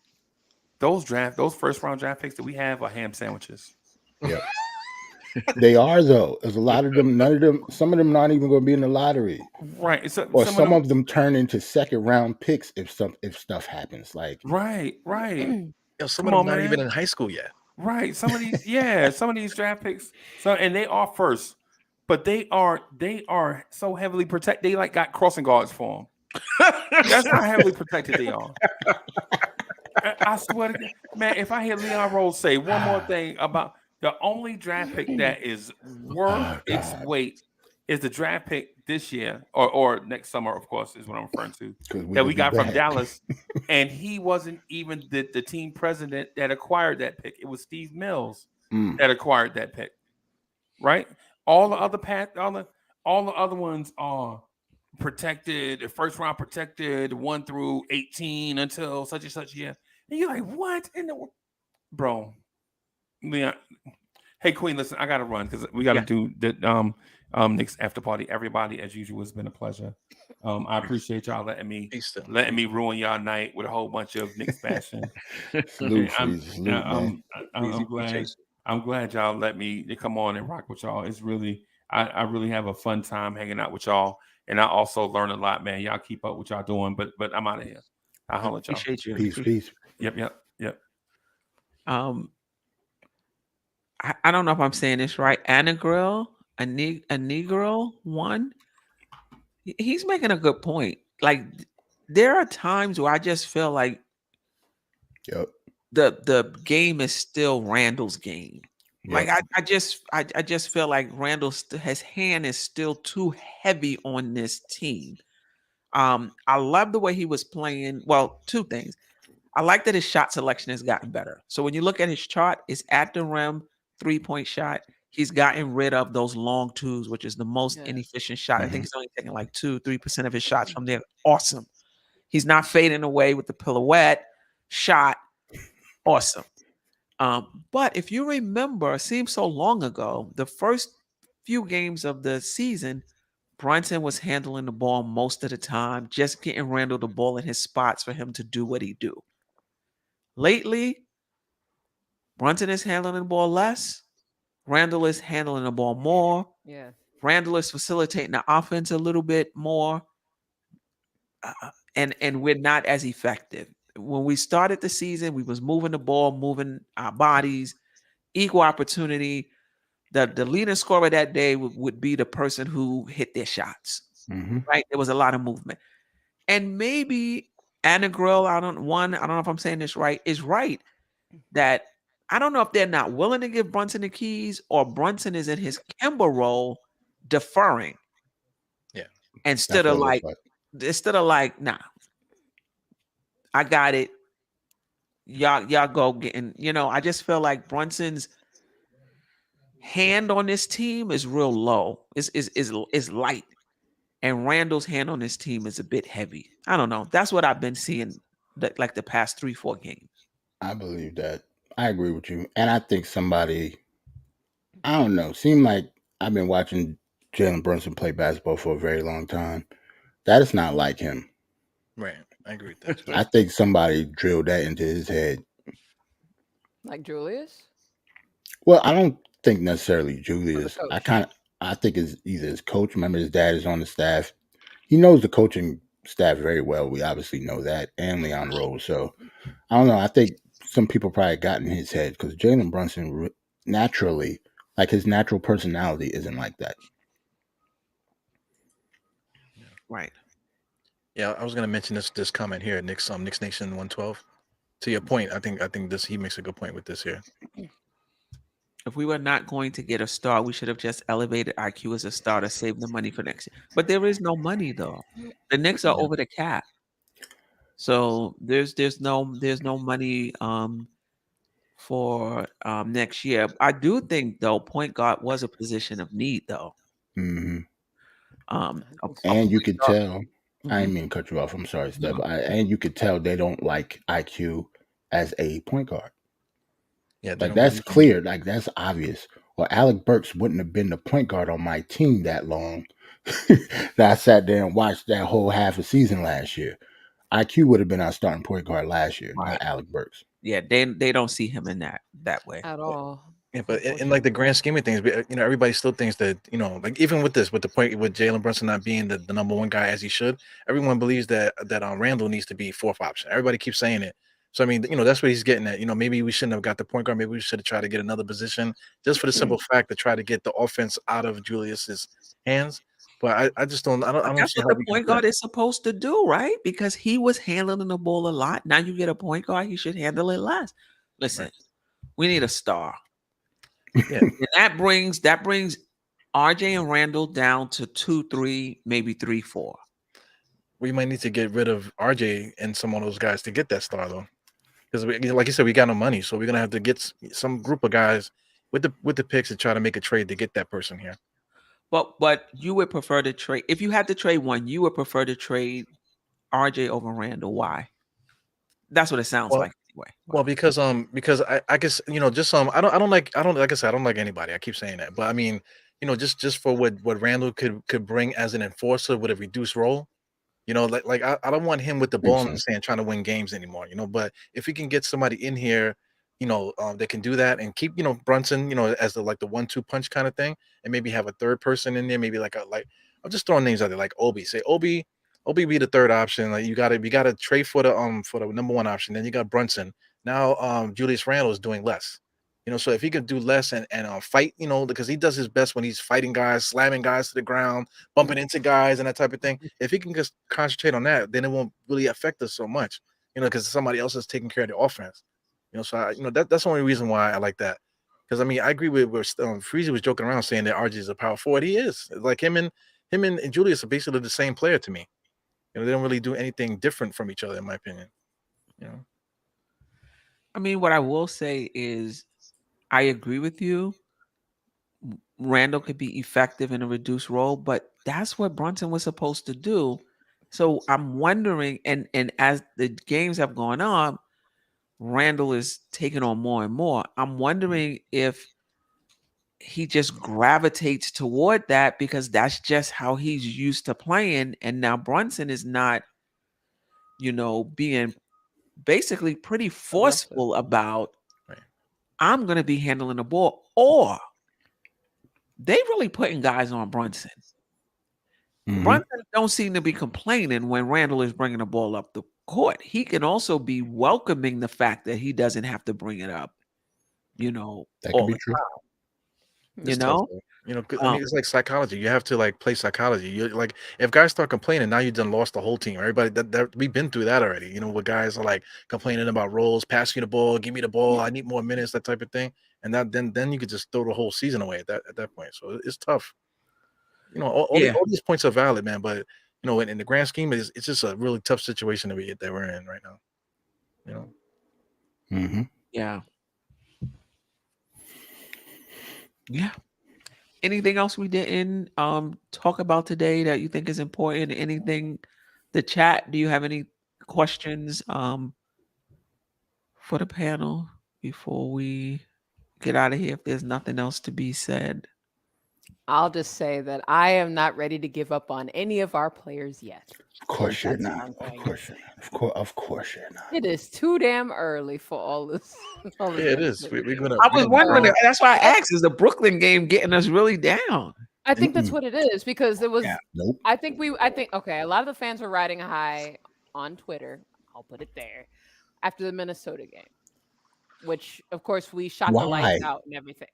G: those first round draft picks that we have are ham sandwiches.
B: Yep. They are, though. There's a lot of them. None of them. Some of them not even going to be in the lottery.
G: Right. So,
B: Or some of them turn into second round picks if stuff happens. Like,
G: right.
E: Yo, some
G: Come
E: of
G: on,
E: them not even
G: man.
E: in high school yet.
G: Right. Some of these draft picks. So, and they are first, but they are so heavily protected. They like got crossing guards for them. That's how heavily protected they are. I swear to God, man, if I hear Leon Rose say one more thing about the only draft pick that is worth its weight is the draft pick this year or next summer, of course, is what I'm referring to, that we got from Dallas. And he wasn't even the team president that acquired that pick. It was Steve Mills that acquired that pick. Right? All the other ones are protected, first round protected, 1 through 18 until such and such year. And you're like, what in the world? Bro. Leon. Hey, Queen, listen, I gotta run because we gotta do the Knicks after party. Everybody, as usual, it's been a pleasure. I appreciate y'all letting me ruin y'all night with a whole bunch of Knicks fashion. I'm glad y'all let me come on and rock with y'all. It's really I really have a fun time hanging out with y'all, and I also learn a lot, man. Y'all keep up what y'all doing, but I'm out of here. I'll holler at y'all.
D: Appreciate you.
B: Peace.
G: Yep.
D: I don't know if I'm saying this right. Anagrill, a Negro one. He's making a good point. Like, there are times where I just feel like the game is still Randle's game. Like, I just feel like his hand is still too heavy on this team. I love the way he was playing. Well, two things. I like that his shot selection has gotten better. So when you look at his chart, it's at the rim, 3-point shot. He's gotten rid of those long twos, which is the most inefficient shot. I think he's only taking like 2-3% of his shots from there. Awesome. He's not fading away with the pirouette shot. Awesome. But if you remember, it seems so long ago, the first few games of the season, Brunson was handling the ball most of the time, just getting Randle the ball in his spots for him to do what he do. Lately, Brunson is handling the ball less. Randle is handling the ball more.
F: Yeah.
D: Randle is facilitating the offense a little bit more. And we're not as effective. When we started the season, we was moving the ball, moving our bodies, equal opportunity. The leading scorer that day would be the person who hit their shots. Right? There was a lot of movement. And maybe Anna Grill, I don't know if I'm saying this right, is right that I don't know if they're not willing to give Brunson the keys or Brunson is in his Kimber role deferring.
E: Yeah.
D: Instead of like, nah, I got it. Y'all go getting, I just feel like Brunson's hand on this team is real low. Is light. And Randle's hand on this team is a bit heavy. I don't know. That's what I've been seeing like the past 3-4 games.
B: I believe that. I agree with you. And I think somebody, I don't know, seemed like I've been watching Jalen Brunson play basketball for a very long time. That is not like him.
E: Right. I agree with that.
B: I think somebody drilled that into his head.
F: Like Julius?
B: Well, I don't think necessarily Julius.
F: coach.
B: I think it's either his coach. Remember, his dad is on the staff. He knows the coaching staff very well. We obviously know that, and Leon Rose. So I don't know. I think some people probably got in his head because Jalen Brunson naturally, like his natural personality, isn't like that.
D: Right.
E: Yeah, I was gonna mention this comment here, Knicks Nation 112. To your point, I think he makes a good point with this here.
D: If we were not going to get a star, we should have just elevated IQ as a star to save the money for next year. But there is no money though. The Knicks are over the cap, so there's no money for next year. I do think though point guard was a position of need though.
B: Mm-hmm.
D: A
B: And you
D: point
B: could
D: guard.
B: tell. I didn't mean to cut you off. I'm sorry, Steph. And you could tell they don't like IQ as a point guard.
E: Yeah,
B: like that's clear. Like that's obvious. Well, Alec Burks wouldn't have been the point guard on my team that long. That I sat there and watched that whole half a season last year. IQ would have been our starting point guard last year,
D: Right.
B: not Alec Burks.
D: Yeah, they don't see him in that way
F: At all.
E: Yeah, but in like the grand scheme of things, everybody still thinks that, like even with the point with Jalen Brunson not being the number one guy as he should, everyone believes that Randle needs to be fourth option. Everybody keeps saying it. So I mean, that's what he's getting at. Maybe we shouldn't have got the point guard. Maybe we should have tried to get another position just for the simple fact to try to get the offense out of Julius's hands. But I just don't. I don't
D: That's
E: see
D: what
E: how
D: the point guard is supposed to do, right? Because he was handling the ball a lot. Now you get a point guard, he should handle it less. Listen, we need a star.
E: Yeah,
D: and that brings RJ and Randle down to 2-3, maybe 3-4.
E: We might need to get rid of RJ and some of those guys to get that star though, because like you said, we got no money, so we're gonna have to get some group of guys with the picks and try to make a trade to get that person here.
D: But you would prefer to trade, if you had to trade one, you would prefer to trade RJ over Randle. Why? That's what it sounds like anyway.
E: Well, because I guess just I don't like I said, I don't like anybody. I keep saying that, but I mean, just for what Randle could bring as an enforcer with a reduced role. Like I don't want him with the ball in his hand trying to win games anymore. But if we can get somebody in here, that can do that and keep Brunson, as the 1-2 punch kind of thing, and maybe have a third person in there, maybe I'm just throwing names out there like Obi. Say Obi be the third option. Like you gotta trade for the number one option. Then you got Brunson. Now Julius Randle is doing less. So if he could do less and fight, because he does his best when he's fighting guys, slamming guys to the ground, bumping into guys and that type of thing. If he can just concentrate on that, then it won't really affect us so much, because somebody else is taking care of the offense. So that's the only reason why I like that. Because I mean, I agree with where Freezy was joking around saying that RJ is a power forward. He is. Like him and Julius are basically the same player to me. They don't really do anything different from each other, in my opinion.
D: I mean, what I will say is, I agree with you. Randle could be effective in a reduced role, but that's what Brunson was supposed to do. So I'm wondering, and as the games have gone on, Randle is taking on more and more. I'm wondering if he just gravitates toward that because that's just how he's used to playing. And now Brunson is not, being basically pretty forceful about, I'm going to be handling the ball, or they really putting guys on Brunson.
B: Mm-hmm.
D: Brunson don't seem to be complaining when Randle is bringing the ball up the court. He can also be welcoming the fact that he doesn't have to bring it up,
B: that could be true.
E: I mean, it's like psychology. You have to like play psychology. You're like, if guys start complaining, now you done lost the whole team. Everybody that we've been through that already. Where guys are like complaining about roles, pass you the ball, give me the ball, I need more minutes, that type of thing. And then you could just throw the whole season away at that point. So it's tough. All these points are valid, man. But in the grand scheme, it's just a really tough situation that we're in right now.
B: Mm-hmm.
D: Yeah. Yeah. Anything else we didn't talk about today that you think is important? Anything? The chat. Do you have any questions for the panel before we get out of here? If there's nothing else to be said,
F: I'll just say that I am not ready to give up on any of our players yet.
B: Of course you're
F: That's what
B: not.
F: I'm
B: Of
F: going
B: course you're not. Of course you're not.
F: It is too damn early for all this.
E: Yeah, it is. We're gonna.
D: I was wondering. That's why I asked: is the Brooklyn game getting us really down?
F: I think that's what it is because it was.
B: Yeah, nope.
F: I think okay. A lot of the fans were riding high on Twitter. I'll put it there after the Minnesota game, which of course we shot the lights out and everything.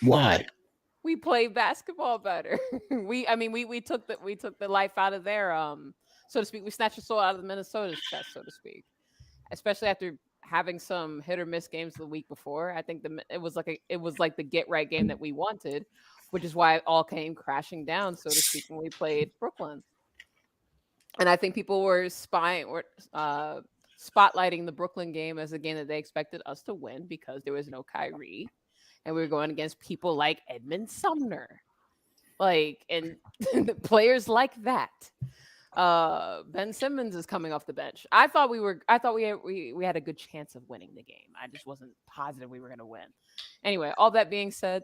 B: Why?
F: We played basketball better. we took the life out of their so to speak. We snatched the soul out of Minnesota's chest, so to speak. Especially after having some hit or miss games the week before. I think it was like the get right game that we wanted, which is why it all came crashing down, so to speak, when we played Brooklyn. And I think people were spotlighting the Brooklyn game as a game that they expected us to win because there was no Kyrie. And we were going against people like Edmund Sumner, and players like that. Ben Simmons is coming off the bench. I thought we had a good chance of winning the game. I just wasn't positive we were going to win. Anyway, all that being said,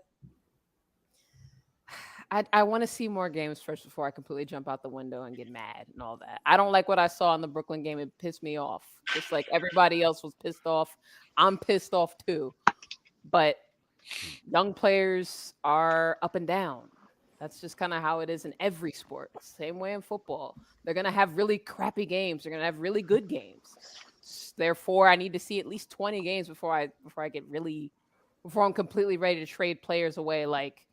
F: I want to see more games first before I completely jump out the window and get mad and all that. I don't like what I saw in the Brooklyn game. It pissed me off. Just like everybody else was pissed off. I'm pissed off too. But young players are up and down. That's just kind of how it is in every sport. Same way in football. They're going to have really crappy games. They're going to have really good games. Therefore, I need to see at least 20 games before I'm completely ready to trade players away like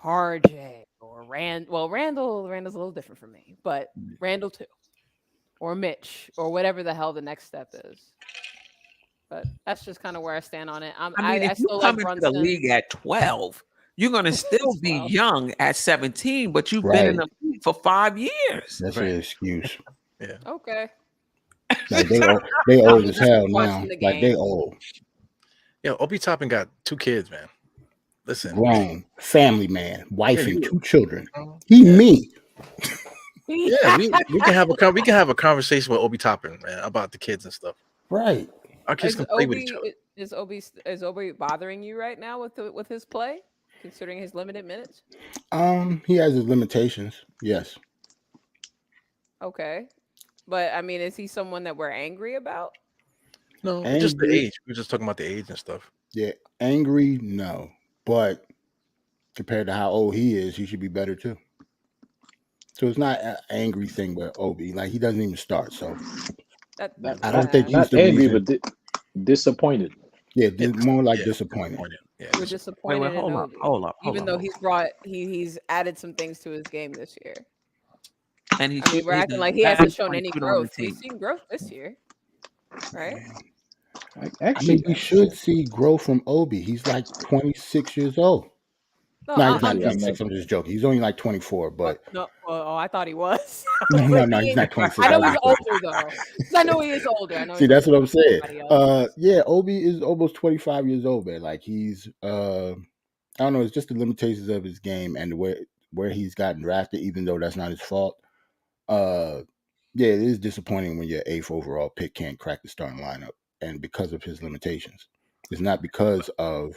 F: RJ or Randle. Randle's a little different for me, but Randle too. Or Mitch or whatever the hell the next step is. But that's just kind of where I stand on it.
D: If you come into the league at 12, you're going to still be young at 17, but you've been in the league for 5 years.
B: That's an excuse.
E: Yeah.
F: Okay.
B: Like they old as hell now. Like they old.
E: Yeah, Obi Toppin got 2 kids, man. Listen.
B: Grown, family man, wife and 2 children. Me.
E: Yeah, we can have a conversation with Obi Toppin, man, about the kids and stuff.
B: Right.
E: Our kids can play with each other.
F: Is Obi bothering you right now with his play, considering his limited minutes?
B: He has his limitations. Yes.
F: Okay, but I mean, is he someone that we're angry about?
E: No, just the age. We were just talking about the age and stuff.
B: Yeah, angry, no, but compared to how old he is, he should be better too. So it's not an angry thing with Obi. Like he doesn't even start. So I don't think he's
H: not angry, but disappointed.
B: Yeah, more like disappointed.
F: Yeah, we're disappointed.
D: Hold up.
F: Even though he's added some things to his game this year,
D: and
F: we're acting like he hasn't shown any growth. We've seen growth this year, right?
B: Actually, we should see growth from Obi. He's like 26 years old. No, he's not 26. I'm just joking. He's only like 24, but
F: no. Oh, I thought he was.
B: No, he's not 26.
F: I know he's older though. I know he is older.
B: See, that's what I'm saying. Yeah, Obi is almost 25 years old, man. Like he's, I don't know. It's just the limitations of his game and where he's gotten drafted, even though that's not his fault. Yeah, it is disappointing when your 8th overall pick can't crack the starting lineup, and because of his limitations. It's not because of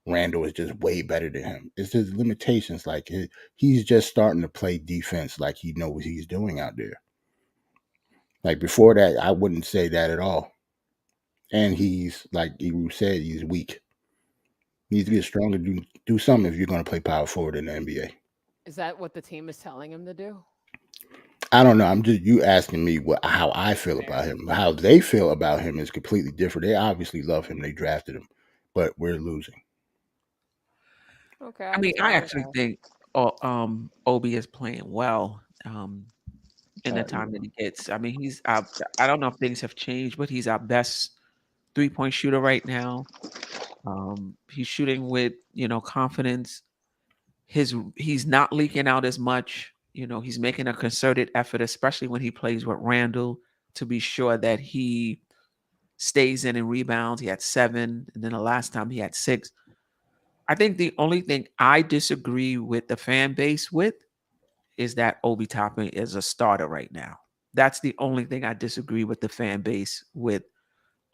B: Randle is just way better than him. It's his limitations. Like he's just starting to play defense like he knows what he's doing out there. Like before that, I wouldn't say that at all. And he's, like Eru said, he's weak. He needs to get stronger, do something if you're going to play power forward in the NBA.
F: Is that what the team is telling him to do?
B: I don't know. I'm just you asking me how I feel about him. How they feel about him is completely different. They obviously love him. They drafted him, but we're losing.
F: Okay.
D: I mean, I actually think Obi is playing well in the time that he gets. I mean, he's I don't know if things have changed, but he's our best 3-point shooter right now. He's shooting with, confidence. He's not leaking out as much. He's making a concerted effort, especially when he plays with Randle, to be sure that he stays in and rebounds. He had 7, and then the last time he had 6. I think the only thing I disagree with the fan base with is that Obi Toppin is a starter right now. That's the only thing I disagree with the fan base with,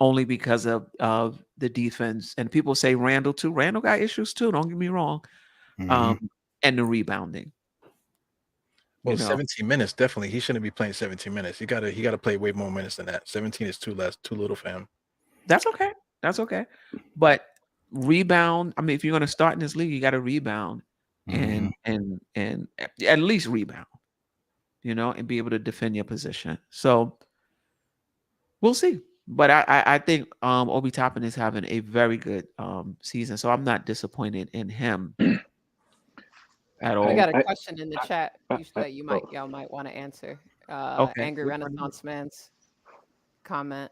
D: only because of the defense. And people say Randle too. Randle got issues too. Don't get me wrong. And the rebounding.
E: Well, 17 minutes, definitely. He shouldn't be playing 17 minutes. He gotta play way more minutes than that. 17 is too little for him.
D: That's okay. That's okay. But rebound, I mean, if you're gonna start in this league, you gotta rebound and at least rebound, and be able to defend your position. So we'll see. But I think Obi Toppin is having a very good season. So I'm not disappointed in him at all.
F: I got a question in the chat that y'all might want to answer.
D: Okay.
F: Angry Renaissance Man's comment.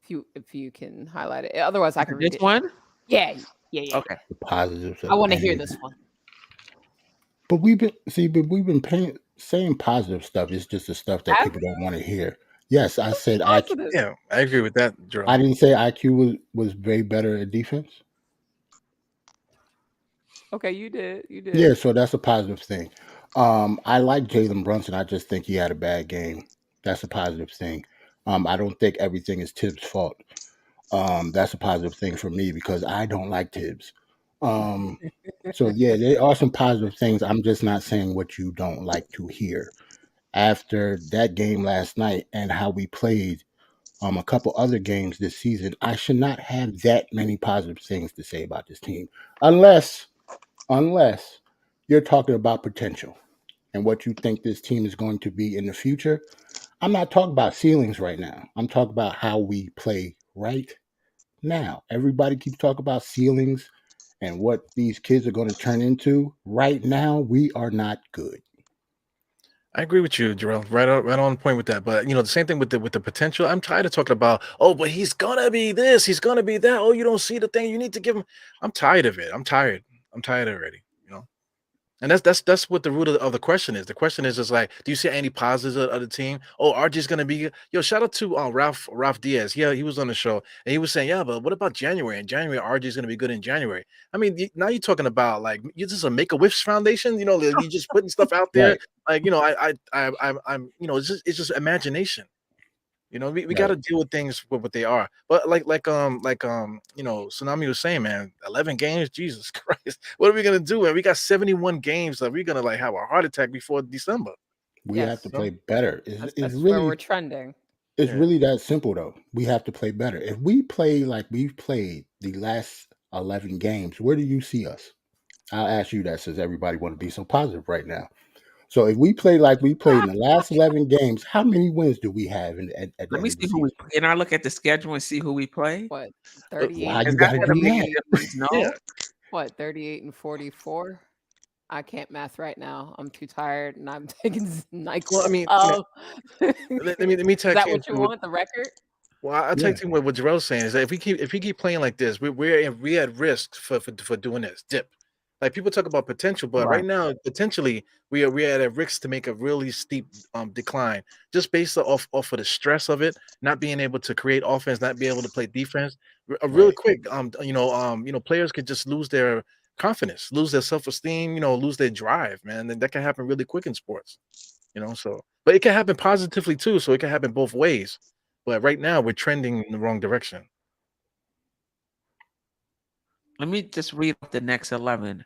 F: If you can highlight it. Otherwise I can read
D: this
F: it.
D: one?
F: Yeah.
D: Okay.
B: The positives.
F: I want to hear this one.
B: But we've been saying positive stuff. It's just the stuff that people don't want to hear. Yes, I said IQ.
E: Yeah, I agree with that, Jerrell.
B: I didn't say IQ was way better at defense.
F: Okay, you did.
B: Yeah, so that's a positive thing. I like Jalen Brunson. I just think he had a bad game. That's a positive thing. I don't think everything is Tibbs' fault. That's a positive thing for me because I don't like Tibbs. So yeah, there are some positive things. I'm just not saying what you don't like to hear. After that game last night and how we played a couple other games this season, I should not have that many positive things to say about this team, unless you're talking about potential and what you think this team is going to be in the future. I'm not talking about ceilings right now. I'm talking about how we play right now. Everybody keeps talking about ceilings and what these kids are going to turn into. Right now, we are not good.
E: I agree with you, Jerrell. Right on point with that. But the same thing with the potential. I'm tired of talking about, but he's gonna be this, he's gonna be that. Oh, you don't see the thing. You need to give him. I'm tired of it. I'm tired already. And that's what the root of the question is. The question is just like, do you see any positives of the team? Oh, RG's gonna be. Shout out to Ralph Diaz. Yeah, he was on the show and he was saying, yeah, but what about January? In January, RG's gonna be good in January. I mean, now you're talking about like you're just a Make-A-Wish Foundation. You're just putting stuff out there. Like I'm. It's just imagination. We got to deal with things with what they are. But Tsunami was saying, man, 11 games, Jesus Christ, what are we gonna do? And we got 71 games. Are we gonna have a heart attack before December?
B: We have to play better.
F: That's
B: really
F: where we're trending.
B: It's really that simple, though. We have to play better. If we play like we've played the last 11 games, where do you see us? I'll ask you that since everybody want to be so positive right now. So if we play like we played in the last 11 games, how many wins do we have at the
D: Let me
B: end of the
D: see who we
B: season?
D: Can I look at the schedule and see who we play?
F: What, 38?
B: Why you
D: Is
B: got
D: that
B: to
D: gonna
B: do
D: make a
B: that?
D: difference? No.
E: Yeah.
F: What, 38 and 44? I can't math right now. I'm too tired and I'm taking NyQuil.
E: Well, I mean, let me tag
F: Is that
E: team
F: what you
E: with-
F: want, the record?
E: Well, I'll tag team with what Jerrell's saying is that if we keep playing like this, we're at risk for doing this dip. Like people talk about potential, but right now potentially we are at a risk to make a really steep decline just based off of the stress of it, not being able to create offense, not being able to play defense. Really quick, players could just lose their confidence, lose their self-esteem, lose their drive, man. And that can happen really quick in sports, so but it can happen positively too, so it can happen both ways. But right now we're trending in the wrong direction.
D: Let me just read off the next 11.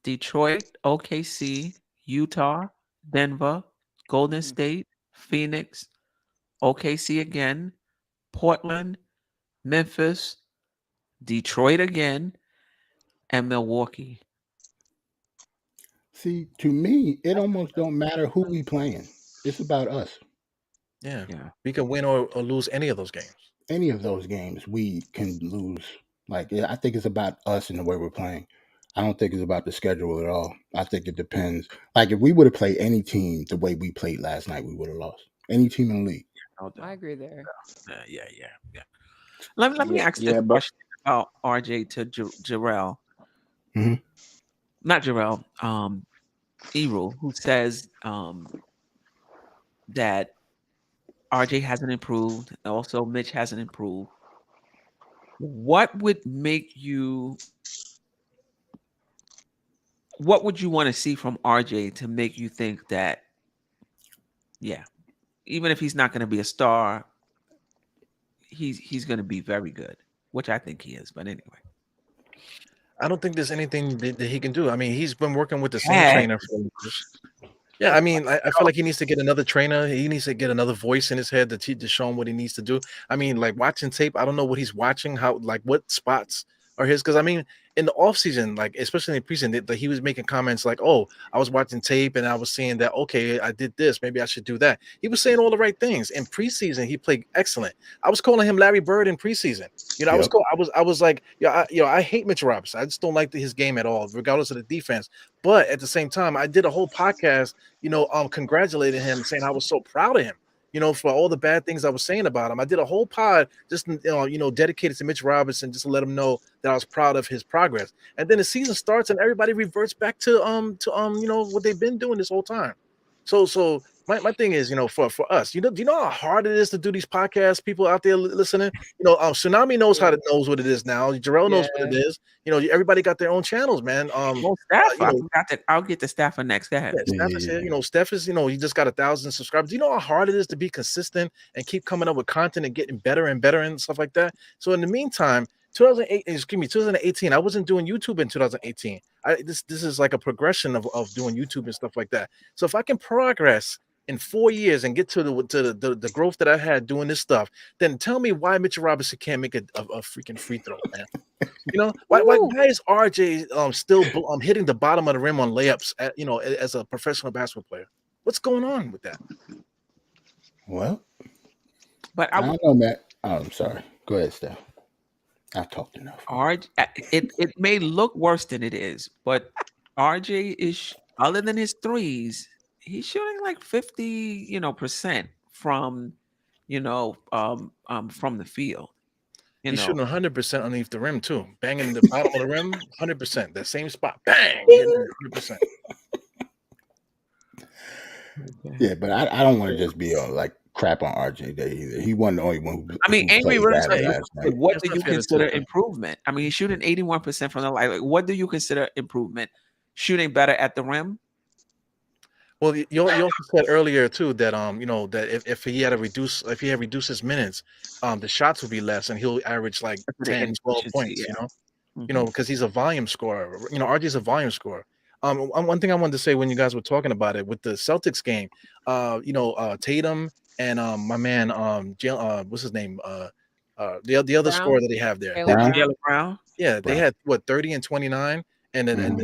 D: Detroit, OKC, Utah, Denver, Golden State, Phoenix, OKC again, Portland, Memphis, Detroit again, and Milwaukee.
B: See, to me, it almost don't matter who we playing. It's about us.
E: Yeah. We can win or lose any of those games.
B: Any of those games we can lose. Like, I think it's about us and the way we're playing. I don't think it's about the schedule at all. I think it depends. Like if we would have played any team the way we played last night, we would have lost. Any team in the league.
D: No doubt.
F: I agree there.
D: Yeah. Let me ask this
H: but
D: question about RJ to Jerrell.
B: Mhm.
D: Not Jerrell. Errol, who says that RJ hasn't improved. Also, Mitch hasn't improved. What would you want to see from RJ to make you think that, yeah, even if he's not going to be a star, he's going to be very good, which I think he is. But anyway,
E: I don't think there's anything that he can do. I mean, he's been working with the same
D: Heck.
E: trainer for years. Yeah, I mean, I feel like he needs to get another trainer. He needs to get another voice in his head to show him what he needs to do. I mean, like watching tape, I don't know what he's watching, what spots are his. Because I mean, in the offseason, like especially in the preseason, he was making comments like, "Oh, I was watching tape and I was saying that okay, I did this, maybe I should do that." He was saying all the right things. In preseason, he played excellent. I was calling him Larry Bird in preseason. You know,
B: Yep.
E: I was like, I hate Mitch Robinson. I just don't like his game at all, regardless of the defense. But at the same time, I did a whole podcast, congratulating him, saying I was so proud of him, for all the bad things I was saying about him. I did a whole pod just, dedicated to Mitch Robinson, just to let him know that I was proud of his progress. And then the season starts and everybody reverts back to what they've been doing this whole time. So my thing is, for us, do you know how hard it is to do these podcasts? People out there listening, Tsunami knows what it is now. Jerrell knows what it is. Everybody got their own channels, man.
D: Well, Steph, I'll get the Steph for next. Go ahead.
E: Steph is here. Steph is, he just got 1,000 subscribers. Do you know how hard it is to be consistent and keep coming up with content and getting better and better and stuff like that? So in the meantime, 2018, I wasn't doing YouTube in 2018. This is like a progression of doing YouTube and stuff like that. So if I can progress in 4 years and get to the growth that I had doing this stuff, then tell me why Mitchell Robinson can't make a freaking free throw, man. Why is RJ still hitting the bottom of the rim on layups as a professional basketball player? What's going on with that?
B: Well,
D: but
B: I don't know, Matt. Oh, I'm sorry. Go ahead, Steph. I've talked enough.
D: RJ, it may look worse than it is, but RJ is, other than his threes, he's shooting like 50%, from from the field.
E: He's shooting 100% underneath the rim too, banging the bottom of the rim, 100%. That same spot, bang, 100%.
B: Yeah, but I don't want to just be like crap on RJ Day either. He wasn't the only one.
D: Amy Williams, what
E: That's
D: do you
E: not fair to
D: consider
E: say.
D: improvement? I mean, he's shooting 81% from the line. Like, what do you consider improvement? Shooting better at the rim?
E: Well, you also said earlier too that that if he had reduced his minutes, the shots would be less and he'll average like 10, 12 points. Because he's a volume scorer. RJ's a volume scorer. One thing I wanted to say when you guys were talking about it with the Celtics game, Tatum and my man what's his name, the other
F: Brown?
E: scorer that they have there,
D: Jaylen Brown.
E: yeah, they had 30 and 29. And then,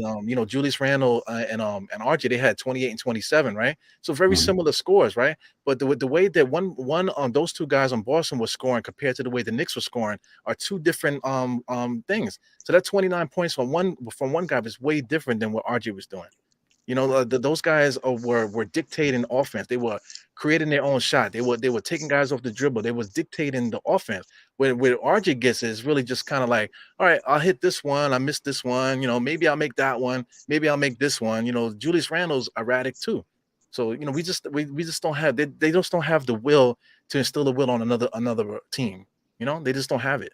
E: Julius Randle and RJ, they had 28 and 27, right? So very similar scores, right? But the way that one those two guys on Boston was scoring compared to the way the Knicks were scoring are two different things. So that 29 points from one guy is way different than what RJ was doing. Those guys were dictating offense. They were creating their own shot. They were taking guys off the dribble. They was dictating the offense. Where RJ gets is really just kind of like, all right, I'll hit this one. I missed this one. Maybe I'll make that one. Maybe I'll make this one. Julius Randle's erratic too. So we just don't have they just don't have the will to instill the will on another team. They just don't have it.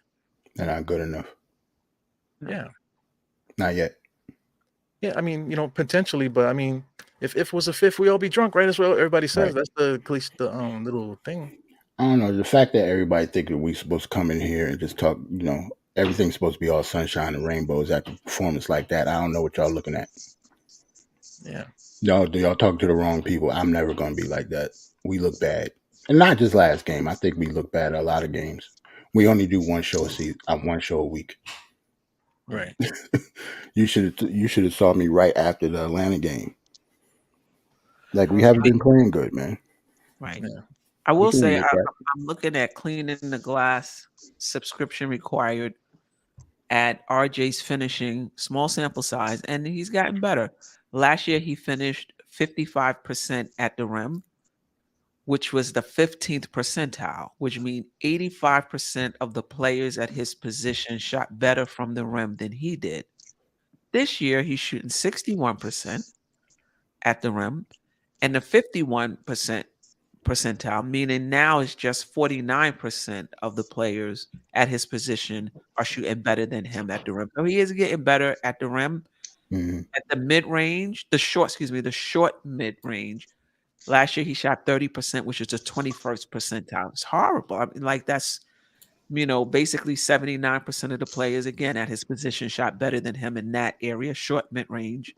B: They're not good enough.
E: Yeah.
B: Not yet.
E: Yeah, I mean, potentially, but I mean, if it was a fifth, we all be drunk, right? That's what everybody says.
B: Right.
E: That's the little thing.
B: I don't know. The fact that everybody think that we supposed to come in here and just talk, everything's supposed to be all sunshine and rainbows after a performance like that. I don't know what y'all looking at.
E: Yeah.
B: Y'all talking to the wrong people. I'm never going to be like that. We look bad. And not just last game. I think we look bad at a lot of games. We only do one show a week.
E: Right.
B: You should have saw me right after the Atlanta game. Like, we haven't been playing good, man.
D: Right.
E: Yeah.
D: I will say I'm looking at cleaning the glass subscription required. at RJ's finishing, small sample size, and he's gotten better. Last year, he finished 55% at the rim, which was the 15th percentile, which means 85% of the players at his position shot better from the rim than he did. This year, he's shooting 61% at the rim and the 51% percentile, meaning now it's just 49% of the players at his position are shooting better than him at the rim. So he is getting better at the rim.
B: Mhm.
D: At the mid-range, the short mid-range. Last year he shot 30%, which is the 21st percentile. It's horrible. I mean, like that's basically 79% of the players again at his position shot better than him in that area, short mid-range.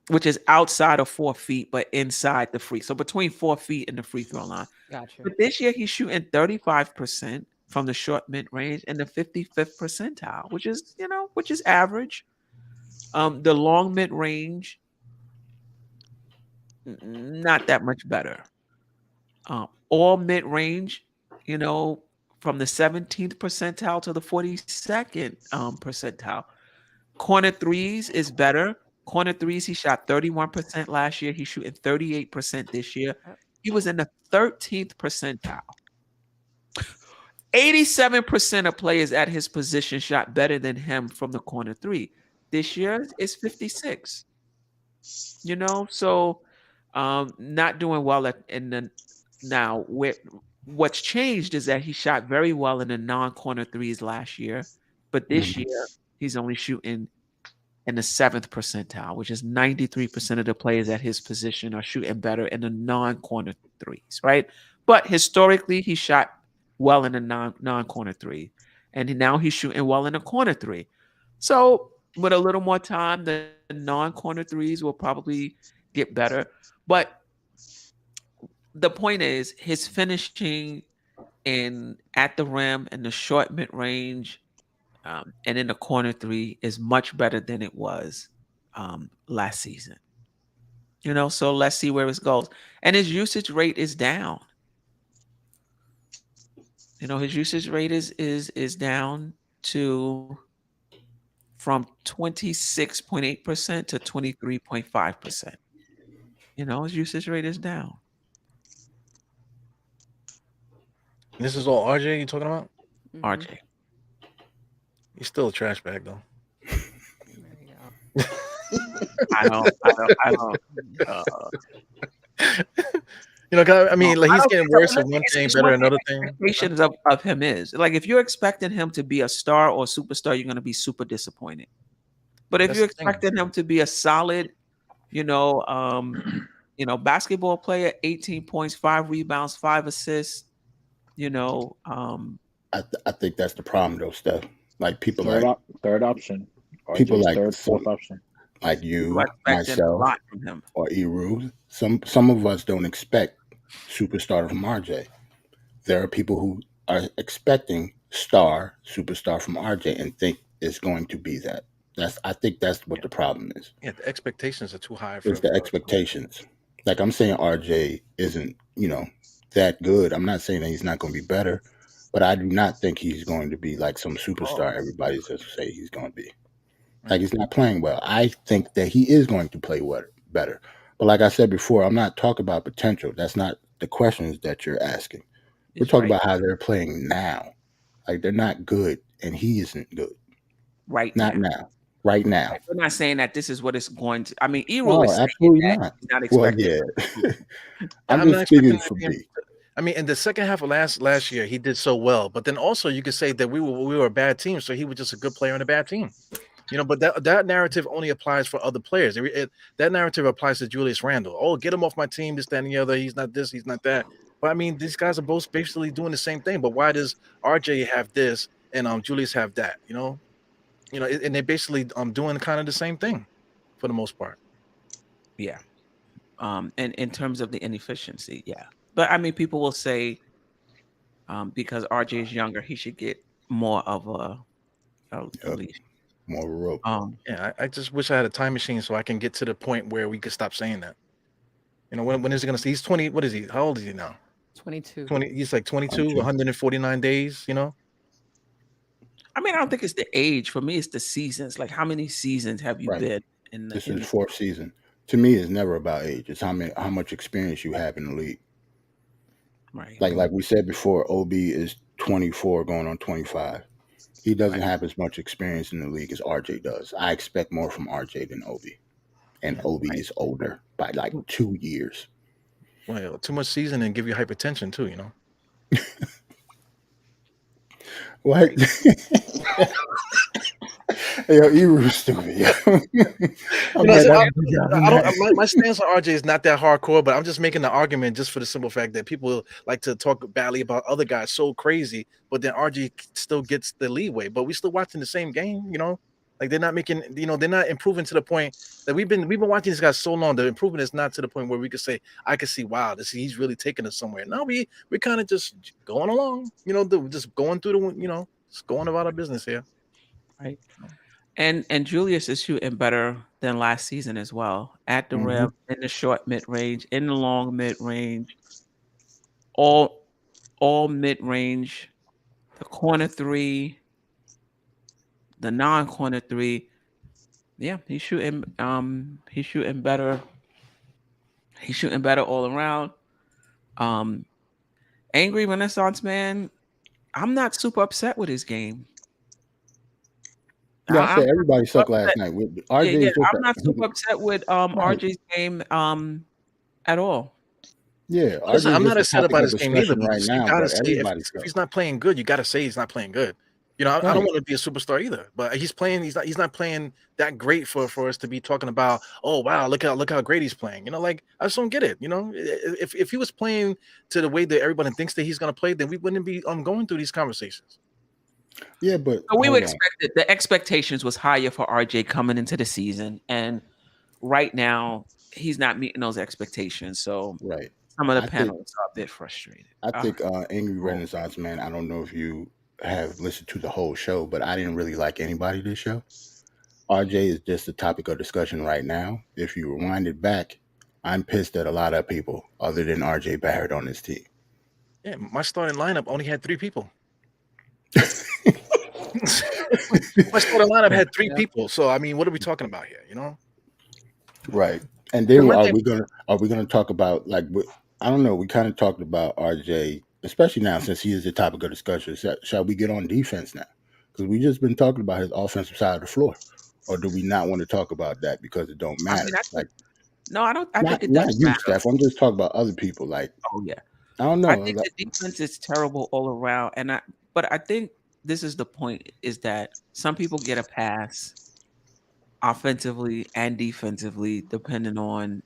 D: Which is outside of 4 feet, but inside the free. So between 4 feet and the free throw line.
F: Gotcha.
D: But this year he's shooting 35% from the short mid range and the 55th percentile, which is average. The long mid range, not that much better. All mid range, from the 17th percentile to the 42nd percentile. Corner threes is better. Corner threes, he shot 31% last year. He's shooting 38% this year. He was in the 13th percentile. 87% of players at his position shot better than him from the corner three. This year it's 56. So not doing well now. What's changed is that he shot very well in the non-corner threes last year, but this year he's only shooting in the 7th percentile, which is 93% of the players at his position are shooting better in the non-corner threes, right? But historically, he shot well in the non-corner three, and now he's shooting well in the corner three. So with a little more time, the non-corner threes will probably get better. But the point is, his finishing at the rim and the short mid-range and in the corner three is much better than it was last season. So let's see where it goes. And his usage rate is down. His usage rate is down from 26.8% to 23.5%. His usage rate is down.
E: This is all RJ you talking about?
D: RJ.
E: He's still a trash bag though.
D: I don't.
E: I mean, like he's getting worse at one thing, better at another thing.
D: Expectations of him is like if you're expecting him to be a star or a superstar, you're going to be super disappointed. But if you're expecting him to be a solid, basketball player, 18 points, 5 rebounds, 5 assists,
B: I think that's the problem though, Steph. Like people
H: third option.
B: People
H: RJ's
B: like
H: third, fourth option.
B: Like you,
D: expecting a
B: myself,
D: lot from him.
B: or Eru. Some of us don't expect superstar from RJ. There are people who are expecting superstar from RJ and think it's going to be that. I think that's what the problem is.
E: Yeah, the expectations are too high.
B: It's the expectations. Like I'm saying, RJ isn't that good. I'm not saying that he's not going to be better, but I do not think he's going to be like some superstar everybody's going to say he's going to be. Like he's not playing well. I think that he is going to play better. But like I said before, I'm not talking about potential. That's not the questions that you're asking. We're talking about how they're playing now. Like they're not good, and he isn't good. Not now. Right now.
D: We're not saying that this is what it's going to. I mean, Eru is
B: absolutely not.
D: He's not expecting.
B: Well, yeah. I'm just speaking for me.
E: I mean, in the second half of last year, he did so well. But then also, you could say that we were a bad team, so he was just a good player on a bad team. But that narrative only applies for other players. That narrative applies to Julius Randle. Oh, get him off my team, this, that, and the other. He's not this, he's not that. But I mean, these guys are both basically doing the same thing. But why does RJ have this and Julius have that? And they're basically doing kind of the same thing for the most part.
D: Yeah. And in terms of the inefficiency, yeah. But I mean, people will say because RJ is younger, he should get more of a leash.
B: More rope.
E: Yeah, I just wish I had a time machine so I can get to the point where we could stop saying that. When is it gonna see? He's 20. What is he? How old is he now?
F: 22.
E: 20. He's like 22, 149 days.
D: I mean, I don't think it's the age. For me, it's the seasons. Like, how many seasons have you
B: Right.
D: been in the?
B: This is fourth season. To me, it's never about age. It's how much experience you have in the league.
D: Right.
B: Like we said before, Obi is 24 going on 25. He doesn't have as much experience in the league as RJ does. I expect more from RJ than Obi. And Obi is older by like 2 years.
E: Well, too much season and give you hypertension too, you know.
B: What? Yo, you were stupid.
E: My stance on RJ is not that hardcore, but I'm just making the argument just for the simple fact that people like to talk badly about other guys so crazy, but then RJ still gets the leeway. But we still watching the same game, you know. Like they're not making, you know, they're not improving to the point that we've been watching these guys so long. The improvement is not to the point where we could say, I can see, wow, he's really taking us somewhere. No, we're kind of just going along, you know, just going through the, you know, just going about our business here.
D: Right. And Julius is shooting better than last season as well. At the rim, in the short mid range, in the long mid range, all mid range, the corner three, the non-corner three. Yeah, he's shooting better. He's shooting better all around. Angry Renaissance man, I'm not super upset with his game.
B: Yeah, I said everybody sucked last night. RJ
D: I'm not super upset with RJ's game at all.
B: Yeah,
E: listen, I'm not upset about his game either.
B: Right now,
E: you gotta say if he's not playing good, you gotta say he's not playing good. You know, I don't want to be a superstar either, but he's playing. He's not playing that great for us to be talking about. Oh wow, look how great he's playing. You know, like I just don't get it. You know, if he was playing to the way that everybody thinks that he's going to play, then we wouldn't be going through these conversations.
B: Yeah, but
D: we would expect it. The expectations was higher for RJ coming into the season, and right now he's not meeting those expectations. So some of the panelists are a bit frustrated.
B: I think Angry Renaissance man. I don't know if you have listened to the whole show, but I didn't really like anybody this show. RJ is just a topic of discussion right now. If you rewind it back, I'm pissed at a lot of people other than RJ Barrett on this team.
E: Yeah, my starting lineup only had 3 people. My starting lineup had 3 people. So I mean, what are we talking about here? You know,
B: right? And then are we gonna talk about like I don't know? We kind of talked about RJ. Especially now, since he is the topic of discussion, shall we get on defense now? Because we just been talking about his offensive side of the floor, or do we not want to talk about that because it don't matter?
D: No, I don't. I think it
B: does
D: does
B: not
D: matter.
B: Steph. I'm just talking about other people. Like,
D: oh yeah,
B: I don't know.
D: I think the defense is terrible all around, but I think this is the point: is that some people get a pass offensively and defensively, depending on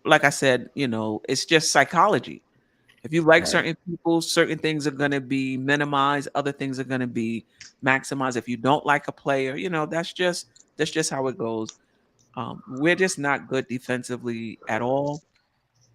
D: like I said, it's just psychology. If you like certain people, certain things are going to be minimized. Other things are going to be maximized. If you don't like a player, that's just how it goes. We're just not good defensively at all.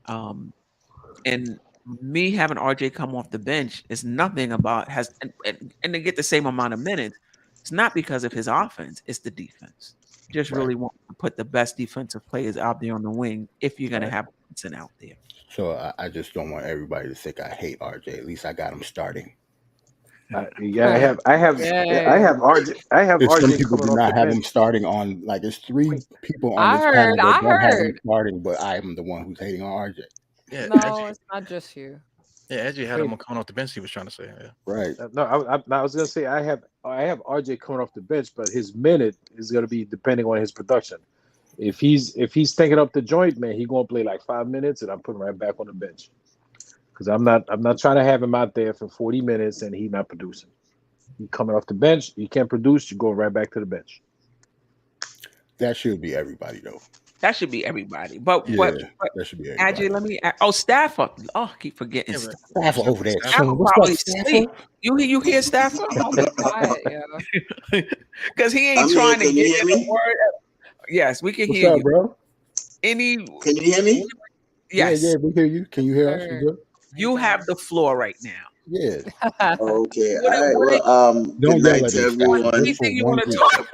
D: And me having RJ come off the bench is nothing about and to get the same amount of minutes. It's not because of his offense. It's the defense. Just really want to put the best defensive players out there on the wing if you're going to have Brunson out there.
B: So I just don't want everybody to think I hate RJ. At least I got him starting.
H: I have RJ. I have RJ.
B: Some people do not have him starting on. Like it's 3 people on this panel that don't have him starting, but I am the one who's hating on RJ.
E: Yeah,
F: no, it's not just you.
E: Yeah, Edgy had him coming off the bench. He was trying to say,
B: right.
H: No, I was gonna say I have RJ coming off the bench, but his minute is gonna be depending on his production. If he's taking up the joint, man, he gonna play like 5 minutes, and I'm putting him right back on the bench because I'm not trying to have him out there for 40 minutes and he not producing. You coming off the bench, you can't produce, you go right back to the bench.
B: That should be everybody though.
D: That should be everybody. But
B: that should be everybody.
D: Ajay, let me. Stafford. Oh, I keep forgetting.
B: Stafford over there.
D: Probably sleep. You hear Stafford? Because he ain't trying to get the word. Yes, we can hear you,
B: bro.
J: Can you hear me?
D: Yes.
B: Yeah, we hear you. Can you hear us? Good?
D: You have the floor right now.
B: Yeah.
J: Okay. All right. Well,
B: don't
J: good
B: yell
J: night
B: at
J: to everyone.
D: Anything you want to talk about?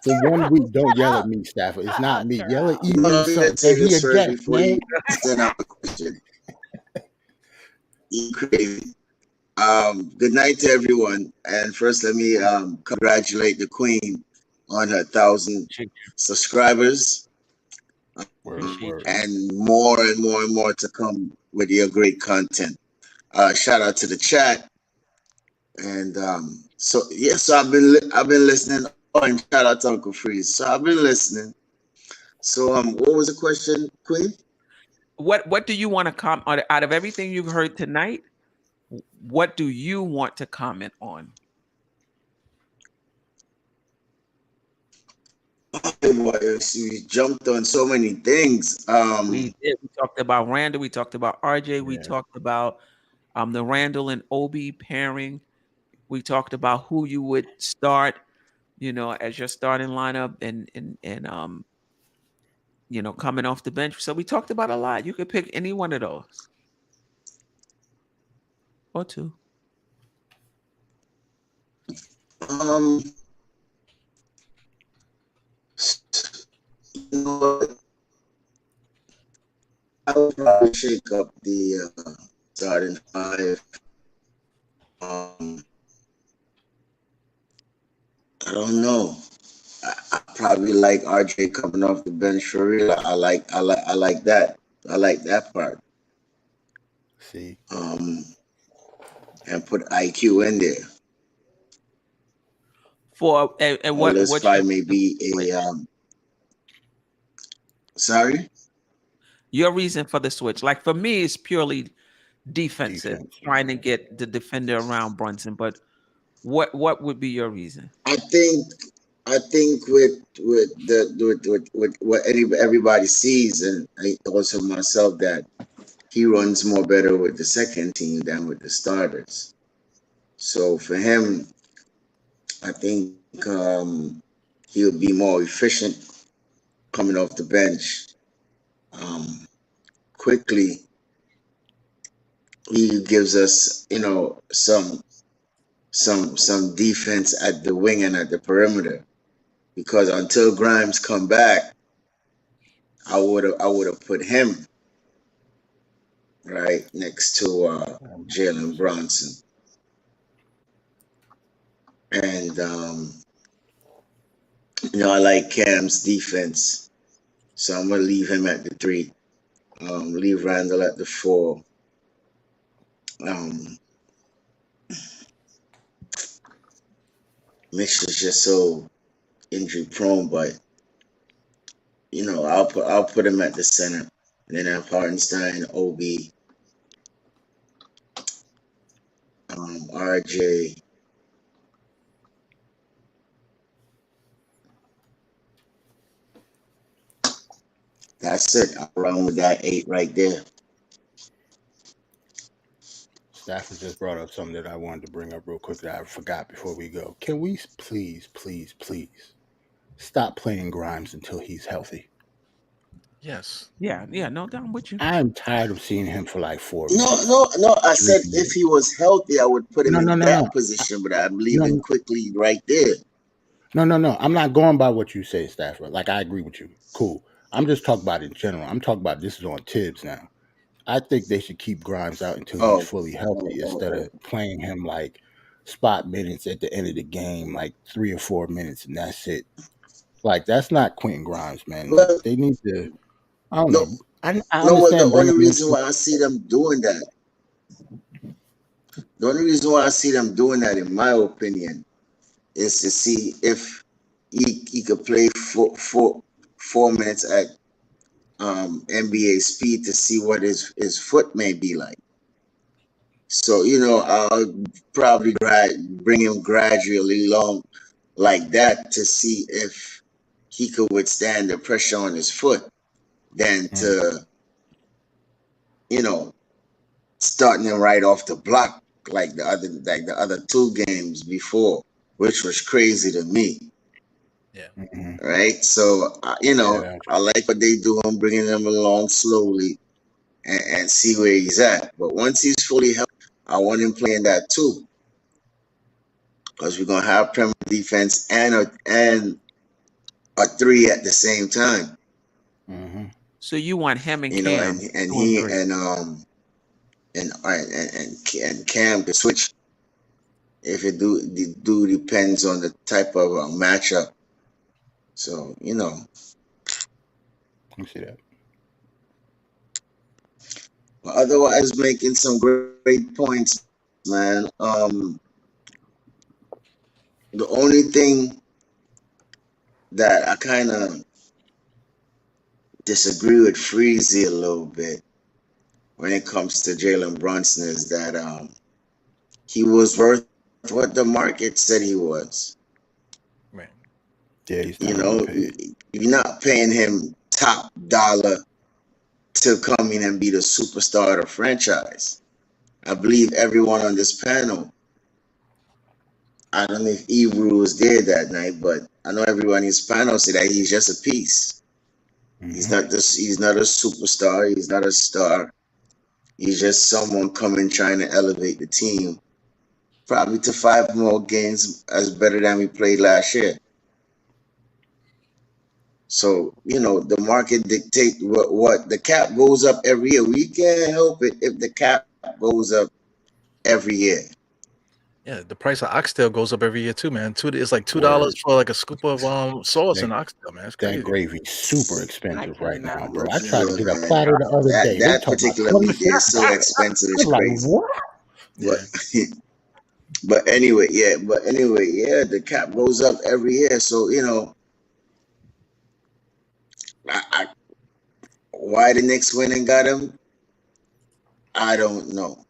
B: For 1 week, don't yell at me, Stafford. It's not me. Yell at Ethan.
J: Send out the question. You crazy. Good night to everyone. And first, let me congratulate the Queen on her 1,000 subscribers. And more and more and more to come with your great content. Shout out to the chat. And so I've been listening. Oh, and shout out to Uncle Freeze. So I've been listening. So what was the question, Queen?
D: What do you want to comment out of everything you've heard tonight? What do you want to comment on?
J: We jumped on so many things.
D: We did. We talked about Randle. We talked about RJ. We talked about the Randle and Obi pairing. We talked about who you would start, as your starting lineup, and coming off the bench. So we talked about a lot. You could pick any one of those or two.
J: You know what? I would probably shake up the starting five. I don't know. I probably like RJ coming off the bench for real. I like that. I like that part.
B: See.
J: And put IQ in there.
D: For and what
J: five may be a sorry?
D: Your reason for the switch. Like for me, it's purely defensive, trying to get the defender around Brunson. But what would be your reason?
J: I think with what everybody sees, and also myself, that he runs more better with the second team than with the starters. So for him, I think he'll be more efficient coming off the bench. Quickly, he gives us, some defense at the wing and at the perimeter. Because until Grimes come back, I would have put him right next to Jalenbrunson. And I like Cam's defense, so I'm gonna leave him at the 3. Leave Randle at the 4. Mitch is just so injury prone, but I'll put him at the center. And then have Hartenstein, Obi, RJ. That's it. I'll run with that 8 right there.
B: Stafford just brought up something that I wanted to bring up real quick that I forgot before we go. Can we please stop playing Grimes until he's healthy?
E: Yes.
D: Yeah, no doubt, I'm with you.
B: I'm tired of seeing him for like 4
J: minutes.
B: No.
J: I said if he was healthy, I would put him in that position, but I'm leaving quickly right there.
B: No. I'm not going by what you say, Stafford. Like, I agree with you. Cool. I'm just talking about in general. I'm talking about this is on Tibbs now. I think they should keep Grimes out until he's fully healthy instead of playing him like spot minutes at the end of the game, like 3 or 4 minutes, and that's it. Like, that's not Quentin Grimes, man. Like, they need to. I don't know. I understand.
J: The only reason why I see them doing that, in my opinion, is to see if he could play 4 minutes at NBA speed to see what his foot may be like. So I'll probably bring him gradually along like that to see if he could withstand the pressure on his foot, than to starting him right off the block like the other 2 games before, which was crazy to me.
E: Yeah.
J: Right. So I like what they do. I'm bringing him along slowly and see where he's at. But once he's fully healthy, I want him playing that too, because we're gonna have Premier defense and a 3 at the same time.
D: So you want him and
J: Cam, and and Cam can switch. If it do depends on the type of matchup. So
B: Let me see that.
J: but otherwise making some great points, man. The only thing that I kind of disagree with Freezy a little bit when it comes to Jalen Brunson is that he was worth what the market said he was.
E: Man.
B: Yeah, he's
J: You
B: not
J: know,
B: underpaid.
J: you're not paying him top dollar to come in and be the superstar of the franchise. I believe everyone on this panel, I don't know if Ebru was there that night, but I know everyone in his panel said that he's just a piece. He's not a superstar, he's not a star. He's just someone coming trying to elevate the team. Probably to 5 more games as better than we played last year. So, the market dictate what the cap goes up every year. We can't help it if the cap goes up every year.
E: Yeah, the price of oxtail goes up every year too, man. It's like $2
B: Word.
E: for like a scoop of sauce
B: That,
E: in oxtail, man. It's
B: that
E: crazy.
B: gravy's super expensive right now,
F: cannot.
B: bro. I
J: Look
B: tried to
J: good,
B: get a
J: man.
B: platter the other day. They
J: That
B: talking about
J: particular meat there
B: 26.
J: is so expensive,
B: I
J: it's
B: was like,
J: crazy.
B: what?
E: Yeah.
J: But anyway, the cap goes up every year. So, why the Knicks went and got him, I don't know.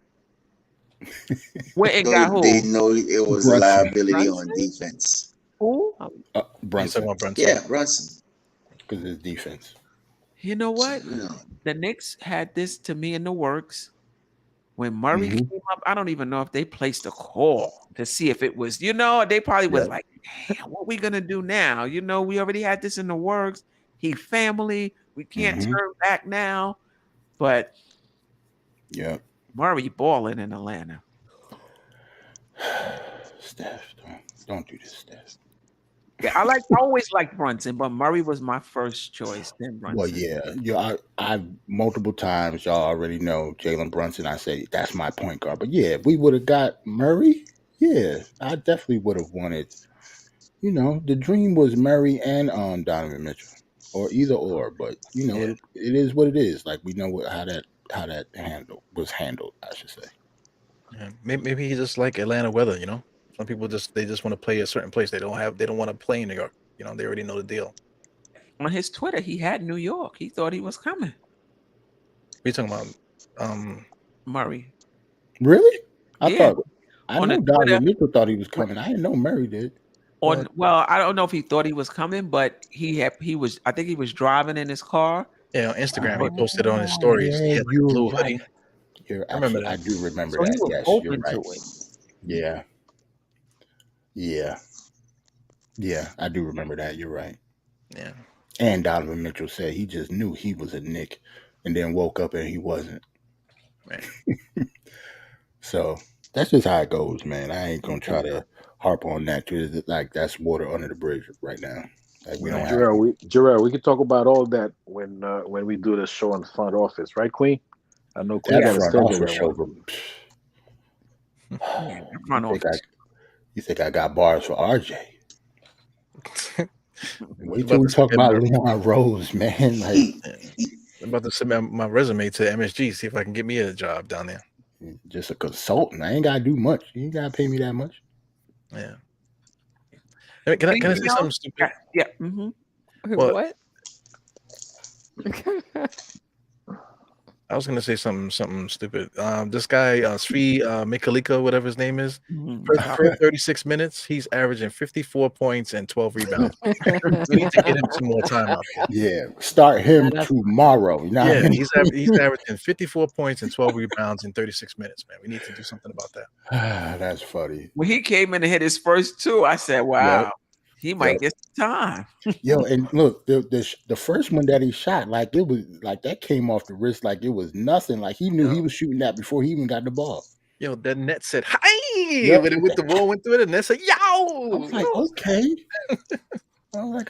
D: Went and got who?
J: They know it was a
B: Brunson.
J: liability on
F: Brunson?
J: defense.
D: Who?
E: He's
B: Brunson.
E: talking about Brunson.
J: Yeah, Brunson.
B: Because his defense.
D: You know what? The Knicks had this to me in the works. When Murray came up, I don't even know if they placed a call to see if it was, they probably was like, damn, what we gonna do now? We already had this in the works. He family, we can't turn back now. But Murray balling in Atlanta.
B: Steph, don't do this, Steph.
D: Yeah, I always liked Brunson, but Murray was my first choice. Then Brunson.
B: Well, yeah, I multiple times y'all already know Jalen Brunson. I say that's my point guard. But yeah, if we would have got Murray, yeah, I definitely would have wanted. The dream was Murray and Donovan Mitchell, or either or. But it is what it is. Like we know how that was handled. I should say.
E: Yeah, maybe he's just like Atlanta weather. Some people they just want to play a certain place. They don't want to play in New York. They already know the deal.
D: On his Twitter, he had New York. He thought he was coming.
E: What are you talking about?
D: Murray.
B: Really? I
D: Yeah.
B: know Donovan Mitchell thought he was coming. I didn't know Murray did.
D: Well, I don't know if he thought he was coming, but he was. I think he was driving in his car.
E: Yeah, on Instagram, he posted on his stories. He had like a blue hoodie.
B: I remember that. I do remember
D: So
B: that.
D: he was
B: Yes,
D: open
B: you're right.
D: to it.
B: Yeah. I do remember that. You're right.
E: Yeah.
B: And Donovan Mitchell said he just knew he was a Knick, and then woke up and he wasn't.
E: Right.
B: So that's just how it goes, man. I ain't gonna try to harp on that because like that's water under the bridge right now. Like we don't have.
H: Jerrell, we can talk about all that when we do the show in the front office, right, Queen? I know Queen got a schedule that one.
B: You think I got bars for RJ? Wait till we talk about Leon Rose, man. Like,
E: I'm about to submit my resume to MSG, see if I can get me a job down there.
B: Just a consultant. I ain't gotta do much. You ain't gotta pay me that much.
E: Yeah. Can I say something stupid?
D: Yeah.
F: What?
E: I was gonna say something stupid. This guy, Sri Mikalika, whatever his name is, for 36 minutes, he's averaging 54 points and 12 rebounds. We need to get him some more time out there.
B: Yeah, start him tomorrow. You know what I mean?
E: he's averaging 54 points and 12 rebounds in 36 minutes, man. We need to do something about that.
B: That's funny.
D: When he came in and hit his first two, I said, "Wow, he might get some time."
B: Yo, and look, the first one that he shot, like it was like that came off the wrist like it was nothing. Like he knew he was shooting that before he even got the ball.
E: Yo, the net said hi when it with the ball went through it, and net said yo.
B: I was like,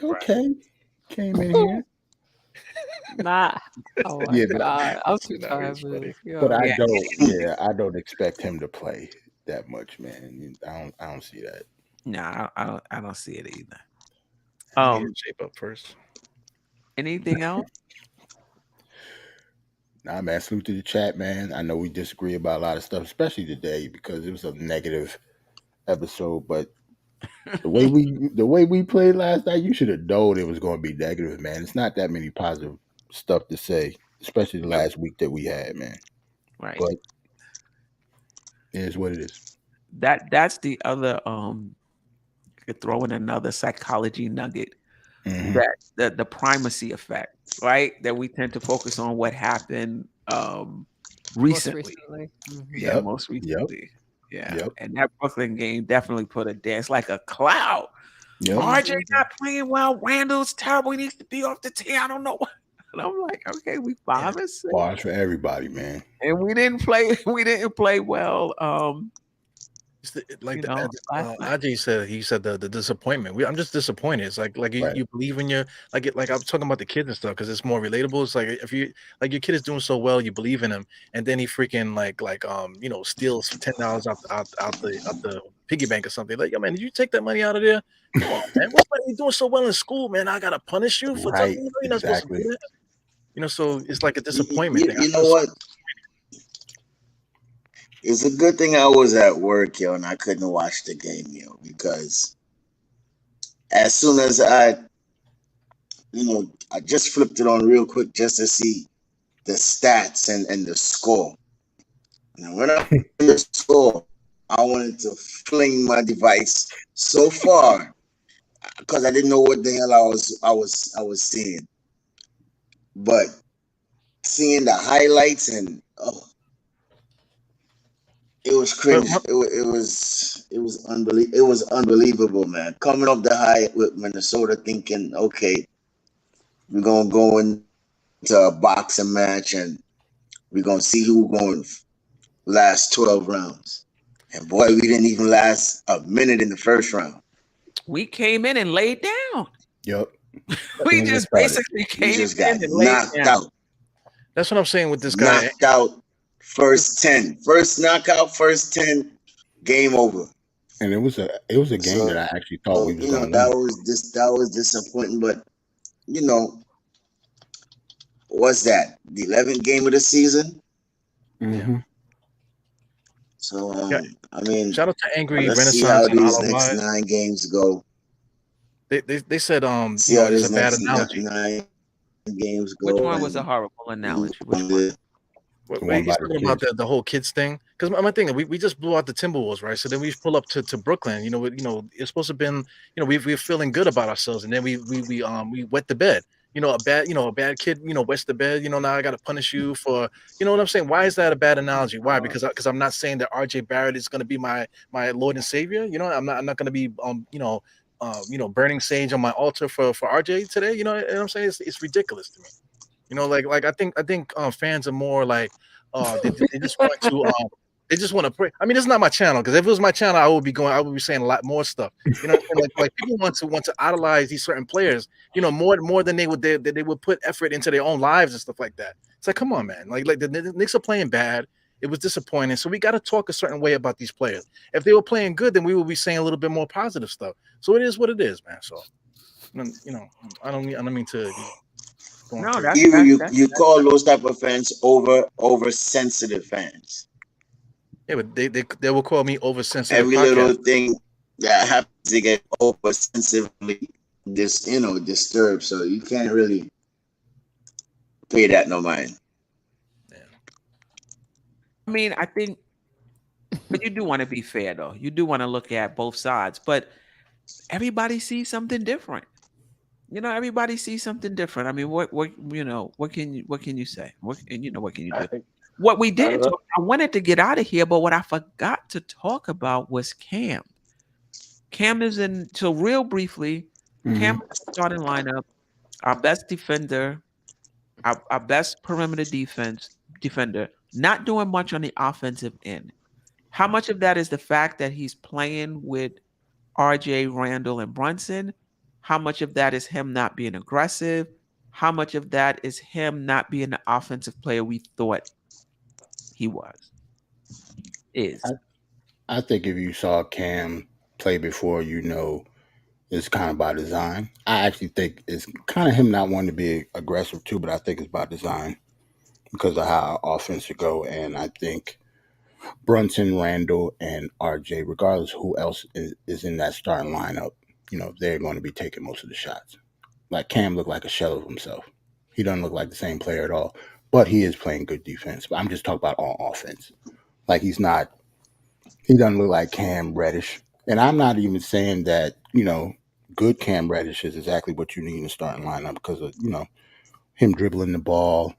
B: okay. Came in here.
F: Nah. Oh my
B: Yeah,
F: god, I'm too
E: Tsunami
F: tired
E: is
F: for
E: funny.
F: this.
B: but I
F: Yo.
B: don't. Yeah, I don't expect him to play that much, man. I don't see that.
D: Nah, I don't see it either.
E: He needs to shape up first.
D: Anything else?
B: Nah, man. Salute to the chat, man. I know we disagree about a lot of stuff, especially today because it was a negative episode. But the way we played last night, you should have known it was going to be negative, man. It's not that many positive stuff to say, especially the last week that we had, man.
D: Right.
B: But it is what it is.
D: That's the other could throw in another psychology nugget, that the primacy effect, right? That we tend to focus on what happened recently. Yeah,
B: Yep.
D: most recently. Yeah.
B: Yep.
D: And that Brooklyn game definitely put a dance like a cloud.
B: Yep.
D: RJ not playing well. Randall's terrible. He needs to be off the team. I don't know what. And I'm like, okay, we 5-6.
B: Bars for everybody, man.
D: And we didn't play well.
E: Like
D: You know,
E: Ajay said, he said the disappointment. I'm just disappointed. It's like
B: Right.
E: you believe in your like I'm talking about the kids and stuff because it's more relatable. It's like if you like your kid is doing so well, you believe in him, and then he freaking steals $10 out the piggy bank or something. Like, yo, man, did you take that money out of there? Come on, man. What's you doing so well in school, man? I gotta punish you for
B: Right.
E: something. You're not supposed to
B: Exactly.
E: do that. You know, so it's like a disappointment thing.
J: You know what? It's a good thing I was at work, yo, and I couldn't watch the game, yo, because as soon as I just flipped it on real quick just to see the stats and the score. And when I the score, I wanted to fling my device so far because I didn't know what the hell I was seeing. But seeing the highlights and it was cringe. It was unbelievable. It was unbelievable, man. Coming off the high with Minnesota, thinking, okay, we're gonna go into a boxing match and we're gonna see who going last 12 rounds. And boy, we didn't even last a minute in the first round.
D: we came in and laid down.
B: Yep.
D: We just basically came
J: We just got
D: in and laid
J: knocked
D: down.
J: out.
E: That's what I'm saying with this guy.
J: Knocked out first 10. First knockout, first 10, game over.
B: And it was a game that I actually thought we was
J: You know,
B: going to
J: that
B: win.
J: was disappointing, but you know, what's that? The 11th game of the season. So I mean,
E: Shout out to Angry
J: let's see
E: Renaissance
J: how
E: and
J: these
E: Olive
J: next
E: Wide.
J: 9 games go.
E: They said
J: See how
E: it's
J: these
E: a bad
J: next
E: analogy.
J: 9 games go.
D: Which one was a horrible analogy? Which one?
E: Wait, he's talking about the whole kids thing. Because my thing, we just blew out the Timberwolves, right? So then we pull up to Brooklyn. It's supposed to have been, we're feeling good about ourselves, and then we wet the bed. A bad kid, wets the bed. Now I got to punish you for, you know what I'm saying? Why is that a bad analogy? Why? Because I'm not saying that RJ Barrett is going to be my Lord and Savior. I'm not going to be burning sage on my altar for RJ today. You know what I'm saying? It's ridiculous to me. Like I think fans are more like they just want to pray. I mean, it's not my channel, because if it was my channel, I would be saying a lot more stuff. Like people want to idolize these certain players, more than they would put effort into their own lives and stuff like that. It's like, come on, man. Like the Knicks are playing bad. It was disappointing. So we got to talk a certain way about these players. If they were playing good, then we would be saying a little bit more positive stuff. So it is what it is, man. So I don't mean to.
D: No,
J: you call those type of fans oversensitive fans.
E: Yeah, but they will call me oversensitive.
J: Every little thing that happens, they get oversensitively disturbed. So you can't really pay that no mind.
D: I mean, I think, but you do want to be fair, though. You do want to look at both sides, but everybody sees something different. Everybody sees something different. I mean, what can you say? What can you do? What we did, I wanted to get out of here, but what I forgot to talk about was Cam. Cam is so real briefly, Cam is the starting lineup, our best defender, our best perimeter defender, not doing much on the offensive end. How much of that is the fact that he's playing with RJ, Randle, and Brunson? How much of that is him not being aggressive? how much of that is him not being the offensive player we thought he was?
B: I think if you saw Cam play before, it's kind of by design. I actually think it's kind of him not wanting to be aggressive too, but I think it's by design because of how our offense should go. And I think Brunson, Randle, and RJ, regardless who else is in that starting lineup, they're going to be taking most of the shots. Like Cam looked like a shell of himself. He doesn't look like the same player at all, but he is playing good defense. But I'm just talking about on offense. Like he doesn't look like Cam Reddish. And I'm not even saying that, good Cam Reddish is exactly what you need in a starting lineup because of, him dribbling the ball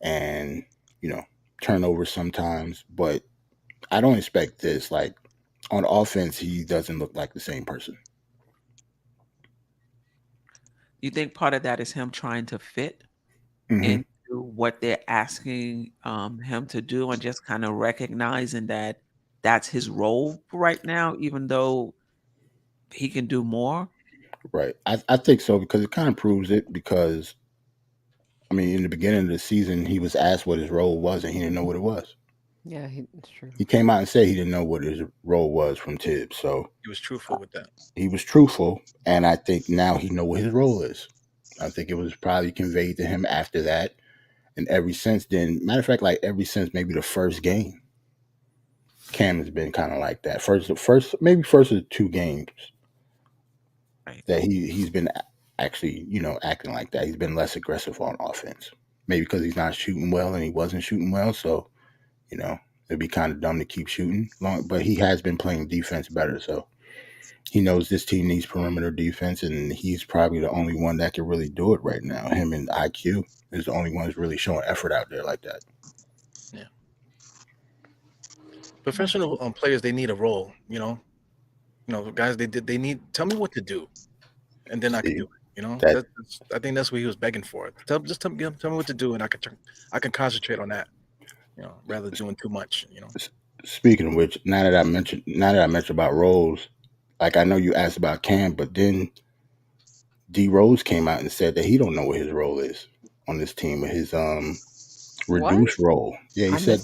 B: and, turnovers sometimes. But I don't expect this. Like on offense, he doesn't look like the same person.
D: You think part of that is him trying to fit
B: hmm
D: into what they're asking him to do and just kind of recognizing that that's his role right now, even though he can do more?
B: Right. I think so because it kind of proves it because, I mean, in the beginning of the season, he was asked what his role was and he didn't know what it was.
F: Yeah, it's true.
B: He came out and said he didn't know what his role was from Tibbs. So
E: He was truthful with that.
B: he was truthful. And I think now he know what his role is. I think it was probably conveyed to him after that. And ever since then, matter of fact, like ever since maybe the first game, Cam has been kind of like that. First of the two games
D: Right.
B: that he's been actually, acting like that. He's been less aggressive on offense. Maybe because he's not shooting well and he wasn't shooting well. So, it'd be kind of dumb to keep shooting long, but he has been playing defense better. So he knows this team needs perimeter defense, and he's probably the only one that can really do it right now. Him and IQ is the only ones really showing effort out there like that.
E: Yeah. Professional players, they need a role. Guys, they need. Tell me what to do, and then I can do it. I think that's what he was begging for. Tell me what to do, and I can concentrate on that. Rather than doing too much.
B: Speaking of which, now that I mentioned about roles, like I know you asked about Cam, but then D Rose came out and said that he don't know what his role is on this team with his reduced role. Yeah, he said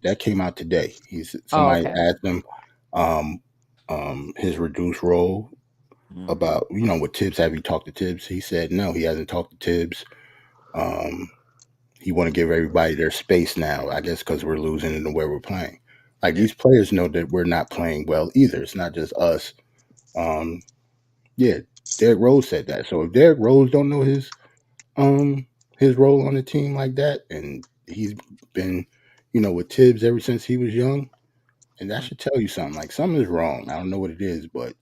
B: that came out today. Somebody asked him his reduced role about with Tibbs. Have you talked to Tibbs? He said no, he hasn't talked to Tibbs. He want to give everybody their space now, I guess, because we're losing in the way we're playing. Like these players know that we're not playing well either. It's not just us. Yeah, Derrick Rose said that. So if Derrick Rose don't know his role on the team like that, and he's been, with Tibbs ever since he was young, and that should tell you something. Like something is wrong. I don't know what it is, but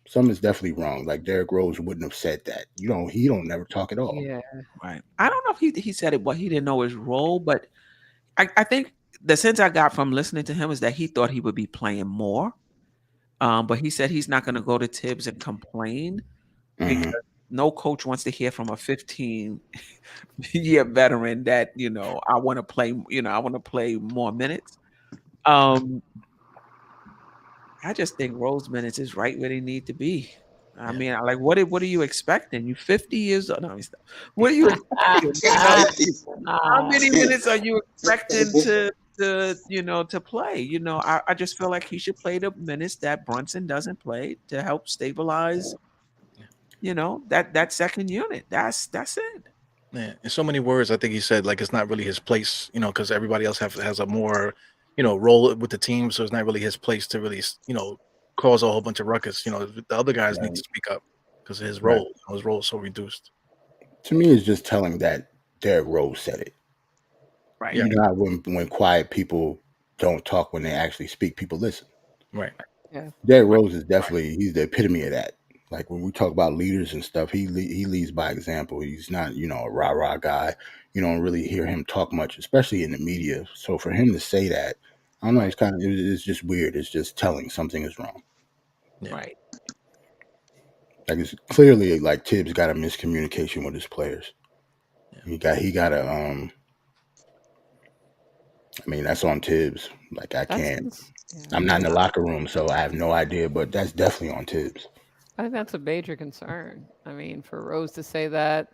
B: something is definitely wrong. Like Derrick Rose wouldn't have said that. He don't never talk at all.
F: Yeah.
D: Right. I don't know if he said it, but he didn't know his role. But I think the sense I got from listening to him is that he thought he would be playing more. But he said he's not going to go to Tibbs and complain because no coach wants to hear from a 15-year veteran that, I want to play, I want to play more minutes. I just think Rose minutes is right where they need to be. I mean, like, what are you expecting? You 50 years old? No, what are you expecting? How many minutes are you expecting to play? I just feel like he should play the minutes that Brunson doesn't play to help stabilize, that second unit. That's it.
E: Yeah, in so many words, I think he said like it's not really his place, because everybody else has a more, role with the team, so it's not really his place to really, cause a whole bunch of ruckus. The other guys need to speak up because of his role. His role is so reduced.
B: To me, it's just telling that Derrick Rose said it.
D: Right.
B: You know how when quiet people don't talk when they actually speak, people listen.
E: Right.
F: Yeah.
B: Derrick Rose is definitely he's the epitome of that. Like when we talk about leaders and stuff, he leads by example. He's not, a rah-rah guy. You don't really hear him talk much, especially in the media. So for him to say that, I don't know, it's just weird. It's just telling something is wrong.
E: Yeah.
D: Right.
B: Like it's clearly like Tibbs got a miscommunication with his players.
E: Yeah.
B: He got a I mean, that's on Tibbs. Like I'm not in the locker room, so I have no idea, but that's definitely on Tibbs.
F: I think that's a major concern. I mean, for Rose to say that,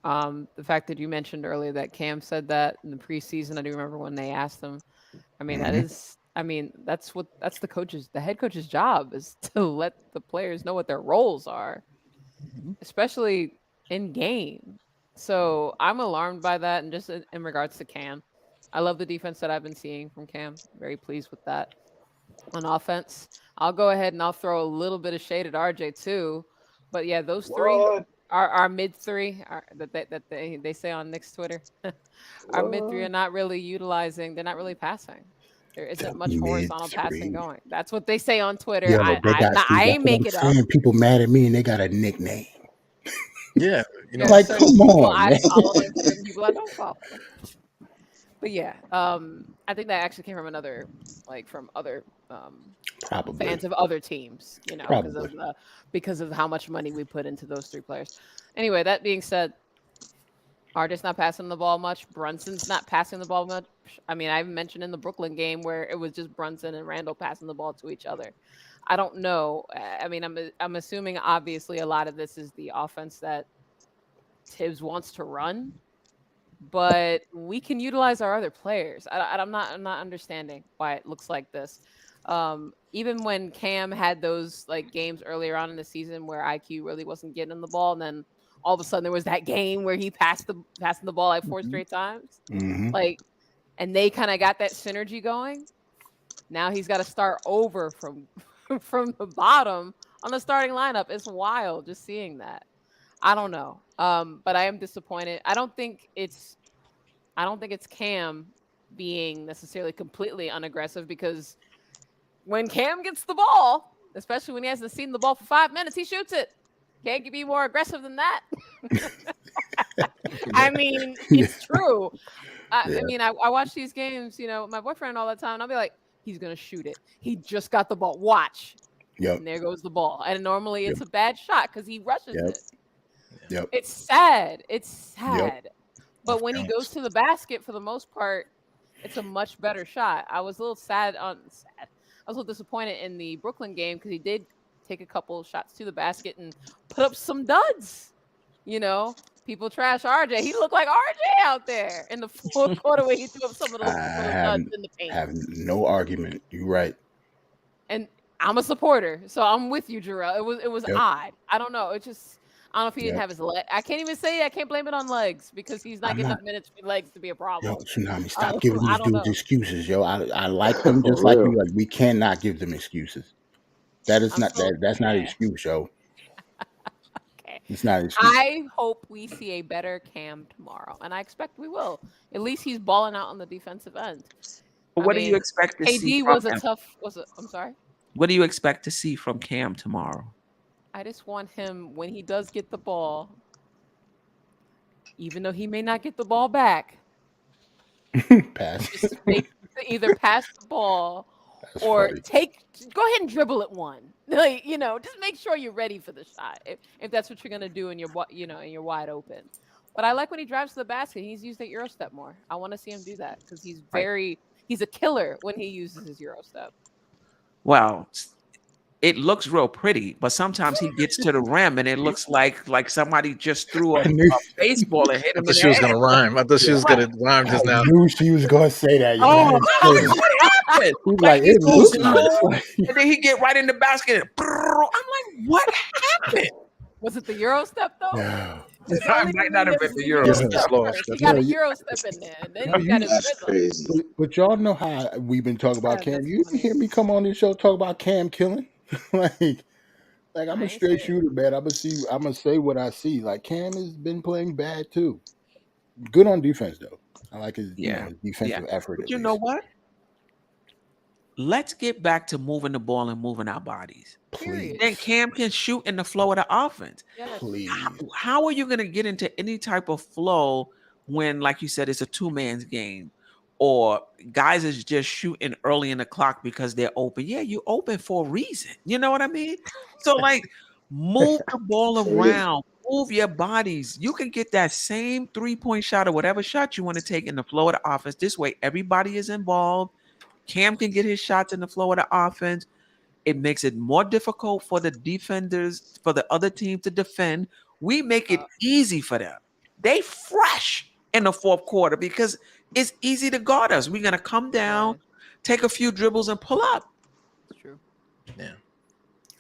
F: The fact that you mentioned earlier that Cam said that in the preseason, I do remember when they asked him. I mean, that's the head coach's job is to let the players know what their roles are, especially in game. So I'm alarmed by that. And just in regards to Cam, I love the defense that I've been seeing from Cam. Very pleased with that. On offense, I'll go ahead and I'll throw a little bit of shade at RJ too. But yeah, those three
H: What?
F: our mid three that they say on Knicks Twitter. Our mid three are not really utilizing. They're not really passing. There isn't much horizontal passing going. That's what they say on Twitter.
B: Yo, they got. See,
F: I
B: that's
F: ain't
B: what
F: make
B: I'm
F: it up.
B: saying. People mad at me and they got a nickname.
E: Yeah,
B: Like, come
F: People
B: on,
F: I
B: man.
F: follow and certain people I don't follow. But yeah, I think that actually came from from other
B: Probably.
F: fans of other teams,
B: Probably.
F: because of how much money we put into those three players. Anyway, that being said, Artist not passing the ball much. Brunson's not passing the ball much. I mean, I mentioned in the Brooklyn game where it was just Brunson and Randle passing the ball to each other. I don't know. I mean, I'm assuming obviously a lot of this is the offense that Tibbs wants to run, but we can utilize our other players. I'm not understanding why it looks like this. Even when Cam had those like games earlier on in the season where IQ really wasn't getting the ball, and then all of a sudden there was that game where he passing the ball like 4 straight times. Like, and they kind of got that synergy going. Now he's got to start over from the bottom on the starting lineup. It's wild just seeing that. I don't know. But I am disappointed. I don't think it's Cam being necessarily completely unaggressive, because when Cam gets the ball, especially when he hasn't seen the ball for 5 minutes, he shoots it. Can't be more aggressive than that. I mean, it's true. I mean, I watch these games, with my boyfriend all the time, and I'll be like, he's going to shoot it. He just got the ball. Watch.
B: Yep.
F: And there goes the ball. And normally it's a bad shot because he rushes it.
B: Yep.
F: It's sad. But when he goes to the basket, for the most part, it's a much better shot. I was a little I was a little disappointed in the Brooklyn game because he did take a couple shots to the basket and put up some duds. People trash RJ. He looked like RJ out there in the fourth quarter where he threw up some of those duds in the paint.
B: I have no argument. You're right.
F: And I'm a supporter, so I'm with you, Jerrell. It was odd. I don't know. It just, I don't know if he didn't have his leg. I can't even say I can't blame it on legs because he's not getting enough minutes for legs to be a problem.
B: Yo, Tsunami, stop giving these dudes excuses, yo. I like them just
H: For
B: like
H: real.
B: you. Like, we cannot give them excuses. That is that's not an excuse, yo.
F: Okay.
B: It's not an excuse.
F: I hope we see a better Cam tomorrow, and I expect we will. At least he's balling out on the defensive end.
D: But what do you expect to see?
F: I'm sorry.
D: What do you expect to see from Cam tomorrow?
F: I just want him, when he does get the ball, even though he may not get the ball back,
B: Pass.
F: just either pass the ball or go ahead and dribble at one. Like, just make sure you're ready for the shot if that's what you're gonna do and you're wide open. But I like when he drives to the basket. He's used that Euro step more. I want to see him do that because he's a killer when he uses his Euro step.
D: Well, it looks real pretty, but sometimes he gets to the rim and it looks like somebody just threw a baseball and hit him.
E: I thought she was gonna rhyme. I thought she was gonna rhyme just now.
B: I knew she was gonna say that.
D: What happened?
B: He's like, it looks nice.
D: And then he get right in the basket. And, I'm like, what happened?
F: Was it the Euro step though?
B: No.
D: I might not have been the Euro step.
F: He got a Euro step in there. And then he got his
J: That's crazy.
B: But y'all know how we've been talking about Cam. You hear me come on this show talk about Cam killing? like I'm a straight shooter, man. I'm gonna say what I see. Like, Cam has been playing bad too. Good on defense though. I like his defensive effort.
D: But you know what? Let's get back to moving the ball and moving our bodies.
B: Please.
D: Then Cam can shoot in the flow of the offense.
B: Please.
D: How are you going to get into any type of flow when, like you said, it's a two-man's game or guys is just shooting early in the clock because they're open? Yeah, you open for a reason. You know what I mean? So, move the ball around. Move your bodies. You can get that same three-point shot or whatever shot you want to take in the flow of the offense. This way, everybody is involved. Cam can get his shots in the flow of the offense. It makes it more difficult for the defenders, for the other team to defend. We make it easy for them. they fresh in the fourth quarter because it's easy to guard us. We're gonna come down, take a few dribbles, and pull up.
F: It's true.
E: Yeah.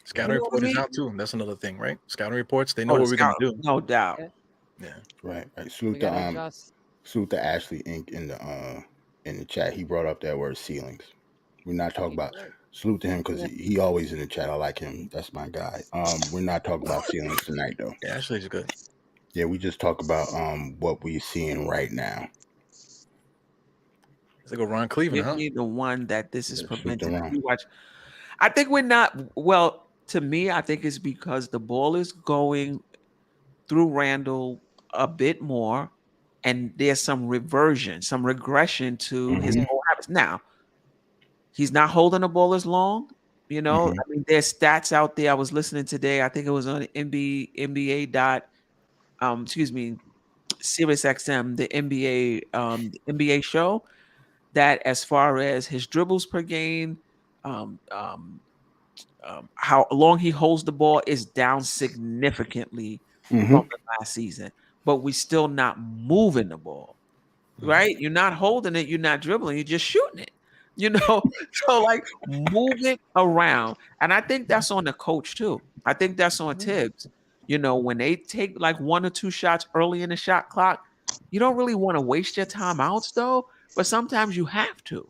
E: Scouting
D: You know what
E: report
D: I
E: is
D: mean?
E: out too. That's another thing, right? Scouting reports, they know
D: Oh,
E: what
D: the
E: we're gonna
D: scout,
E: do.
D: no doubt.
E: Yeah.
B: Right.
F: We
B: Salute
F: gotta
B: the
F: adjust.
B: salute to Ashley Inc. In the chat. He brought up that word ceilings. We're not talking about salute to him because he always in the chat. I like him. That's my guy. We're not talking about ceilings tonight though.
E: Yeah, Ashley's good.
B: Yeah, we just talk about what we're seeing right now.
E: It's like a Ron Cleveland,
D: Give
E: huh?
D: me the one that this is
B: Yeah, shoot
D: prevented.
B: the Ron.
D: We watch. I think we're not. Well, to me, I think it's because the ball is going through Randle a bit more, and there's some reversion, some regression to his
B: Mhm.
D: old habits. Now, he's not holding the ball as long. You know,
B: Mhm.
D: I mean, there's stats out there. I was listening today. I think it was on NBA dot. Excuse me, Sirius XM, the NBA show. That as far as his dribbles per game, um, um, how long he holds the ball is down significantly from
B: Mhm.
D: the last season, but we still not moving the ball, right? You're not holding it, you're not dribbling, you're just shooting it, you know? So like move it around. And I think that's on the coach too. I think that's on Tibbs. You know, when they take like one or two shots early in the shot clock, you don't really want to waste your timeouts though, but sometimes you have to,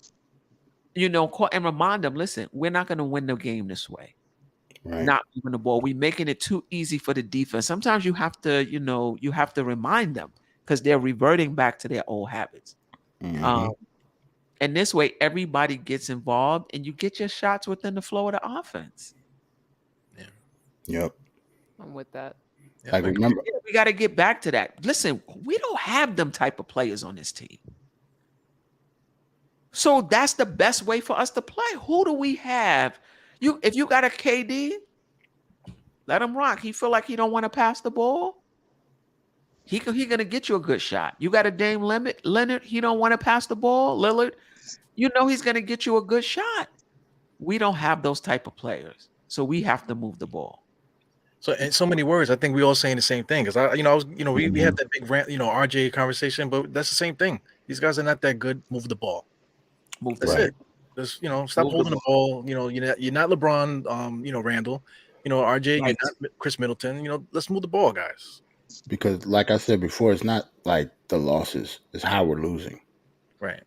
D: you know, and remind them, listen, we're not going to win the game this way.
B: Right.
D: Not moving the ball. We're making it too easy for the defense. Sometimes you have to, you know, you have to remind them because they're reverting back to their old habits.
B: Mhm.
D: And this way, everybody gets involved and you get your shots within the flow of the offense.
B: Yep.
F: I'm with that.
E: Yeah,
B: Like remember,
D: Yeah, we got to get back to that. Listen, we don't have them type of players on this team. So that's the best way for us to play. Who do we have? If you got a KD, let him rock. He feel like he don't want to pass the ball. He gonna get you a good shot. You got a Dame Leonard. He don't want to pass the ball. Lillard, you know he's gonna get you a good shot. We don't have those type of players, so we have to move the ball.
E: So in so many words, I think we all saying the same thing. Because we had that big rant, RJ conversation, but that's the same thing. These guys are not that good. Move the ball.
D: Move the
E: That's
D: ball.
E: it. Just stop
D: Move the
E: holding the ball. You're not LeBron. Randall. RJ,
D: Right.
E: you're not Chris Middleton. Let's move the ball, guys.
B: because like I said before, it's not like the losses; it's how we're losing.
E: Right.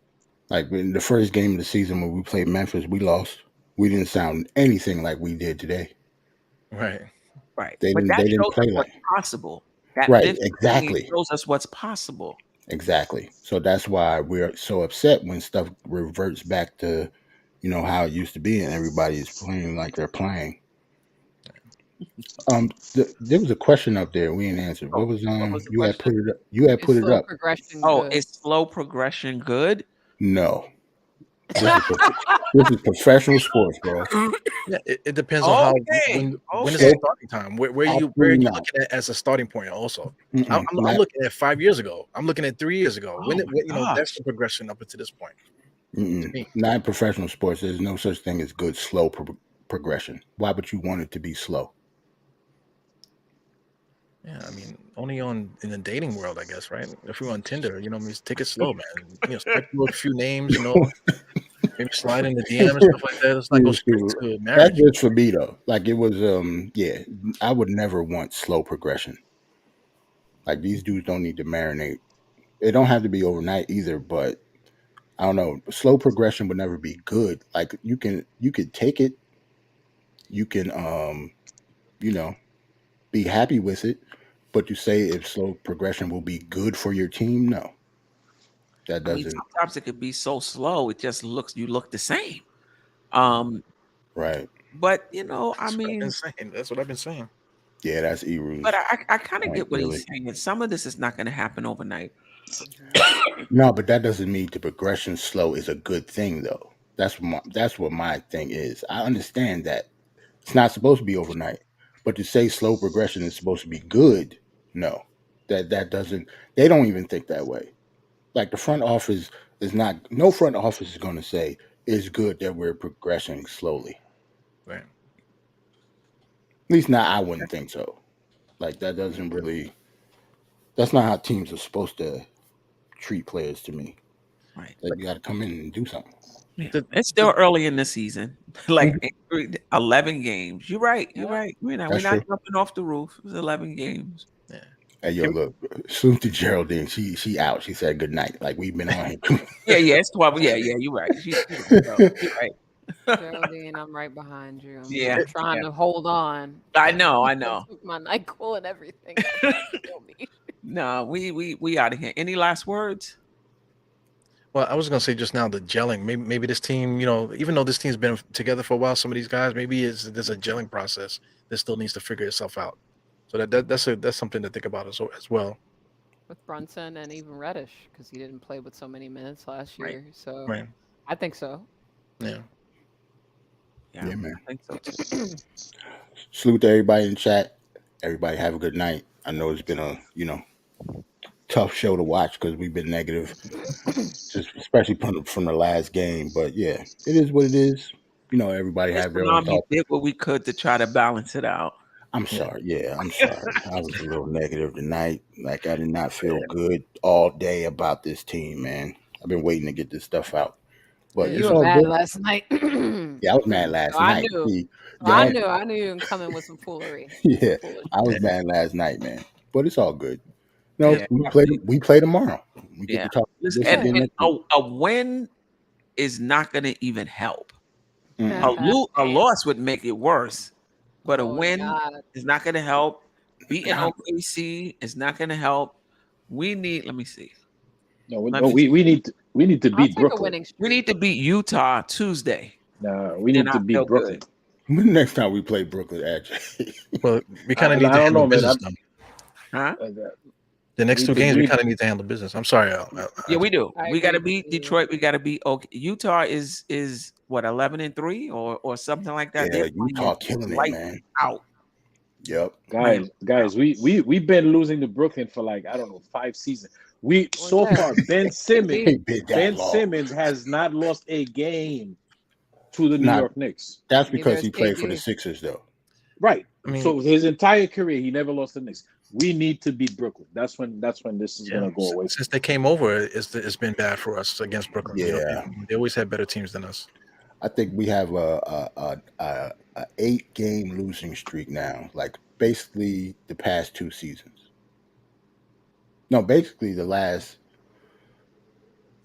B: Like in the first game of the season when we played Memphis, we lost. We didn't sound anything like we did today.
E: Right.
D: Right.
B: They
D: But
B: didn't.
D: that
B: They didn't
D: shows
B: play
D: us
B: like
D: what's possible. That
B: right.
D: Memphis game
B: Exactly.
D: shows us what's possible.
B: Exactly. So that's why we're so upset when stuff reverts back to, how it used to be, and everybody is playing like they're playing. There was a question up there we didn't answer. What was
D: the
B: you had put
D: question?
B: it up? You had
F: Is
B: put it
F: slow
B: up.
F: progression
D: Oh,
F: good?
D: is slow progression good?
B: No, this is professional sports, bro.
E: Yeah, it depends on how
D: Okay.
E: when is
B: So
E: the starting time? Where are you
B: absolutely not.
E: looking at as a starting point? Also,
B: Mm-mm,
E: I'm
B: not
E: looking at 5 years ago. I'm looking at 3 years ago.
D: Oh my
E: That's
D: gosh.
E: the progression up until this point.
B: not in professional sports. There's no such thing as good slow progression. Why would you want it to be slow?
E: Yeah, I mean, only in the dating world, I guess, right? If you're on Tinder, take it slow, man. Swipe through a few names, maybe slide in the DM and stuff like that. Let's not go straight to
B: That's
E: marriage.
B: just for me though. Like it was, I would never want slow progression. Like these dudes don't need to marinate. It don't have to be overnight either, but I don't know. Slow progression would never be good. Like you could take it, you can be happy with it, but to say if slow progression will be good for your team, no. That
D: I mean,
B: doesn't
D: sometimes it could be so slow, it just you look the same.
B: right.
D: But I
E: That's what I've been
D: mean,
E: saying. That's what I've been saying.
B: Yeah, that's Eru's
D: but I kind of
B: point,
D: get what
B: really.
D: he's saying. And some of this is not going to happen overnight.
B: No, but that doesn't mean the progression slow is a good thing though. That's what my thing is. I understand that it's not supposed to be overnight, but to say slow progression is supposed to be good, no. That doesn't. They don't even think that way. Like the front office is not. No front office is going to say it's good that we're progressing slowly.
E: Right.
B: At least now I wouldn't think so. Like that doesn't really. That's not how teams are supposed to treat players to me.
D: Right.
B: Like you got to come in and do something.
D: Yeah.
E: The-
D: It's still early in the season. Like
B: Mhm.
D: 11 games. You're right. You're
F: Yeah.
D: right. We're
B: That's
D: not
B: true.
D: jumping off the roof. It was 11 games.
E: yeah.
B: Hey, yo, look, salute to Geraldine. She out. She said good night. Like we've been on here.
D: Yeah, it's 12. Yeah, you're right. You're right, bro. You're right.
F: Geraldine, I'm right behind you.
D: Yeah,
F: I'm trying
D: yeah.
F: to hold on.
D: I know.
F: Took my NyQuil and everything. Y'all trying to kill me.
D: No, we out of here. Any last words?
E: Well, I was gonna say just now the gelling. Maybe this team, you know, even though this team's been together for a while, some of these guys, maybe there's a gelling process that still needs to figure itself out. So that's something to think about as well.
F: With Brunson and even Reddish, because he didn't play with so many minutes last
D: Right.
F: year. So
E: Right.
F: I think so.
E: Yeah.
B: Yeah, man.
D: I think so too.
B: Salute to everybody in chat. Everybody have a good night. I know it's been a tough show to watch because we've been negative, just especially from the last game. But yeah, it is what it is. Everybody have their own
D: Tsunami
B: thoughts.
D: did what we could to try to balance it out.
B: I'm sorry. Yeah, I'm sorry. I was a little negative tonight. Like I did not feel good all day about this team, man. I've been waiting to get this stuff out. But
F: You
B: it's
F: were
B: all
F: mad
B: good.
F: last night.
B: Yeah, I was mad last
F: So I
B: night.
F: knew.
B: See,
F: I
B: y'all,
F: knew you were coming with some foolery.
B: yeah,
F: Foolish.
B: I was mad last night, man. But it's all good.
D: Yeah.
B: We play tomorrow. We get
D: Yeah.
B: to talk
D: Listen,
B: this again
D: and
B: next week.
D: a win is not going to even help.
B: Mm-mm.
D: A loss would make it worse, but a
F: Oh,
D: win
F: God.
D: is not going to help. Beating
B: Nah.
D: OKC is not going to help. We need. Let me see.
H: No,
D: Let me
H: we need to
F: I'll
H: beat
F: take a
H: Brooklyn.
F: winning
D: We
F: streak.
D: need to beat Utah Tuesday.
H: No, we
D: Then
H: need
D: I
H: to
D: feel
H: beat Brooklyn.
D: good.
B: When the next time we play Brooklyn, AJ?
E: Well, we kind
H: I
E: of need to
H: don't
E: handle
H: know, man.
E: business now.
D: Huh?
E: The next
H: We
E: two
H: need to-
E: games,
H: we
E: we
H: need-
E: kind of need to handle business. I'm sorry, Al.
D: Yeah, we do.
F: I
D: We got to
F: agree
D: beat
F: with you.
D: Detroit. We got to beat Utah is what 11-3 or something like that.
B: Yeah,
D: They're
B: Utah
D: playing
B: killing it,
D: lights
B: man.
D: out.
B: Yep.
H: guys, we've been losing to Brooklyn for like I don't know 5 seasons. So
F: yeah.
H: far Ben Simmons
B: Ain't been that long.
H: has not lost a game to the New
B: Nah,
H: York Knicks.
B: That's
F: Neither
B: because
F: has
B: he played for the
F: KD.
B: Sixers, though.
H: Right.
E: I mean-
H: So his entire career he never lost to the Knicks. We need to beat Brooklyn. That's when this is gonna go away.
E: Since they came over, it's been bad for us against Brooklyn.
B: Yeah.
E: They always had better teams than us.
B: I think we have a 8-game losing streak now. Like basically the past 2 seasons. No, basically the last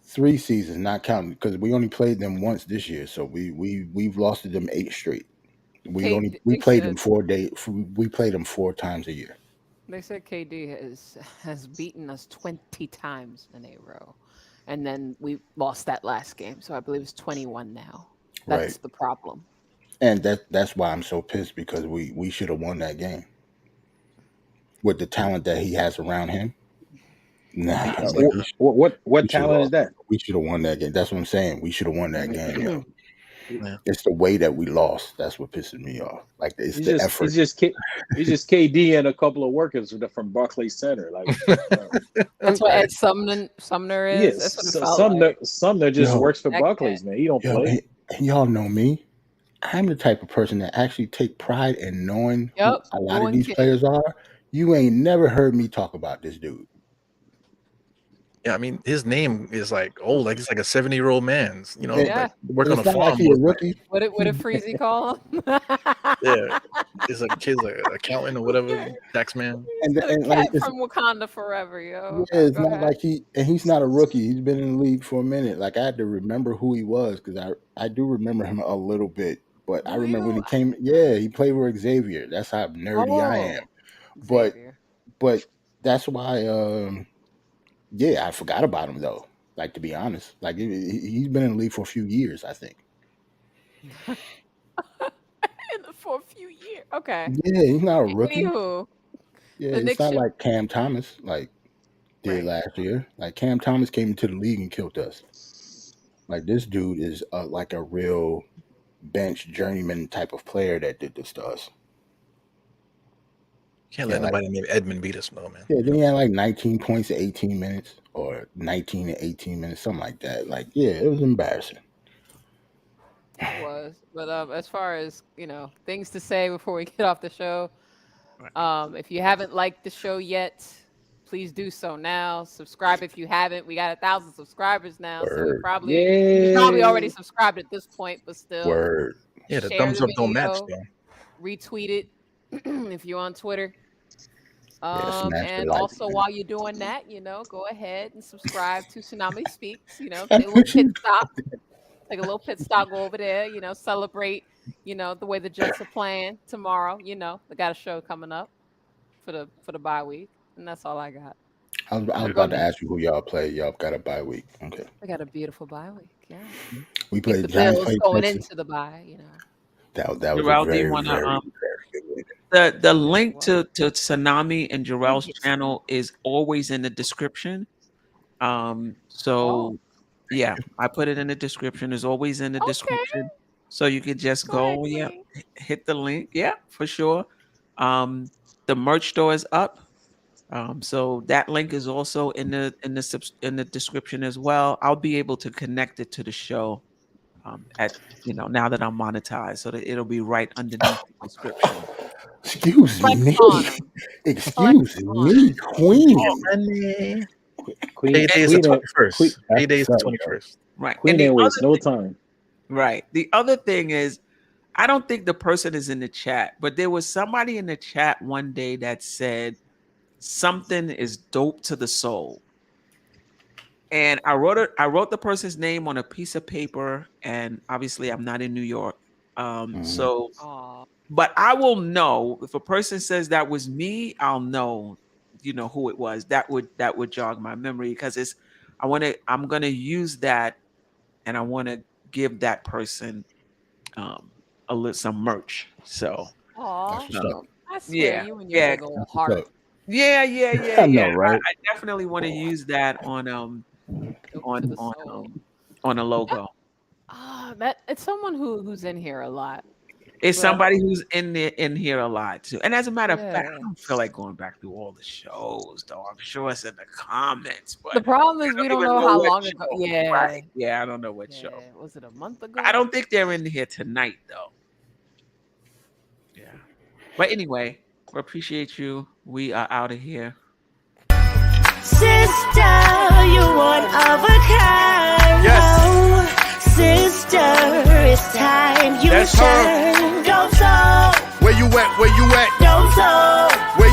B: 3 seasons, not counting because we only played them once this year. So we've lost to them 8 straight. We
F: They
B: played them
F: said-
B: we played them 4 times a year.
F: They said KD has beaten us 20 times in a row. And then we lost that last game. So I believe it's 21 now. That's
B: Right.
F: the problem.
B: And that's why I'm so pissed because we should have won that game. With the talent that he has around him. Nah.
H: What talent is that?
B: We should have won that game. That's what I'm saying. We should have won that game, yo.
E: Yeah.
B: It's the way that we lost. That's what pisses me off. Like it's the effort.
H: It's just KD and a couple of workers from Barclays Center. Like
F: That's what Ed Sumner is.
H: yes,
F: That's what it felt
H: Sumner just
B: Yo.
H: works for
F: That
H: Barclays, man. He don't play.
B: Y'all know me. I'm the type of person that actually take pride in knowing
F: Yep,
B: who a lot of
F: knowing
B: these
F: kids.
B: players are. You ain't never heard me talk about this dude.
E: Yeah, I mean, his name is like old, like it's like a 70-year-old man.
F: Yeah.
E: Like work on a
B: It's not like
E: farm.
B: he a rookie.
F: What did Freezy call him?
E: Yeah, he's like kid's like accountant or whatever, tax man.
B: And
F: The
B: like
F: cat
B: it's,
F: from Wakanda Forever, yo.
B: yeah, it's
F: Go
B: not
F: ahead.
B: like he's not a rookie. He's been in the league for a minute. Like I had to remember who he was because I do remember him a little bit. But I
F: Do
B: remember when
F: you?
B: he came. Yeah, he played with Xavier. That's how nerdy I am. But
F: Xavier.
B: but that's why. Yeah, I forgot about him though. Like to be honest, like he's been in the league for a few years. I think.
F: For a few years. Okay.
B: Yeah, he's not a rookie.
F: Anywho,
B: Yeah,
F: the
B: it's
F: Knicks
B: not
F: should-
B: like Cam Thomas like did last year. Like Cam Thomas came into the league and killed us. Like this dude is like a real bench journeyman type of player that did this to us.
E: Can't let nobody named Edmund beat us, no man.
B: Yeah, then he had like 19 points in 18 minutes or 19 and 18 minutes, something like that. Like, yeah, it was embarrassing.
F: It was. But as far as, things to say before we get off the show, if you haven't liked the show yet, please do so now. Subscribe if you haven't. We got 1,000 subscribers now, so
B: Word.
F: you probably already
H: Yay.
F: subscribed at this point, but still,
B: Word.
E: Yeah, the
F: share
E: thumbs
F: the
E: up don't match
F: video,
E: though.
F: retweet it if you're on Twitter.
B: Yeah, smash the
F: And
B: like
F: also
B: button.
F: while you're doing that, go ahead and subscribe to Tsunami Speaks. Take a
B: That's
F: little
B: what
F: pit
B: you
F: stop. Take a little pit stop, go over there, celebrate, the way the Jets are playing tomorrow. They got a show coming up for the bye week. And that's all I got.
B: I was
F: Go
B: about to
F: ahead.
B: ask you who y'all play. Y'all got a bye week. Okay.
F: We got a beautiful bye week. Yeah.
B: We
F: Keep
B: played
F: the
B: Giants
F: Bills
B: played
F: going
B: Texans.
F: into the bye.
B: That was a
D: Jerrell, do you
B: very,
D: want
B: very,
D: to
B: very good win.
D: the link to Tsunami and Jerrell's
F: Yes.
D: channel is always in the description. So yeah, I put it in the description. It's always in the
F: Okay.
D: description. So you could just
F: Go ahead,
D: go, yeah,
F: Queen.
D: hit the link. Yeah, for sure. The merch store is up. So that link is also in the description as well. I'll be able to connect it to the show now that I'm monetized, so that it'll be right underneath the description.
B: Excuse
F: Flex
B: me.
F: on 'em.
B: Excuse me, Queen.
H: Queen,
E: Payday is the
H: Queen,
E: 21st.
B: That's
E: Payday is the
B: what's up,
E: 21st.
D: Right.
H: Queen
D: And the
H: ain't waste
D: other
H: no
D: thing,
H: time.
D: right. The other thing is, I don't think the person is in the chat, but there was somebody in the chat one day that said something is dope to the soul. And I wrote the person's name on a piece of paper, and obviously I'm not in New York. So
F: Aw.
D: but I will know if a person says that was me, I'll know, who it was. That would jog my memory, because I'm gonna use that, and I want to give that person some merch. So
F: Aw.
B: That's what's up.
F: I swear,
D: yeah,
F: you and your
D: yeah,
F: big old
B: That's what's
F: heart.
B: up.
D: yeah.
B: I know, right?
D: I definitely want to use that on
F: Dope to the soul.
D: on a logo.
F: That it's someone who's in here a lot.
D: It's
F: But-
D: somebody who's in here a lot too. And as a matter of fact,
F: Yeah.
D: I don't feel like going back through all the shows, though. I'm sure it's in the comments, but
F: The problem is we don't
D: even
F: know how
D: what
F: long
D: show.
F: ago. Yeah.
D: Right. Yeah, I don't know what show.
F: Yeah. Was it a month ago?
D: I don't think they're in here tonight, though. Yeah. But anyway, we appreciate you. We are out of here.
C: Sister, you one of a kind.
A: Yes.
C: Sister, it's time you
A: That's her.
C: shine. Don't so,
A: Where you at? Where you at?
C: don't so.
A: Where